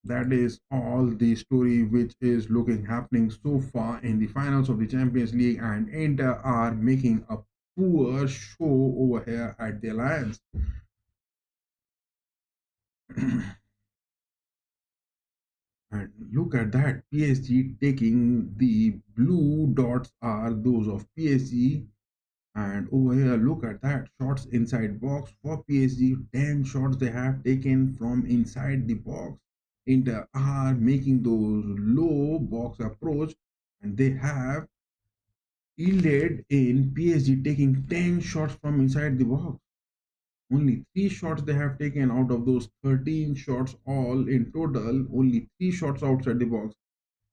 That is all the story which is looking happening so far in the finals of the Champions League, and Inter are making a poor show over here at the Allianz. And look at that, PSG taking the blue dots are those of PSG. And over here, look at that, shots inside box for PSG. 10 shots they have taken from inside the box. Inter are making those low box approach, and they have yielded in PSG taking 10 shots from inside the box. Only 3 shots they have taken out of those 13 shots all in total. Only 3 shots outside the box,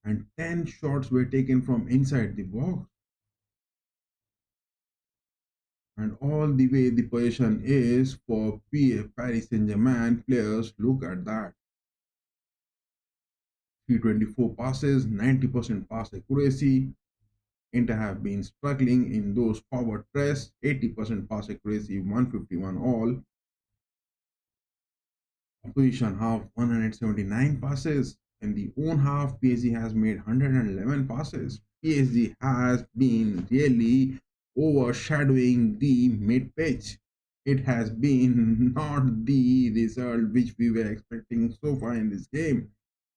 and 10 shots were taken from inside the box. And all the way the position is for Paris Saint-Germain players. Look at that. 324 passes, 90% pass accuracy. Inter have been struggling in those forward press, 80% pass accuracy, 151 all. Opposition half, 179 passes. In the own half, PSG has made 111 passes. PSG has been really overshadowing the mid pitch. It has been not the result which we were expecting so far in this game.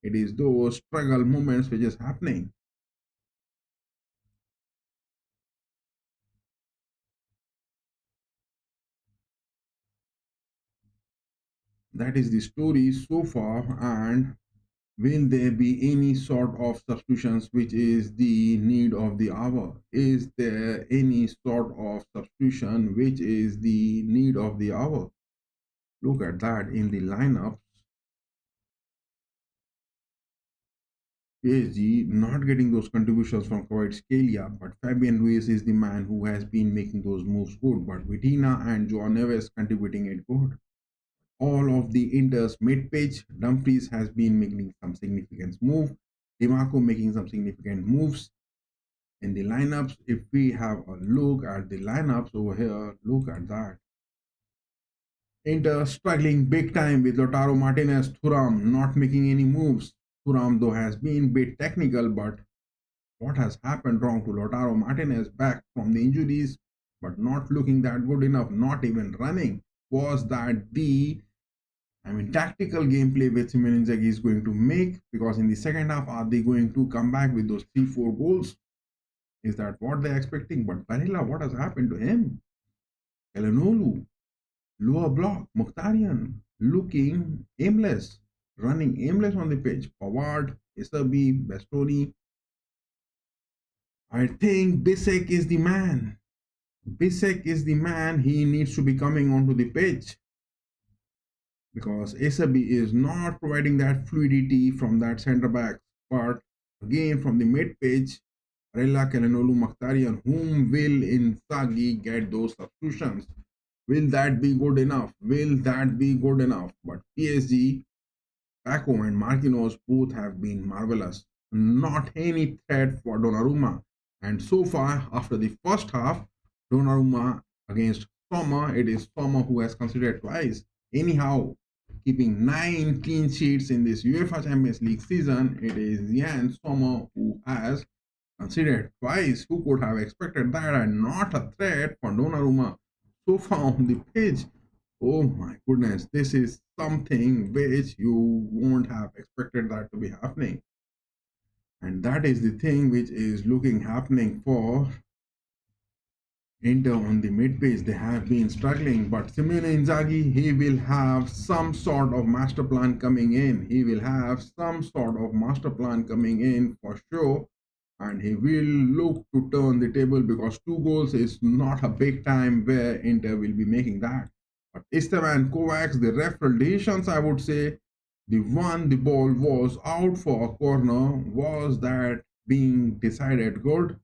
It is those struggle moments which is happening. That is the story so far. And will there be any sort of substitutions which is the need of the hour? Is there any sort of substitution which is the need of the hour? Look at that in the lineups. PSG not getting those contributions from Kvaratskhelia, but Fabian Ruiz is the man who has been making those moves good. But Vitina and Joao Neves contributing it good. All of the Inter's mid-pitch, Dumfries has been making some significant move. Dimarco making some significant moves in the lineups. If we have a look at the lineups over here, look at that. Inter struggling big time with Lautaro Martinez, Thuram not making any moves. Thuram though has been bit technical, but what has happened wrong to Lautaro Martinez back from the injuries, but not looking that good enough, not even running? Was that the tactical gameplay which Simone Inzaghi is going to make? Because in the second half, are they going to come back with those 3-4 goals? Is that what they're expecting? But Barella, what has happened to him? Elenolu, lower block, Mkhitaryan, looking aimless, running aimless on the pitch. Pavard, Isabi, Bastoni. I think Bisek is the man. Bisek is the man. He needs to be coming onto the pitch because Isabi is not providing that fluidity from that centre back. But again, from the mid pitch, Barella, Calhanoglu, Mkhitaryan, whom will Inzaghi get those substitutions? Will that be good enough? Will that be good enough? But PSG, Paco and Marquinhos both have been marvelous. Not any threat for Donnarumma. And so far, after the first half, Donnarumma against Sommer, it is Sommer who has considered twice. Anyhow, keeping 9 clean sheets in this UEFA Champions League season, it is Jan Sommer who has considered twice. Who could have expected that? And not a threat for Donnarumma so far on the pitch. Oh my goodness, this is something which you won't have expected that to be happening. And that is the thing which is looking happening for Inter on the mid page. They have been struggling, but Simone Inzaghi, he will have some sort of master plan coming in. He will have some sort of master plan coming in for sure. And he will look to turn the table because 2 goals is not a big time where Inter will be making that. But Esteban Kovacs, the referral decisions, I would say, the one the ball was out for a corner, was that being decided good,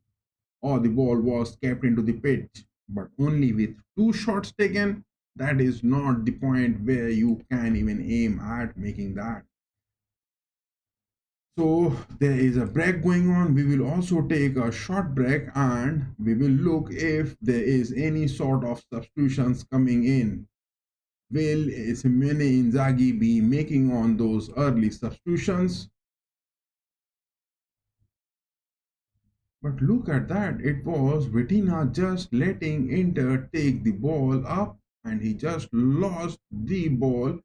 or the ball was kept into the pitch, but only with 2 shots taken? That is not the point where you can even aim at making that. So there is a break going on. We will also take a short break and we will look if there is any sort of substitutions coming in. Will Simone Inzaghi be making on those early substitutions? But look at that. It was Vitina just letting Inter take the ball up and he just lost the ball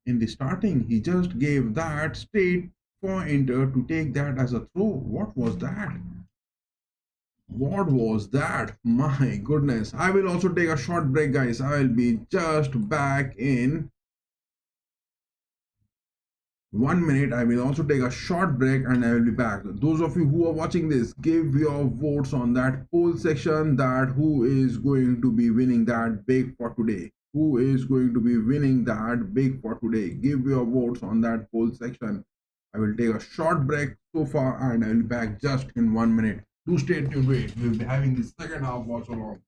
in the starting. He just gave that straight for Inter to take that as a throw. What was that? What was that? My goodness. I will also take a short break, guys. I will be just back in 1 minute. I will also take a short break and I will be back. Those of you who are watching this, give your votes on that poll section, that who is going to be winning that big for today. Who is going to be winning that big for today? Give your votes on that poll section. I will take a short break so far and I will be back just in 1 minute. Do stay tuned. Wait, we'll be having the second half watch along.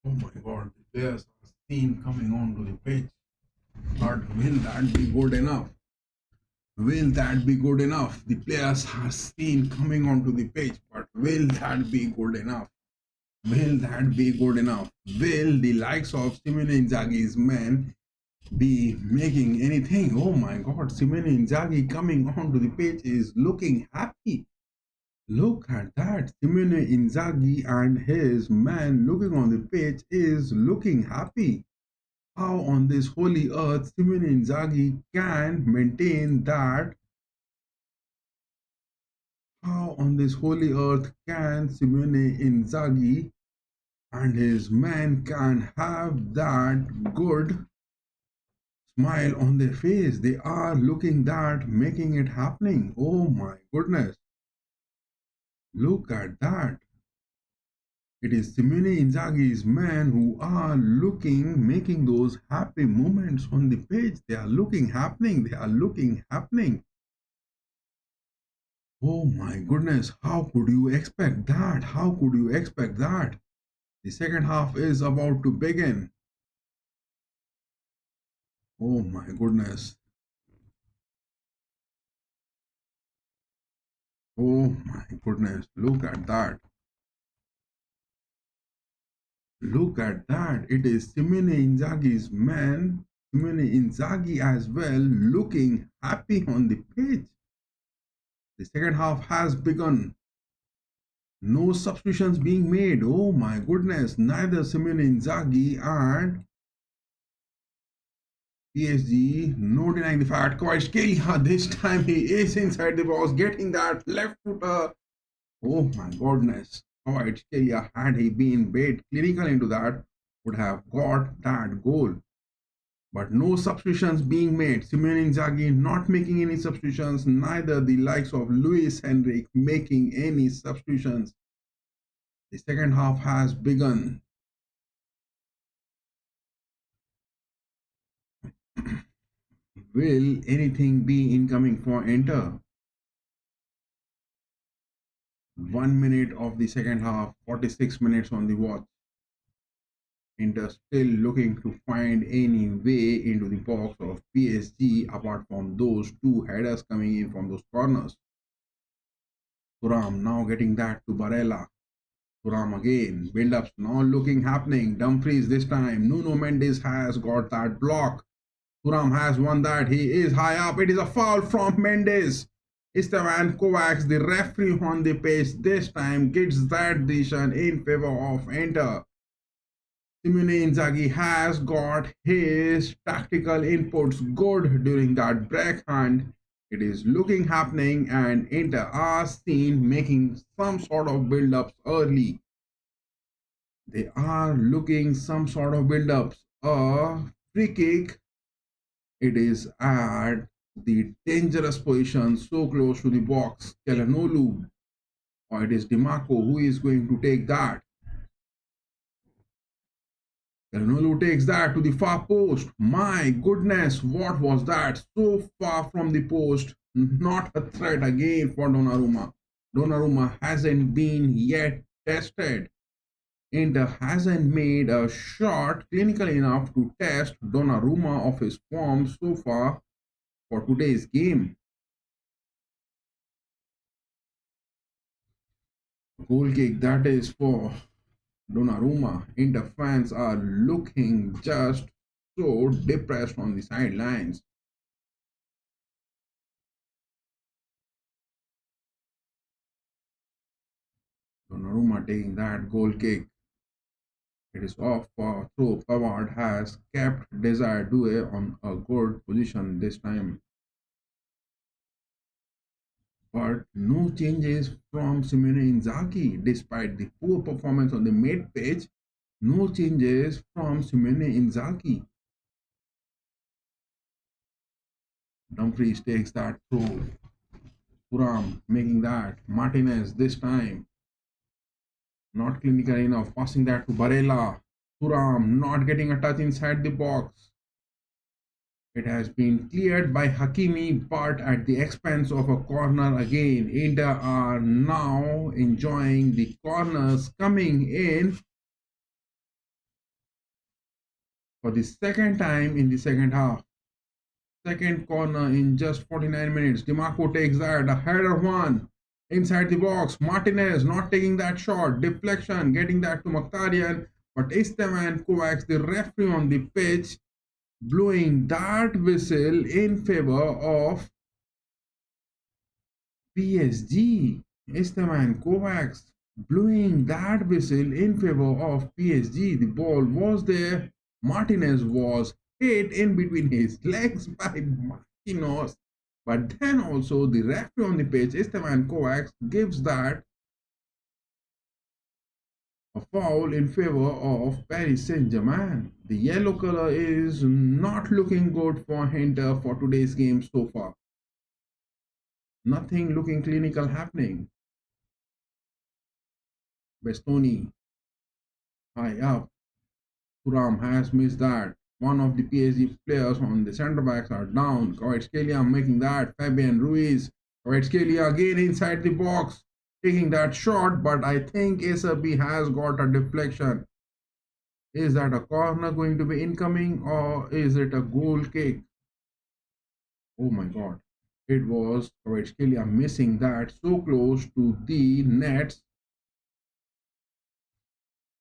Oh my God, the players are seen coming onto the pitch. But will that be good enough? Will that be good enough? The players are seen coming onto the pitch, but will that be good enough? Will that be good enough? Will the likes of Simone Inzaghi's men be making anything? Oh my God, Simone Inzaghi coming onto the pitch is looking happy. Look at that. Simone Inzaghi and his man looking on the pitch is looking happy. How on this holy earth Simone Inzaghi can maintain that? How on this holy earth can Simone Inzaghi and his men can have that good smile on their face? They are looking that, making it happening. Oh my goodness. Look at that. It is Simone Inzaghi's men who are looking, making those happy moments on the pitch. They are looking happening. They are looking happening. Oh my goodness, how could you expect that? How could you expect that? The second half is about to begin. Oh my goodness. Oh my goodness, look at that. Look at that. It is Simone Inzaghi's man, Simone Inzaghi as well, looking happy on the pitch. The second half has begun. No substitutions being made. Oh my goodness. Neither Simone Inzaghi and PSG, no denying the fact. Kvaratskhelia, this time he is inside the box, getting that left footer. Oh my goodness. Kvaratskhelia, had he been bait clinical into that, would have got that goal. But no substitutions being made. Simone Inzaghi not making any substitutions, neither the likes of Luis Henrique making any substitutions. The second half has begun. Will anything be incoming for Inter? 1 minute of the second half, 46 minutes on the watch. Inter still looking to find any way into the box of PSG apart from those two headers coming in from those corners. Thuram now getting that to Barella. Thuram again. Build-ups now looking happening. Dumfries this time. Nuno Mendes has got that block. Thuram has won that. He is high up. It is a foul from Mendes. Esteban Kovacs, the referee on the pitch, this time gets that decision in favor of Inter. Simone Inzaghi has got his tactical inputs good during that break, and it is looking happening, and Inter are seen making some sort of build-ups early. They are looking some sort of build-ups. A free kick. It is at the dangerous position, so close to the box. Calhanoglu, or it is Dimarco who is going to take that. Calhanoglu takes that to the far post. My goodness, what was that? So far from the post. Not a threat again for Donnarumma. Donnarumma hasn't been yet tested. Inter hasn't made a shot clinical enough to test Donnarumma of his form so far for today's game. Goal kick that is for Donnarumma. Inter fans are looking just so depressed on the sidelines. Donnarumma taking that goal kick. It is off for throw. Pavard has kept Desire Due on a good position this time. But no changes from Simone Inzaghi. Despite the poor performance on the mid pitch, no changes from Simone Inzaghi. Dumfries takes that throw. Thuram making that. Martinez this time. Not clinical enough. Passing that to Barella. Thuram not getting a touch inside the box. It has been cleared by Hakimi, but at the expense of a corner again. Inter are now enjoying the corners coming in for the second time in the second half. Second corner in just 49 minutes. DiMarco takes that. A header one inside the box. Martinez not taking that shot. Deflection, getting that to Mkhitaryan. But Esteban Kovacs, the referee on the pitch, blowing that whistle in favor of PSG. Esteban Kovacs blowing that whistle in favor of PSG. The ball was there. Martinez was hit in between his legs by Marquinhos. But then also the referee on the pitch, Esteban Kovacs, gives that a foul in favor of Paris Saint-Germain. The yellow color is not looking good for Inter for today's game so far. Nothing looking clinical happening. Bastoni high up. Thuram has missed that. One of the PSG players on the centre backs are down. Kvaratskhelia making that. Fabian Ruiz. Kvaratskhelia again inside the box, taking that shot, but I think SRB has got a deflection. Is that a corner going to be incoming or is it a goal kick? Oh my god. It was Kvaratskhelia missing that so close to the nets.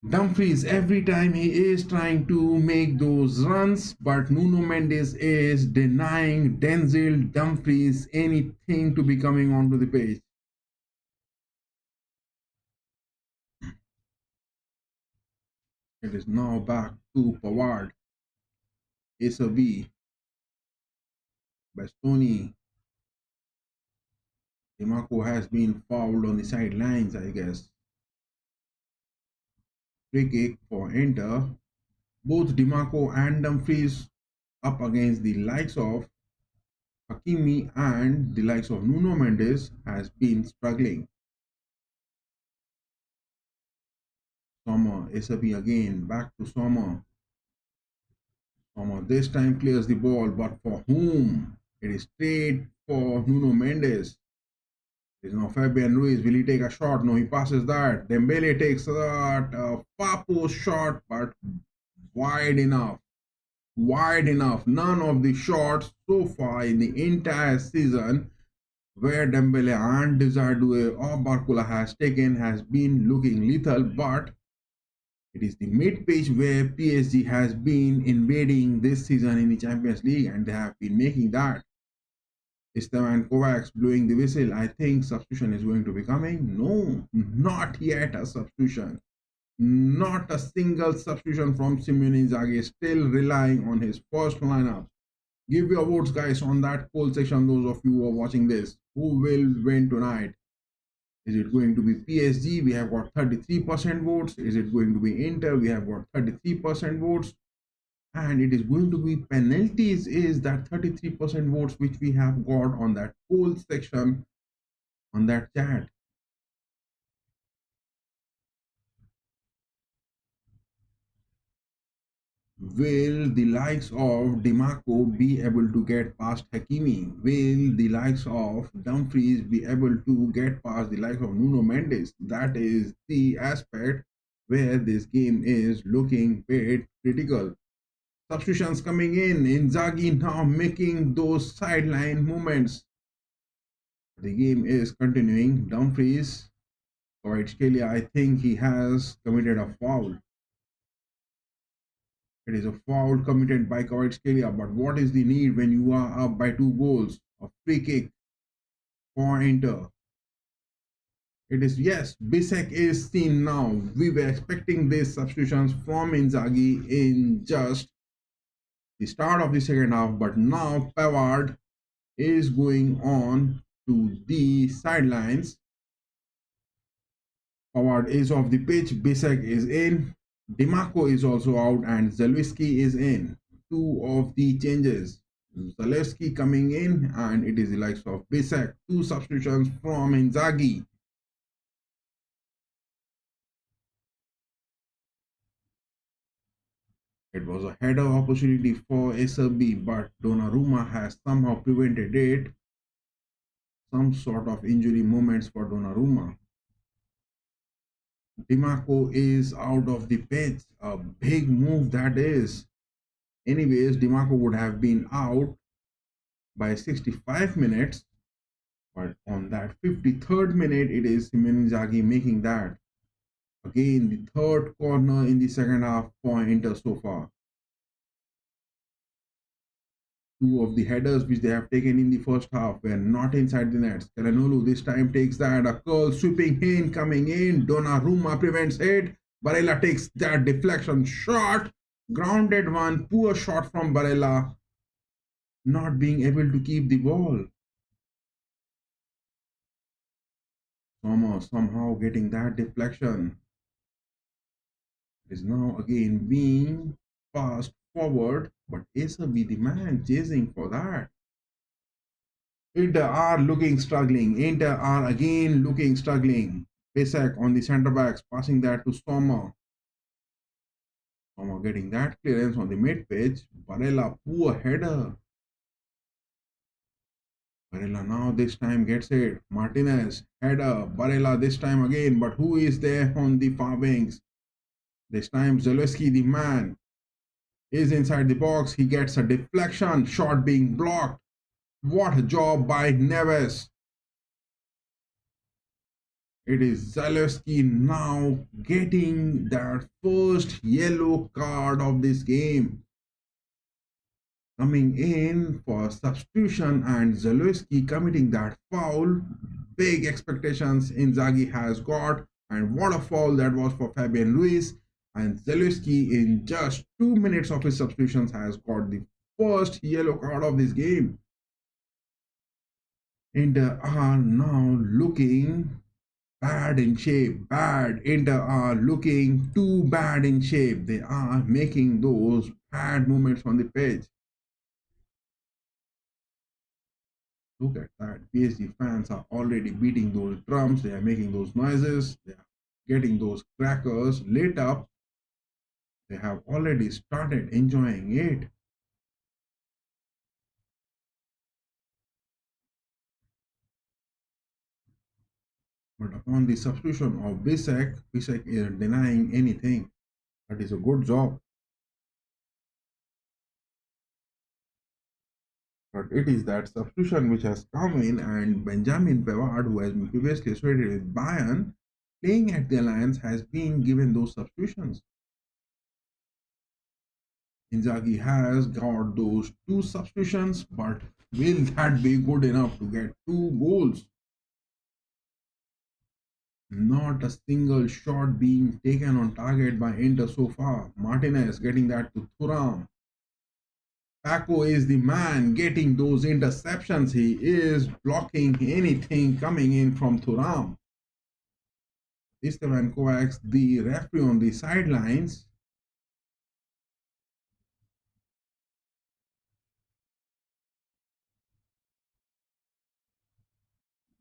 Dumfries, every time he is trying to make those runs, but Nuno Mendes is denying Denzel Dumfries anything to be coming onto the page. It is now back to Pavard. Asabi, Bastoni. DiMarco has been fouled on the sidelines, I guess. Free kick for Inter. Both DiMarco and Dumfries up against the likes of Hakimi and the likes of Nuno Mendes has been struggling. Sommer, Asabi again, back to Sommer. Sommer this time clears the ball, but for whom? It is straight for Nuno Mendes. It is now Fabian Ruiz. Will he take a shot? No, he passes that. Dembele takes that far post shot, but wide enough. Wide enough. None of the shots so far in the entire season where Dembele and Desardue or Barcola has taken has been looking lethal, but it is the mid-page where PSG has been invading this season in the Champions League, and they have been making that. Esteban Kovacs blowing the whistle. I think substitution is going to be coming. No, not yet a substitution. Not a single substitution from Simone Inzaghi. Still relying on his first lineup. Give your votes, guys, on that poll section. Those of you who are watching this, who will win tonight? Is it going to be PSG? We have got 33% votes. Is it going to be Inter? We have got 33% votes. And it is going to be penalties is that 33% votes which we have got on that poll section on that chat. Will the likes of DiMarco be able to get past Hakimi? Will the likes of Dumfries be able to get past the likes of Nuno Mendes? That is the aspect where this game is looking bit critical. Substitutions coming in. Inzaghi now making those sideline movements. The game is continuing. Dumfries, Kvaratskhelia, I think he has committed a foul. It is a foul committed by Kvaratskhelia, but what is the need when you are up by 2 goals? A free kick for Inter. It is, yes, Bisek is seen now. We were expecting these substitutions from Inzaghi in just the start of the second half, but now Pavard is going on to the sidelines. Pavard is off the pitch. Bisek is in. DiMarco is also out, and Zalewski is in. Two of the changes. Zalewski coming in, and it is the likes of Bisek. Two substitutions from Inzaghi. It was a header opportunity for SRB, but Donnarumma has somehow prevented it. Some sort of injury moments for Donnarumma. DiMarco is out of the pitch. A big move that is. Anyways, Dimarco would have been out by 65 minutes, but on that 53rd minute, it is Simone Inzaghi making that. Again, the third corner in the second half for Inter so far. Two of the headers which they have taken in the first half were not inside the nets. Calhanoglu this time takes that, a curl sweeping in, coming in. Donnarumma prevents it. Barella takes that deflection shot. Grounded one, poor shot from Barella. Not being able to keep the ball. Sommer somehow getting that deflection. Is now again being passed forward, but Asa be the man chasing for that. Inter are looking struggling. Inter are again looking struggling. Pesek on the centre backs, passing that to Sommer. Sommer getting that clearance on the mid pitch. Barella, poor header. Barella now this time gets it. Martinez, header. Barella this time again, but who is there on the far wings? This time Zalewski, the man, is inside the box. He gets a deflection, shot being blocked. What a job by Neves. It is Zalewski now getting that first yellow card of this game. Coming in for substitution and Zalewski committing that foul. Big expectations Inzaghi has got, and what a foul that was for Fabian Ruiz. And Zalewski in just 2 minutes of his substitutions has got the first yellow card of this game. Inter are now looking bad in shape. Inter are looking too bad in shape. They are making those bad movements on the pitch. Look at that. PSG fans are already beating those drums. They are making those noises. They are getting those crackers lit up. They have already started enjoying it. But upon the substitution of Bisek is denying anything. That is a good job. But it is that substitution which has come in, and Benjamin Pavard, who has been previously associated with Bayern, playing at the Allianz, has been given those substitutions. Inzaghi has got those two substitutions, but will that be good enough to get 2 goals? Not a single shot being taken on target by Inter so far. Martinez getting that to Thuram. Paco is the man getting those interceptions. He is blocking anything coming in from Thuram. Esteban Kovacs, the referee on the sidelines.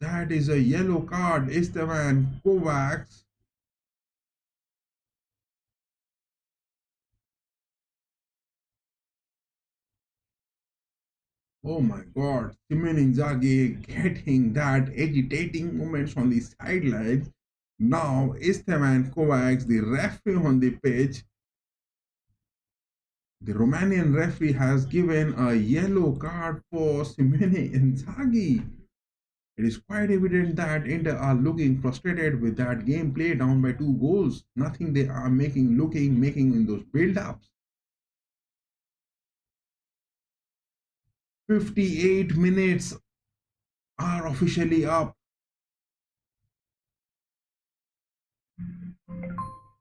That is a yellow card. Esteban Kovacs. Oh my God. Simone Inzaghi getting that agitating moments on the sidelines. Now Esteban Kovacs, the referee on the pitch. The Romanian referee has given a yellow card for Simone Inzaghi. It is quite evident that Inter are looking frustrated with that gameplay, down by 2 goals. Nothing they are making in those build-ups. 58 minutes are officially up.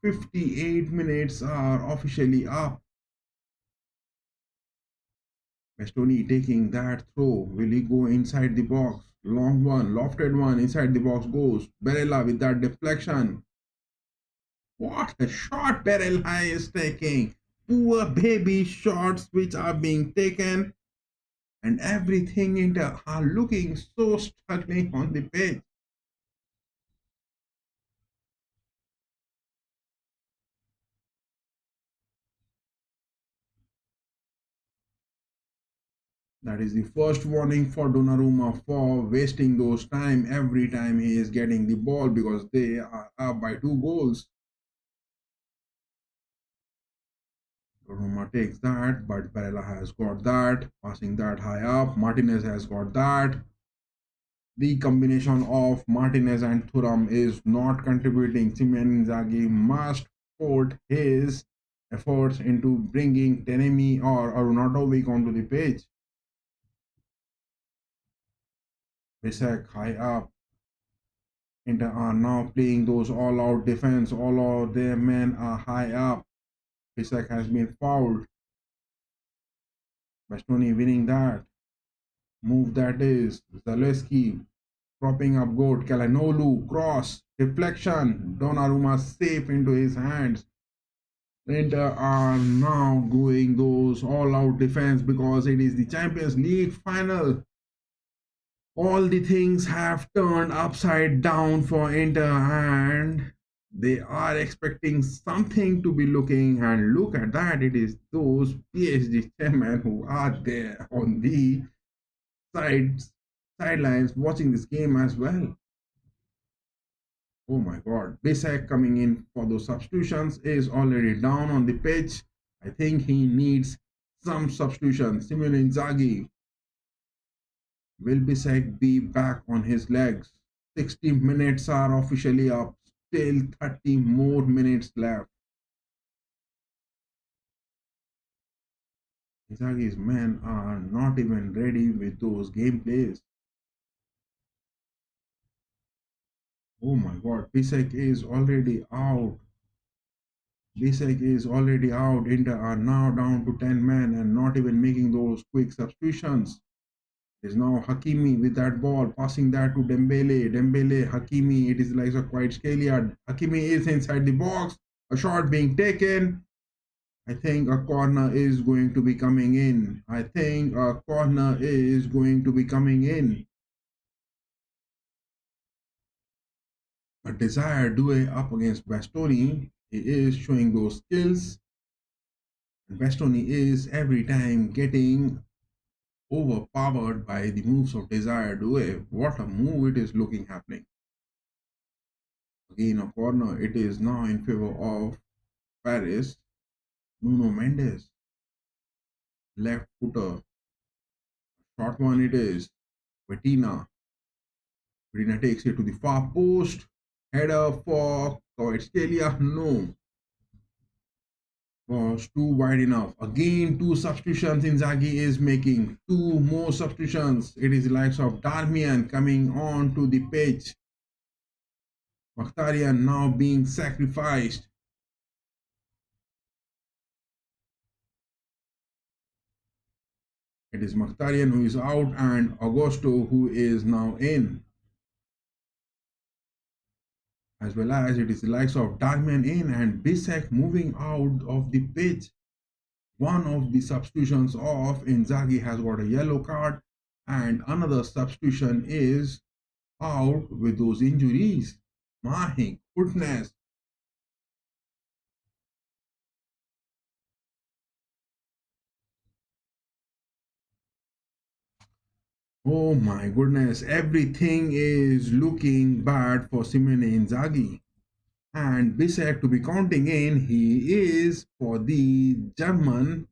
58 minutes are officially up. Bastoni taking that throw. Will he go inside the box? Long one, lofted one, inside the box goes. Barella with that deflection. What a shot Barella is taking. Poor baby shots which are being taken. And everything Inter are looking so struggling on the pitch. That is the first warning for Donnarumma for wasting those time every time he is getting the ball, because they are up by 2 goals. Roma takes that, but Barella has got that, passing that high up. Martinez has got that. The combination of Martinez and Thuram is not contributing. Simone Inzaghi must put his efforts into bringing Tenemi or Arnautovic onto the pitch. Bisek high up. Inter are now playing those all-out defense. All of their men are high up. Bisek has been fouled. Bastoni winning that. Move that is. Zaleski propping up good. Kalanolu cross. Deflection. Donnarumma safe into his hands. Inter are now going those all-out defense because it is the Champions League final. All the things have turned upside down for Inter and they are expecting something to be looking, and look at that, it is those PSG chairmen who are there on the sidelines watching this game as well. Oh my god, Bisek coming in for those substitutions is already down on the pitch. I think he needs some substitution. Simone Inzaghi. Will Bisek be back on his legs? 60 minutes are officially up. Still 30 more minutes left. Inzaghi's men are not even ready with those gameplays. Oh my god, Bisek is already out. Bisek is already out. Inter are now down to 10 men and not even making those quick substitutions. It is now Hakimi with that ball, passing that to Dembele. Dembele, Hakimi, it is like a quite scaly. Hakimi is inside the box. A shot being taken. I think a corner is going to be coming in. I think a corner is going to be coming in. A desired duel up against Bastoni. He is showing those skills. And Bastoni is every time getting overpowered by the moves of Desire Due. What a move it is looking happening. Again a corner. It is now in favor of Paris. Nuno Mendes. Left footer. Short one it is. Bettina. Bettina takes it to the far post. Header for Kvaratskhelia. No. Was too wide enough. Again, two substitutions Inzaghi is making. Two more substitutions. It is the likes of Darmian coming on to the pitch. Mkhitaryan now being sacrificed. It is Mkhitaryan who is out and Augusto who is now in. As well as it is the likes of Darmian in and Bisek moving out of the pitch. One of the substitutions of Inzaghi has got a yellow card and another substitution is out with those injuries. My goodness. Oh my goodness. Everything is looking bad for Simone Inzaghi. And Bisek to be counting in, he is for the German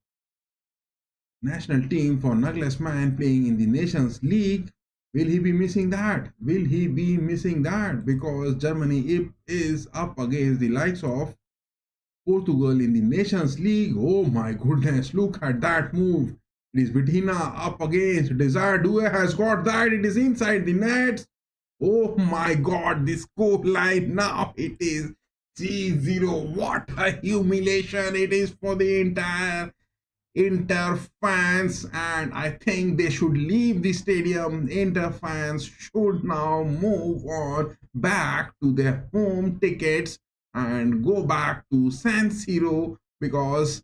national team for Nagelsmann playing in the Nations League. Will he be missing that? Will he be missing that? Because Germany is up against the likes of Portugal in the Nations League. Oh my goodness, look at that move. It is Bettina up against Desire Due has got that. It is inside the net. Oh my god, the score line now it is 3-0. What a humiliation it is for the entire Inter fans, and I think they should leave the stadium. Inter fans should now move on back to their home tickets and go back to San Siro because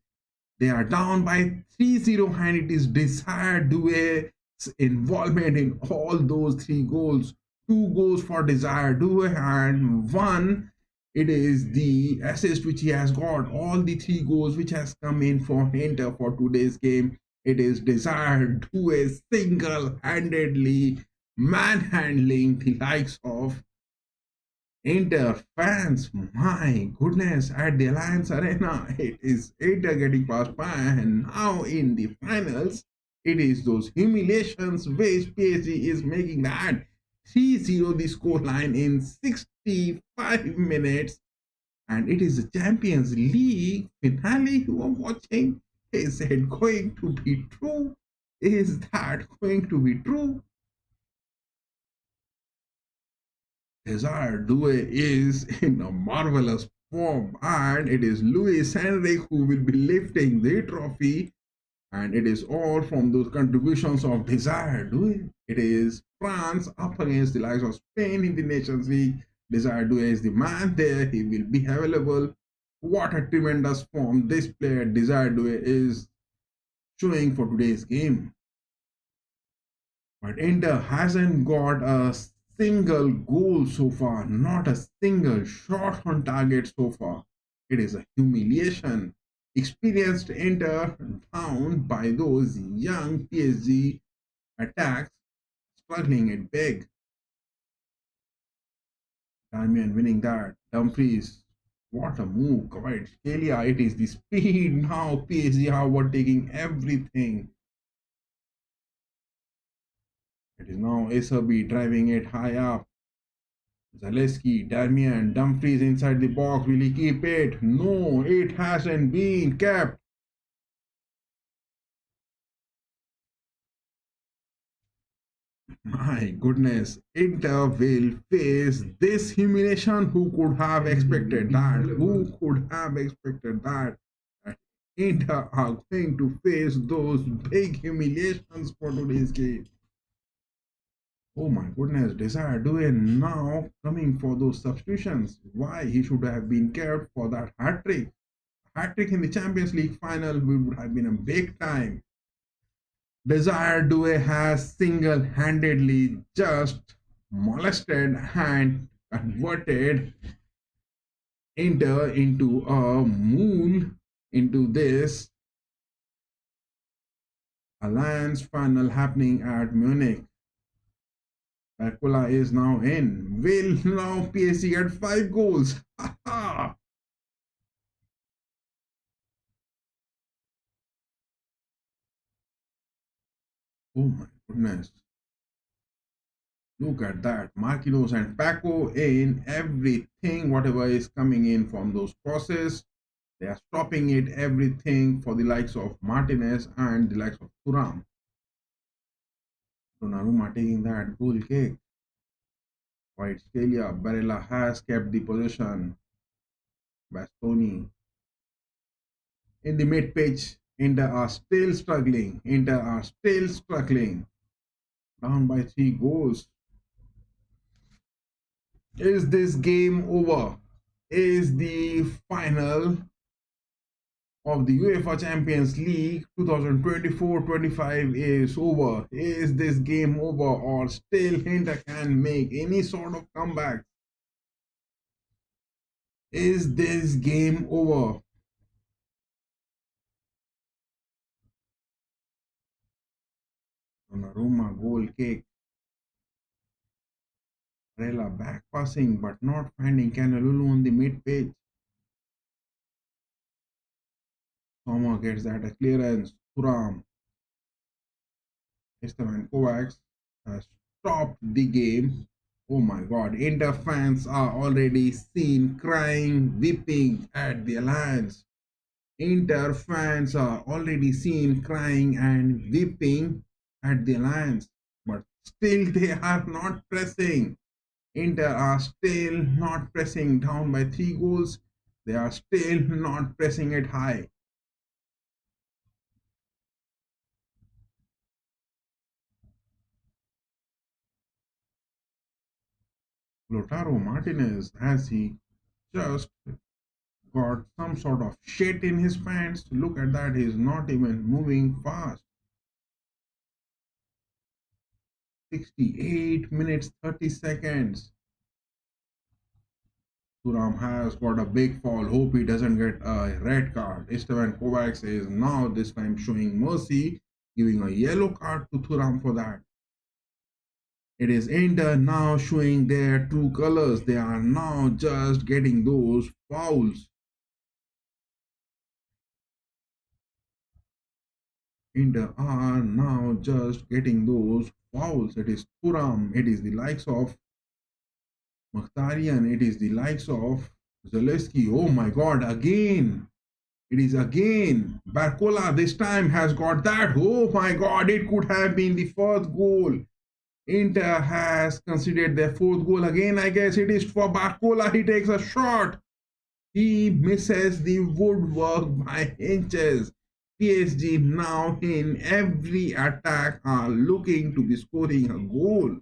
they are down by 3-0 and it is Desire Doue's involvement in all those three goals. Two goals for Desire Due and one it is the assist which he has got. All the three goals which has come in for Inter for today's game, it is Desire Due single-handedly manhandling the likes of Inter fans, my goodness, at the Allianz Arena, it is Inter getting past by, and now in the finals, it is those humiliations which PSG is making that 3-0 the scoreline in 65 minutes, and it is the Champions League finale you are watching. Is it going to be true? Is that going to be true? Desire Due is in a marvelous form, and it is Luis Henrique who will be lifting the trophy, and it is all from those contributions of Desire Due. It is France up against the likes of Spain in the Nations League. Desire Due is the man there, he will be available. What a tremendous form this player Desire Due is showing for today's game. But Inter hasn't got a single goal so far, not a single shot on target so far. It is a humiliation. Experienced Inter down by those young PSG attacks, struggling it big. Damian winning that. Dumfries, what a move. Quite Scalia, it is the speed now. PSG are overtaking everything. It is now Acerbi driving it high up. Zaleski, Darmian, Dumfries inside the box. Will he keep it? No, it hasn't been kept. My goodness, Inter will face this humiliation. Who could have expected that? Who could have expected that? Inter are going to face those big humiliations for today's game. Oh my goodness, Desire Due now coming for those substitutions. Why he should have been kept for that hat trick? Hat trick in the Champions League final would have been a big time. Desire Due has single handedly just molested and converted Inter into a moon into this Allianz final happening at Munich. Bakula is now in. Will now PSG get 5 goals? Oh my goodness. Look at that. Marquinhos and Paco in everything, whatever is coming in from those crosses. They are stopping it, everything for the likes of Martinez and the likes of Thuram. Donnarumma taking that goal kick. White Scalia, Barella has kept the possession. Bastoni. In the mid pitch, Inter are still struggling. Inter are still struggling. Down by 3 goals. Is this game over? Is the final of the UEFA Champions League 2024-25 is over? Is this game over, or still Inter can make any sort of comeback? Is this game over? Donnarumma goal kick. Barella back passing but not finding Canalulu on the mid pitch. Sommer gets that a clearance. Thuram. Esteban Kovacs has stopped the game. Oh my god, Inter fans are already seen crying, weeping at the Alliance. Inter fans are already seen crying and weeping at the Alliance. But still they are not pressing. Inter are still not pressing down by 3 goals. They are still not pressing it high. Lautaro Martinez, has he just got some sort of shit in his pants? Look at that, he's not even moving fast. 68 minutes 30 seconds. Thuram has got a big fall. Hope he doesn't get a red card. Esteban Kovacs is now this time showing mercy, giving a yellow card to Thuram for that. It is Inter now showing their true colors. They are now just getting those fouls. Inter are now just getting those fouls. It is Thuram. It is the likes of Mkhitaryan. It is the likes of Zaleski. Oh my God, again. It is again. Barcola this time has got that. Oh my God, it could have been the first goal. Inter has considered their fourth goal again. I guess it is for Barcola. He takes a shot. He misses the woodwork by inches. PSG now in every attack are looking to be scoring a goal.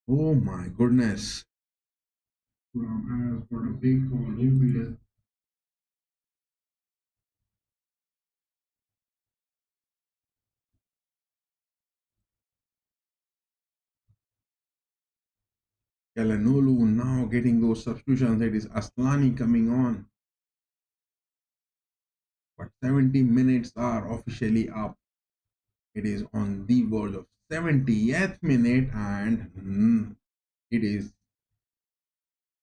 Oh my goodness. Has got a big goal. Kalanolu now getting those substitutions. It is Aslani coming on. But 70 minutes are officially up. It is on the verge of 70th minute and it is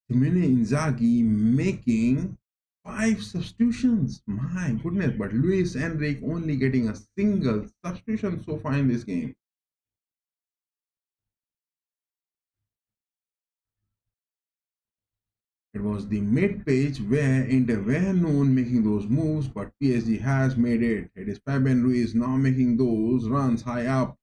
Simone Inzaghi making 5 substitutions. My goodness, but Luis Enrique only getting a single substitution so far in this game. It was the mid page where Inter were known making those moves, but PSG has made it. It is Fabian Ruiz now making those runs high up.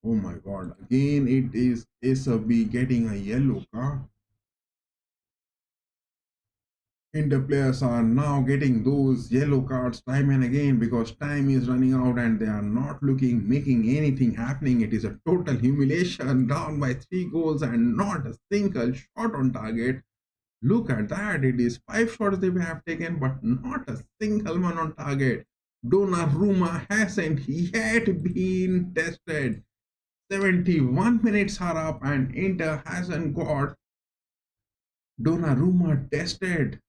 Oh my God, again it is Isabi getting a yellow card. Inter players are now getting those yellow cards time and again because time is running out and they are not making anything happening. It is a total humiliation, down by 3 goals and not a single shot on target. Look at that, it is 5 shots they have taken but not a single one on target. Donnarumma hasn't yet been tested. 71 minutes are up and Inter hasn't got Donnarumma tested.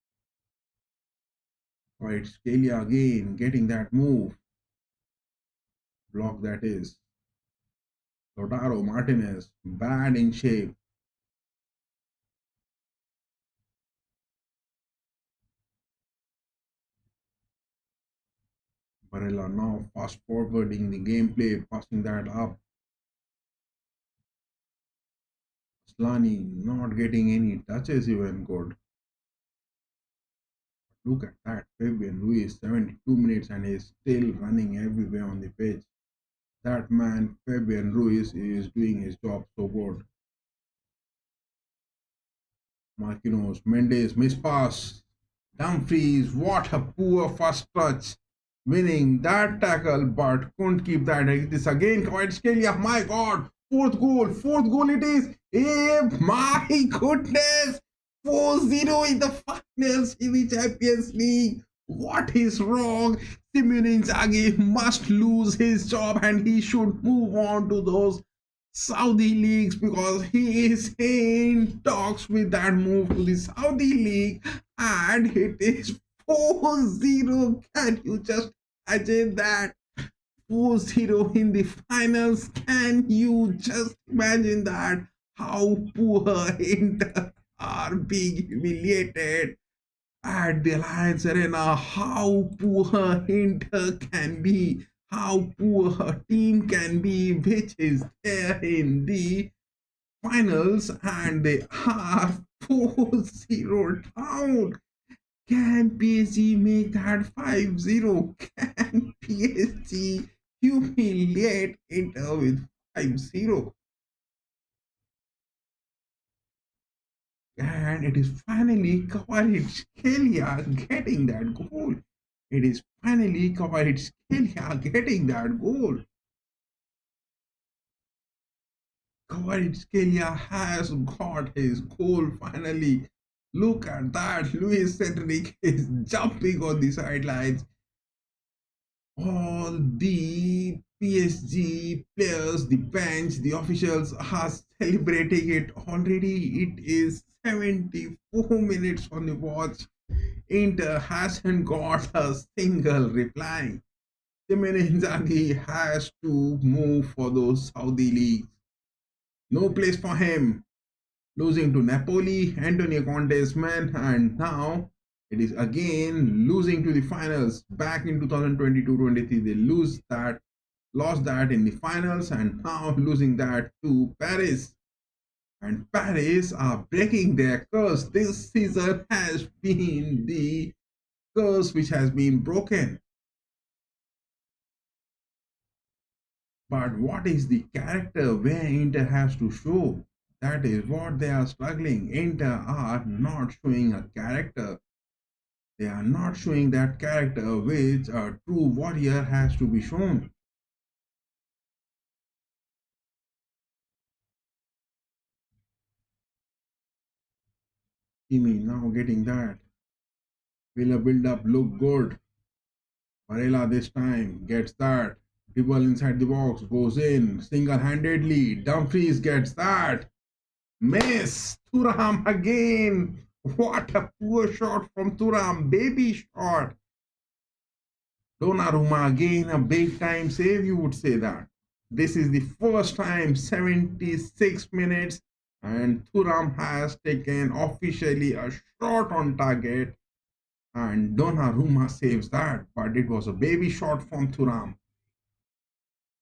Right, Scalia again getting that move. Block that is. Lautaro Martinez, bad in shape. Barella now fast forwarding the gameplay, passing that up. Slani not getting any touches even good. Look at that, Fabian Ruiz, 72 minutes and he's still running everywhere on the pitch. That man, Fabian Ruiz, is doing his job so good. Marquinhos, Mendes, miss pass. Dumfries, what a poor first touch. Winning that tackle, but couldn't keep that. This again, Kvaratskhelia, my God. Fourth goal it is. Hey, my goodness. 4-0 in the finals in the Champions League. What is wrong? Simone Inzaghi must lose his job and he should move on to those Saudi leagues because he is in talks with that move to the Saudi league and it is 4-0. Can you just imagine that? 4-0 in the finals. Can you just imagine that? How poor Inter are being humiliated at the Allianz Arena. How poor Inter can be. How poor a team can be, which is there in the finals, and they are 4-0 down. Can PSG make that 5-0? Can PSG humiliate Inter with 5-0? And it is finally Kvaratskhelia getting that goal. It is finally Kvaratskhelia getting that goal. Kvaratskhelia has got his goal finally. Look at that. Luis Enrique is jumping on the sidelines. All the PSG players, the bench, the officials are celebrating it already. It is 74 minutes on the watch. Inter hasn't got a single reply. Simone Inzaghi has to move for those Saudi leagues. No place for him. Losing to Napoli, Antonio Conte's men, and now it is again losing to the finals. Back in 2022-23, they lost that in the finals, and now losing that to Paris. And Paris are breaking their curse. This season has been the curse which has been broken. But what is the character where Inter has to show? That is what they are struggling. Inter are not showing a character. They are not showing that character which a true warrior has to be shown. Kimi now getting that. Will a build up look good? Varela this time gets that. Dribble inside the box, goes in single handedly. Dumfries gets that. Miss! Thuram again! What a poor shot from Thuram. Baby shot. Donnarumma again, a big time save, you would say that. This is the first time, 76 minutes, and Thuram has taken officially a shot on target, and Donnarumma saves that. But it was a baby shot from Thuram.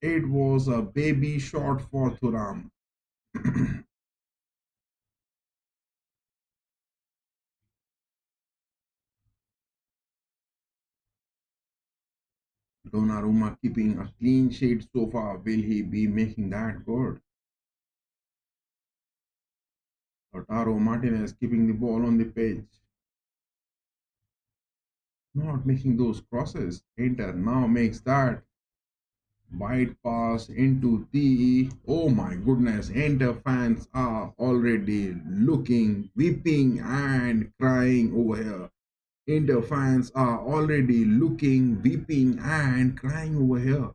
It was a baby shot for Thuram. Donnarumma keeping a clean sheet so far. Will he be making that good? Lautaro Martinez keeping the ball on the pitch. Not making those crosses. Inter now makes that wide pass into the. Oh my goodness. Inter fans are already looking, weeping, and crying over here. Inter fans are already looking, weeping, and crying over here.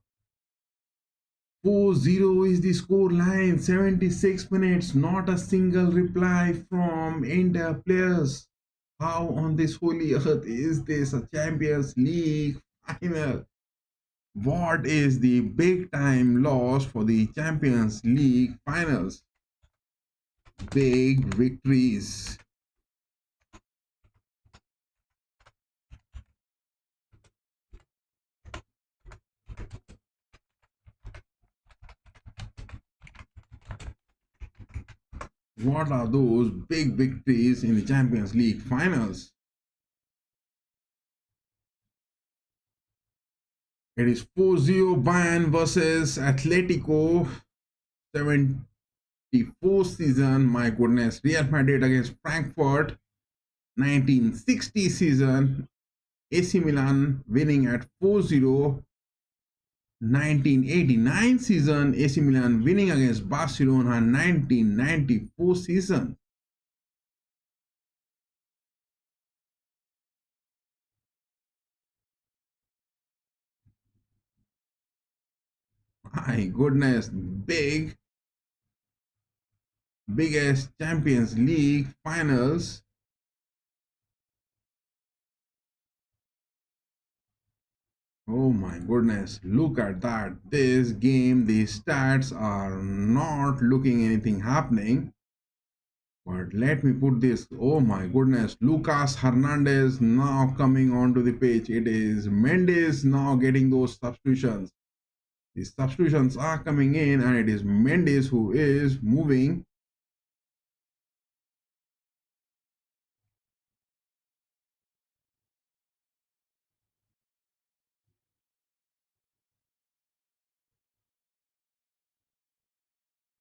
4-0 is the score line. 76 minutes. Not a single reply from Inter players. How on this holy earth is this a Champions League final? What is the big time loss for the Champions League finals? Big victories. What are those big victories in the Champions League finals? It is 4-0 Bayern versus Atletico 74 season. My goodness. Real Madrid against Frankfurt 1960 season. AC Milan winning at 4-0. 1989 season, AC Milan winning against Barcelona. 1994 season. My goodness, biggest Champions League finals. Oh my goodness, look at that. This game, the stats are not looking anything happening. But let me put this. Oh my goodness, Lucas Hernandez now coming onto the pitch. It is Mendes now getting those substitutions. The substitutions are coming in, and it is Mendes who is moving.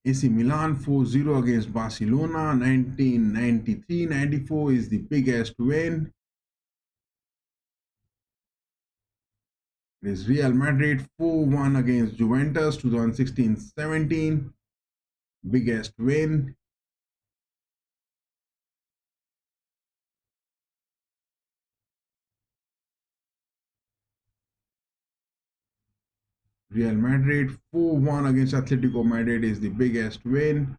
AC Milan 4-0 against Barcelona. 1993-94 is the biggest win. It is Real Madrid 4-1 against Juventus 2016-17. Biggest win. Real Madrid 4-1 against Atletico Madrid is the biggest win.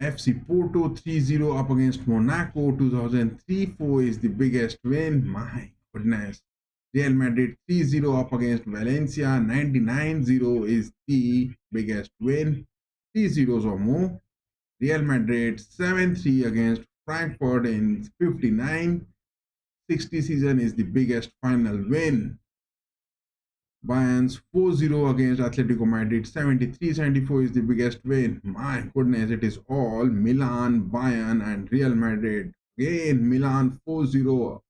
FC Porto 3-0 up against Monaco 2003-4 is the biggest win. My goodness. Real Madrid 3-0 up against Valencia 99-0 is the biggest win. 3 zeros or more. Real Madrid 7-3 against Frankfurt in 59-60 season is the biggest final win. Bayern's 4-0 against Atletico Madrid 73-74 is the biggest win. My goodness, it is all Milan, Bayern and Real Madrid. Again, Milan 4-0.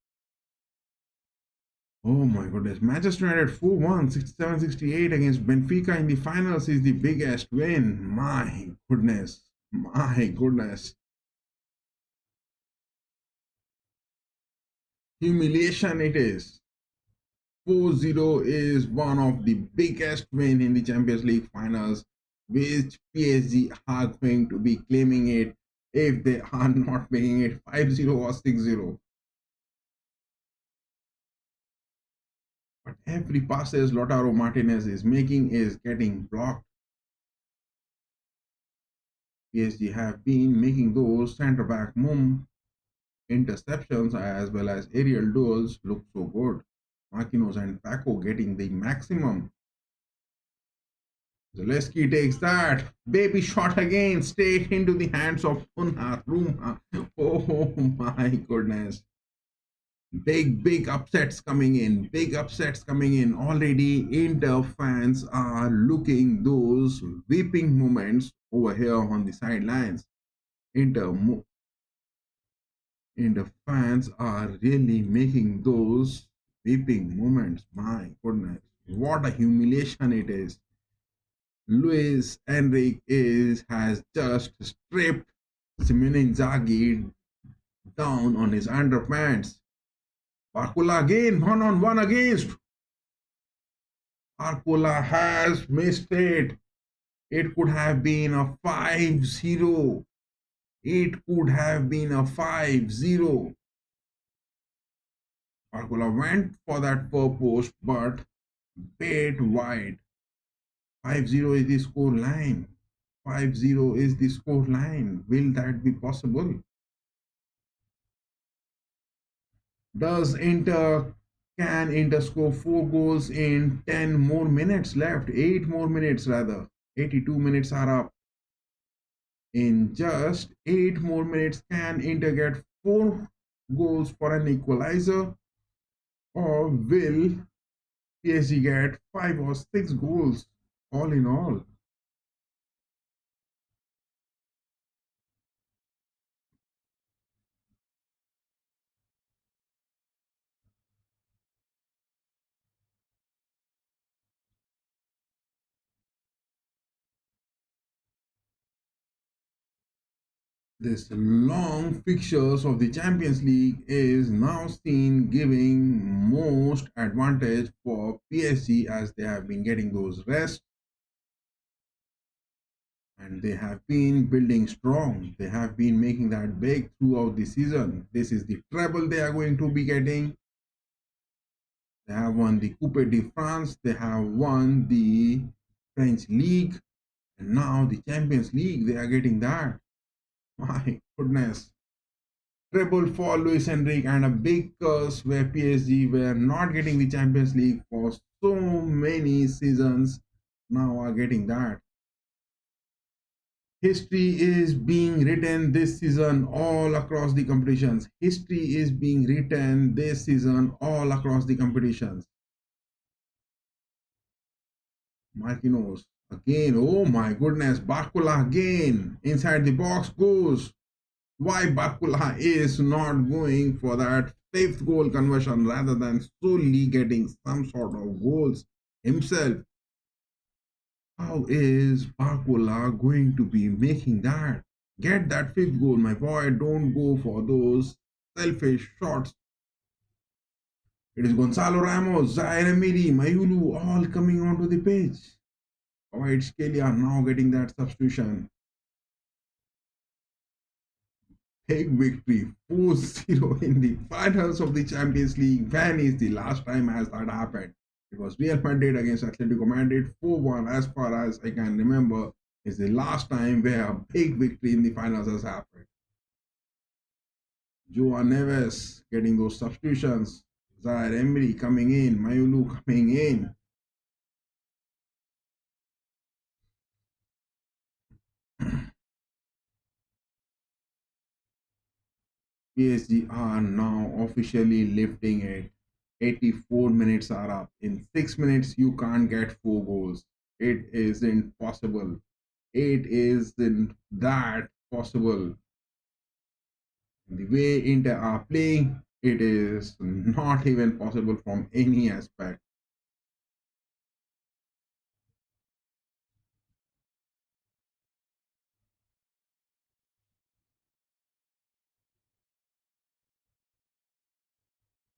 Oh my goodness. Manchester United 4-1, 67-68 against Benfica in the finals is the biggest win. My goodness. My goodness. Humiliation it is. 4-0 is one of the biggest win in the Champions League finals, which PSG are going to be claiming it if they are not making it 5-0 or 6-0. But every passes Lautaro Martinez is making is getting blocked. PSG have been making those centre-back interceptions as well as aerial duels look so good. Marquinhos and Paco getting the maximum. Zaleski takes that. Baby shot again, straight into the hands of Donnarumma. Oh my goodness. Big upsets coming in. Big upsets coming in. Already Inter fans are looking those weeping moments over here on the sidelines. Inter fans are really making those weeping moments. My goodness. What a humiliation it is. Luis Enrique has just stripped Simone Inzaghi down on his underpants. Barcola again, 1-on-1 against. Barcola has missed it. It could have been a 5-0. It could have been a 5-0. Barcola went for that far post, but bit wide. 5-0 is the score line. 5-0 is the score line. Will that be possible? Can Inter score 4 goals in 10 more minutes left? 8 more minutes rather. 82 minutes are up. In just 8 more minutes, can Inter get 4 goals for an equalizer? Or will PSG get 5 or 6 goals all in all? This long fixtures of the Champions League is now seen giving most advantage for PSG as they have been getting those rests and they have been building strong. They have been making that big throughout the season. This is the treble they are going to be getting. They have won the Coupe de France, they have won the French League, and now the Champions League, they are getting that. My goodness. Treble for Luis Enrique and a big curse where PSG were not getting the Champions League for so many seasons, now are getting that. History is being written this season all across the competitions. History is being written this season all across the competitions. Marquinhos again. Oh my goodness. Barcola again. Inside the box goes. Why Barcola is not going for that 5th goal conversion rather than solely getting some sort of goals himself? How is Barcola going to be making that? Get that 5th goal, my boy. Don't go for those selfish shots. It is Gonzalo Ramos, Zaire Emery, Mayulu all coming onto the pitch. White Scaly are now getting that substitution. Big victory 4-0 in the finals of the Champions League. When is the last time has that happened? It was Real Madrid against Atletico Madrid 4-1 as far as I can remember. It's the last time where a big victory in the finals has happened. Joao Neves getting those substitutions. Zaire Emery coming in. Mayulu coming in. PSG are now officially lifting it. 84 minutes are up. In 6 minutes, you can't get 4 goals. It isn't possible. It isn't that possible. The way Inter are playing, it is not even possible from any aspect.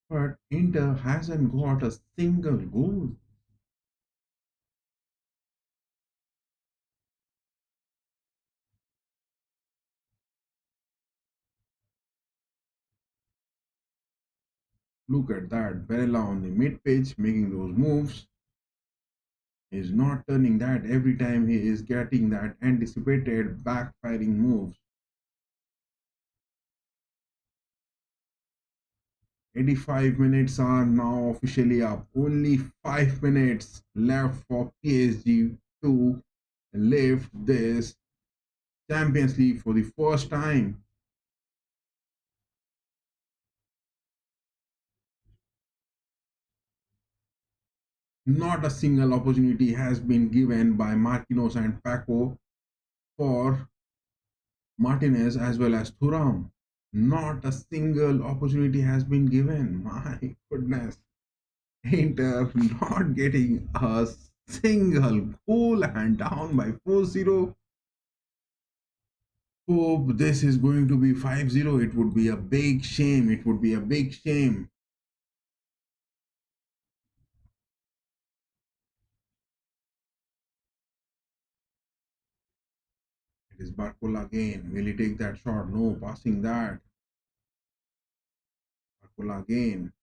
But Inter hasn't got a single goal. Look at that. Barella on the mid pitch making those moves. He's not turning that every time he is getting that anticipated backfiring moves. 85 minutes are now officially up. Only 5 minutes left for PSG to lift this Champions League for the first time. Not a single opportunity has been given by Marquinhos and Paco for Martinez as well as Thuram. Not a single opportunity has been given. My goodness. Inter not getting a single goal and down by 4-0. Hope this is going to be 5-0. It would be a big shame. It would be a big shame. It is Barcola again. Will he take that shot? No, passing that. Barcola again.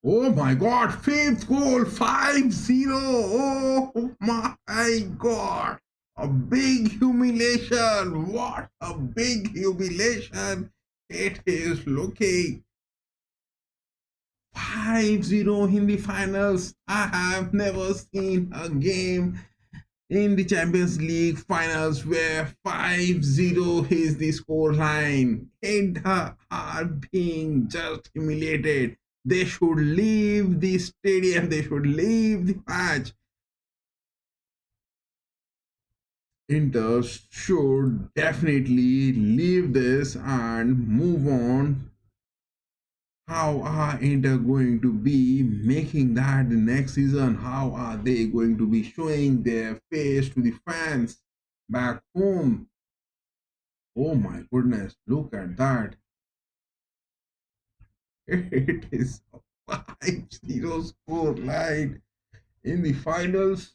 Oh my god, fifth goal, 5-0. Oh my god. A big humiliation. What a big humiliation it is looking. 5-0 in the finals. I have never seen a game in the Champions League finals where 5-0 is the scoreline. Inter are being just humiliated. They should leave the stadium, they should leave the match. Inter should definitely leave this and move on. How are Inter going to be making that the next season? How are they going to be showing their face to the fans back home? Oh my goodness, look at that. It is a 5-0 score line in the finals.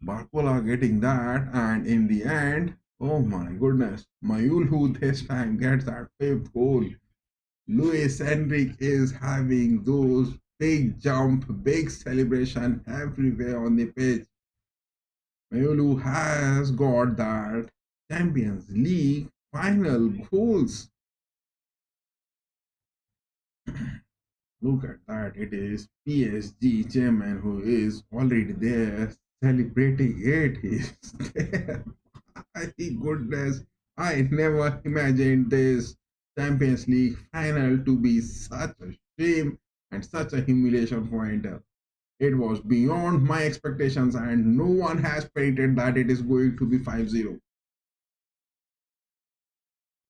Barcola getting that, and in the end, oh my goodness, Mayulu this time gets that fifth goal. Luis Enrique is having those big jump, big celebration everywhere on the pitch. Mayulu has got that Champions League final goals. Look at that. It is PSG chairman who is already there celebrating it. He's there. My goodness. I never imagined this Champions League final to be such a shame and such a humiliation for Inter. It was beyond my expectations, and no one has predicted that it is going to be 5-0.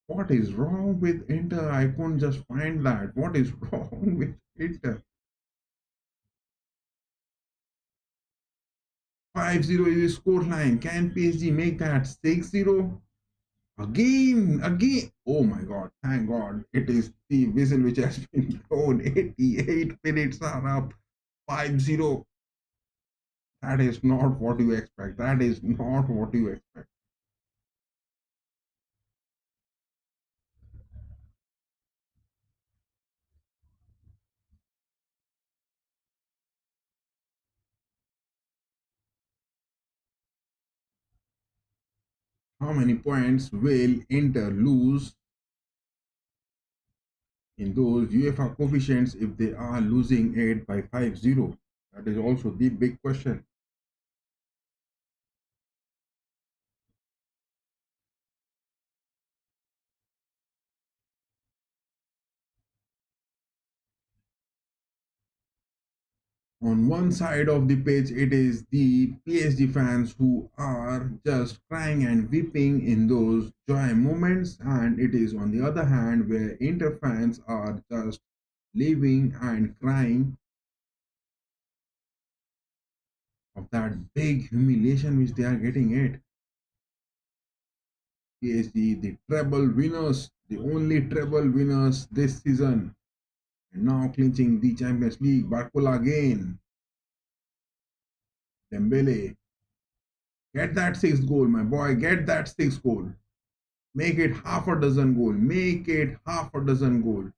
What is wrong with Inter? I couldn't just find that. What is wrong with Inter? 5-0 is the scoreline. Can PSG make that 6-0? Again, again. Oh my god, thank god. It is the whistle which has been blown. 88 minutes are up. 5-0. That is not what you expect. That is not what you expect. How many points will Inter lose in those UEFA coefficients if they are losing it by 5-0? That is also the big question. On one side of the pitch, it is the PSG fans who are just crying and weeping in those joy moments, and it is on the other hand where Inter fans are just living and crying of that big humiliation which they are getting it. PSG, the treble winners, the only treble winners this season, and now clinching the Champions League. Barcola again. Dembele, get that sixth goal, my boy. Get that sixth goal. Make it half a dozen goal. Make it half a dozen goal.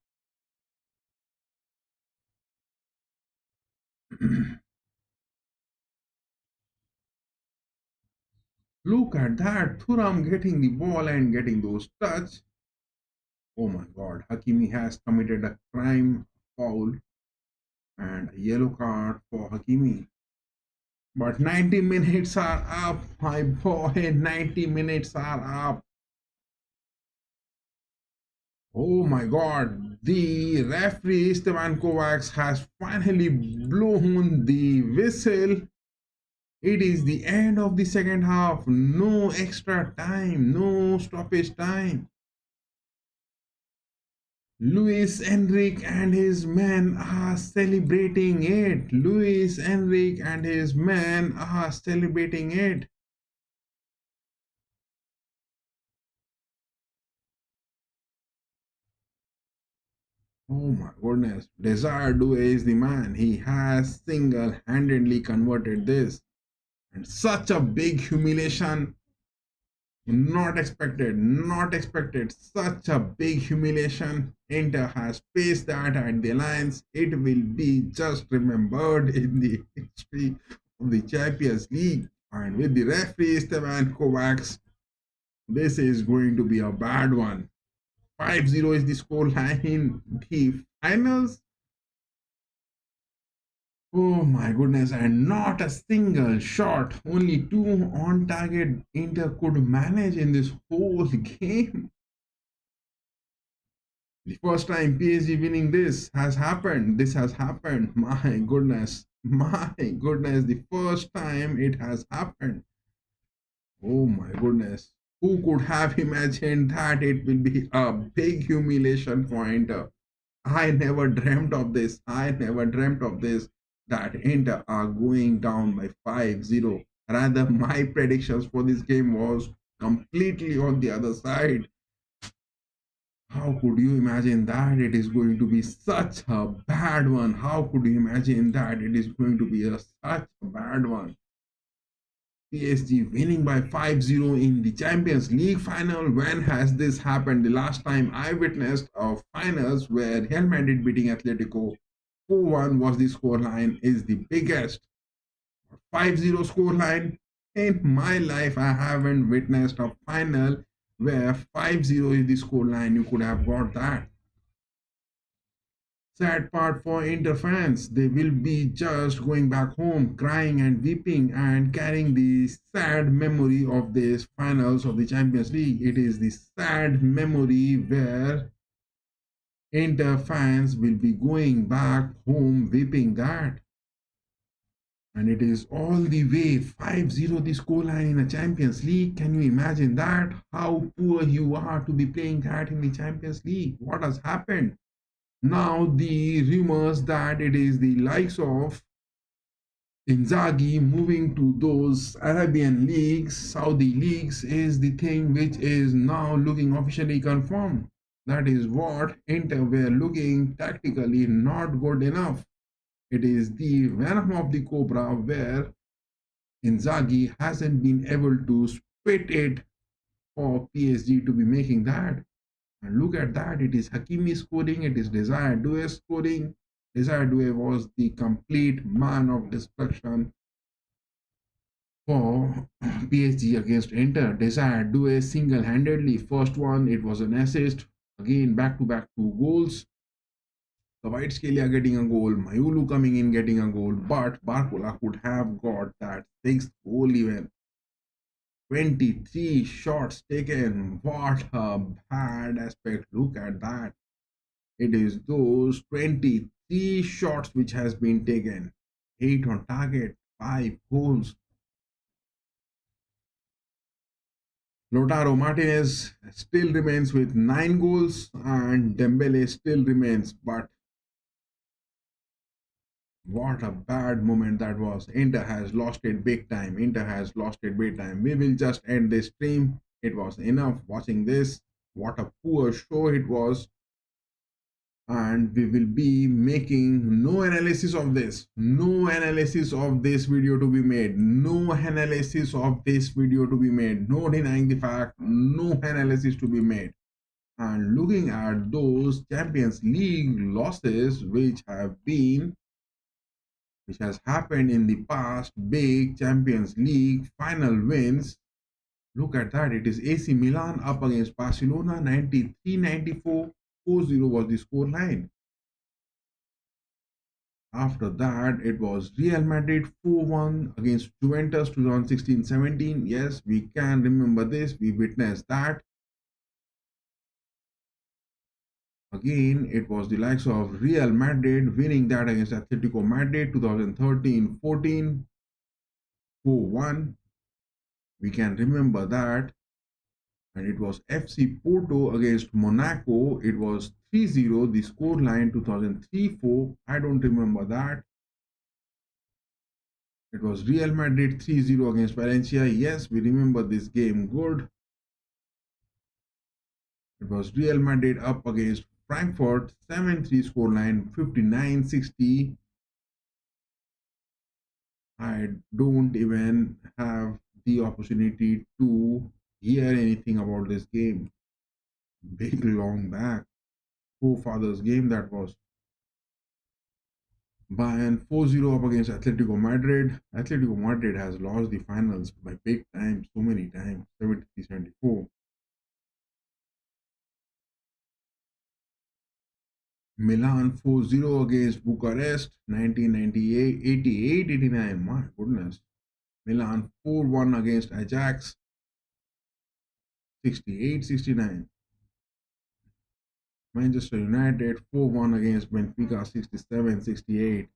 Look at that. Thuram getting the ball and getting those touch. Oh my god. Hakimi has committed a crime foul and a yellow card for Hakimi. But 90 minutes are up, my boy. 90 minutes are up. Oh my god. The referee Stevan Kovacs has finally blown the whistle. It is the end of the second half. No extra time, no stoppage time. Luis Enrique and his men are celebrating it. Luis Enrique and his men are celebrating it. Oh my goodness. Desire Due is the man. He has single handedly converted this. And such a big humiliation. Not expected, not expected. Such a big humiliation. Inter has faced that at the Allianz. It will be just remembered in the history of the Champions League. And with the referee Stevan Kovacs, this is going to be a bad one. 5-0 is the score line in the finals. Oh my goodness, and not a single shot, only two on target Inter could manage in this whole game. The first time PSG winning this has happened. This has happened. My goodness. My goodness. The first time it has happened. Oh my goodness. Who could have imagined that it will be a big humiliation for Inter? I never dreamt of this. I never dreamt of this. That Inter are going down by 5-0. Rather, my predictions for this game was completely on the other side. How could you imagine that it is going to be such a bad one? How could you imagine that it is going to be such a bad one? PSG winning by 5-0 in the Champions League final. When has this happened? The last time I witnessed of finals where Real Madrid beating Atletico 4-1 was the scoreline is the biggest. 5-0 scoreline in my life I haven't witnessed a final where 5-0 is the scoreline. You could have got that. Sad part for Inter fans, they will be just going back home, crying and weeping and carrying the sad memory of this finals of the Champions League. It is the sad memory where Inter fans will be going back home weeping that. And it is all the way 5-0 the scoreline in a Champions League. Can you imagine that? How poor you are to be playing that in the Champions League. What has happened? Now the rumors that it is the likes of Inzaghi moving to those Arabian leagues, Saudi leagues, is the thing which is now looking officially confirmed. That is what Inter were looking tactically not good enough. It is the venom of the cobra where Inzaghi hasn't been able to spit it for PSG to be making that. And look at that, it is Hakimi scoring, it is Desire Due scoring. Desire Due was the complete man of destruction for PSG against Inter. Desire do a single-handedly. First one, it was an assist. Again, back-to-back 2 goals. The Whitescalia getting a goal, Mayulu coming in getting a goal, but Barcola could have got that 6th goal even. 23 shots taken. What a bad aspect. Look at that. It is those 23 shots which has been taken. 8 on target, 5 goals. Lautaro Martinez still remains with 9 goals and Dembele still remains, but what a bad moment that was. Inter has lost it big time. Inter has lost it big time. We will just end this stream. It was enough watching this. What a poor show it was. And we will be making no analysis of this. No analysis of this video to be made. No analysis of this video to be made. No denying the fact. No analysis to be made. And looking at those Champions League losses which has happened in the past, big Champions League final wins. Look at that. It is AC Milan up against Barcelona 93-94. 4-0 was the score line. After that, it was Real Madrid 4-1 against Juventus 2016-17. Yes, we can remember this. We witnessed that. Again, it was the likes of Real Madrid winning that against Atletico Madrid 2013-14, 4-1. We can remember that. And it was FC Porto against Monaco. It was 3-0, the score line 2003-4. I don't remember that. It was Real Madrid 3-0 against Valencia. Yes, we remember this game good. It was Real Madrid up against Frankfurt, 7-3 scoreline, 59-60. I don't even have the opportunity to hear anything about this game. Big long back. Forefathers game that was. Bayern 4-0 up against Atletico Madrid. Atletico Madrid has lost the finals by big time, so many times, 73-74. Milan 4-0 against Bucharest, 1998, 88-89. My goodness. Milan 4-1 against Ajax, 68-69. Manchester United 4-1 against Benfica, 67-68.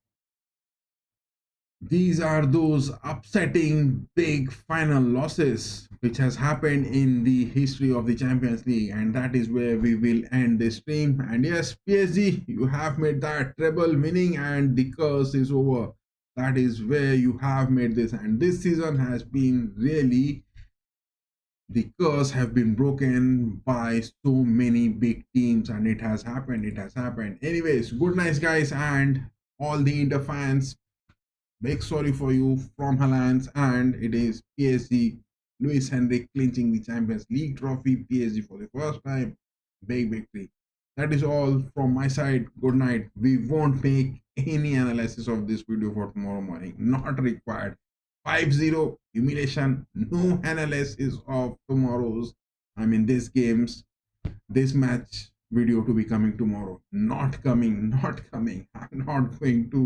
These are those upsetting big final losses which has happened in the history of the Champions League, and that is where we will end this stream. And yes, PSG, you have made that treble winning and the curse is over. That is where you have made this, and this season has been really, the curse have been broken by so many big teams, and it has happened. Anyways, good night guys, and all the Inter fans, big sorry for you from Allianz. And it is PSG, Luis Henrique clinching the Champions League trophy. PSG for the first time, big victory. That is all from my side. Good night. We won't make any analysis of this video for tomorrow morning, not required. 5-0 humiliation, no analysis of this match video to be coming tomorrow. Not coming. I'm not going to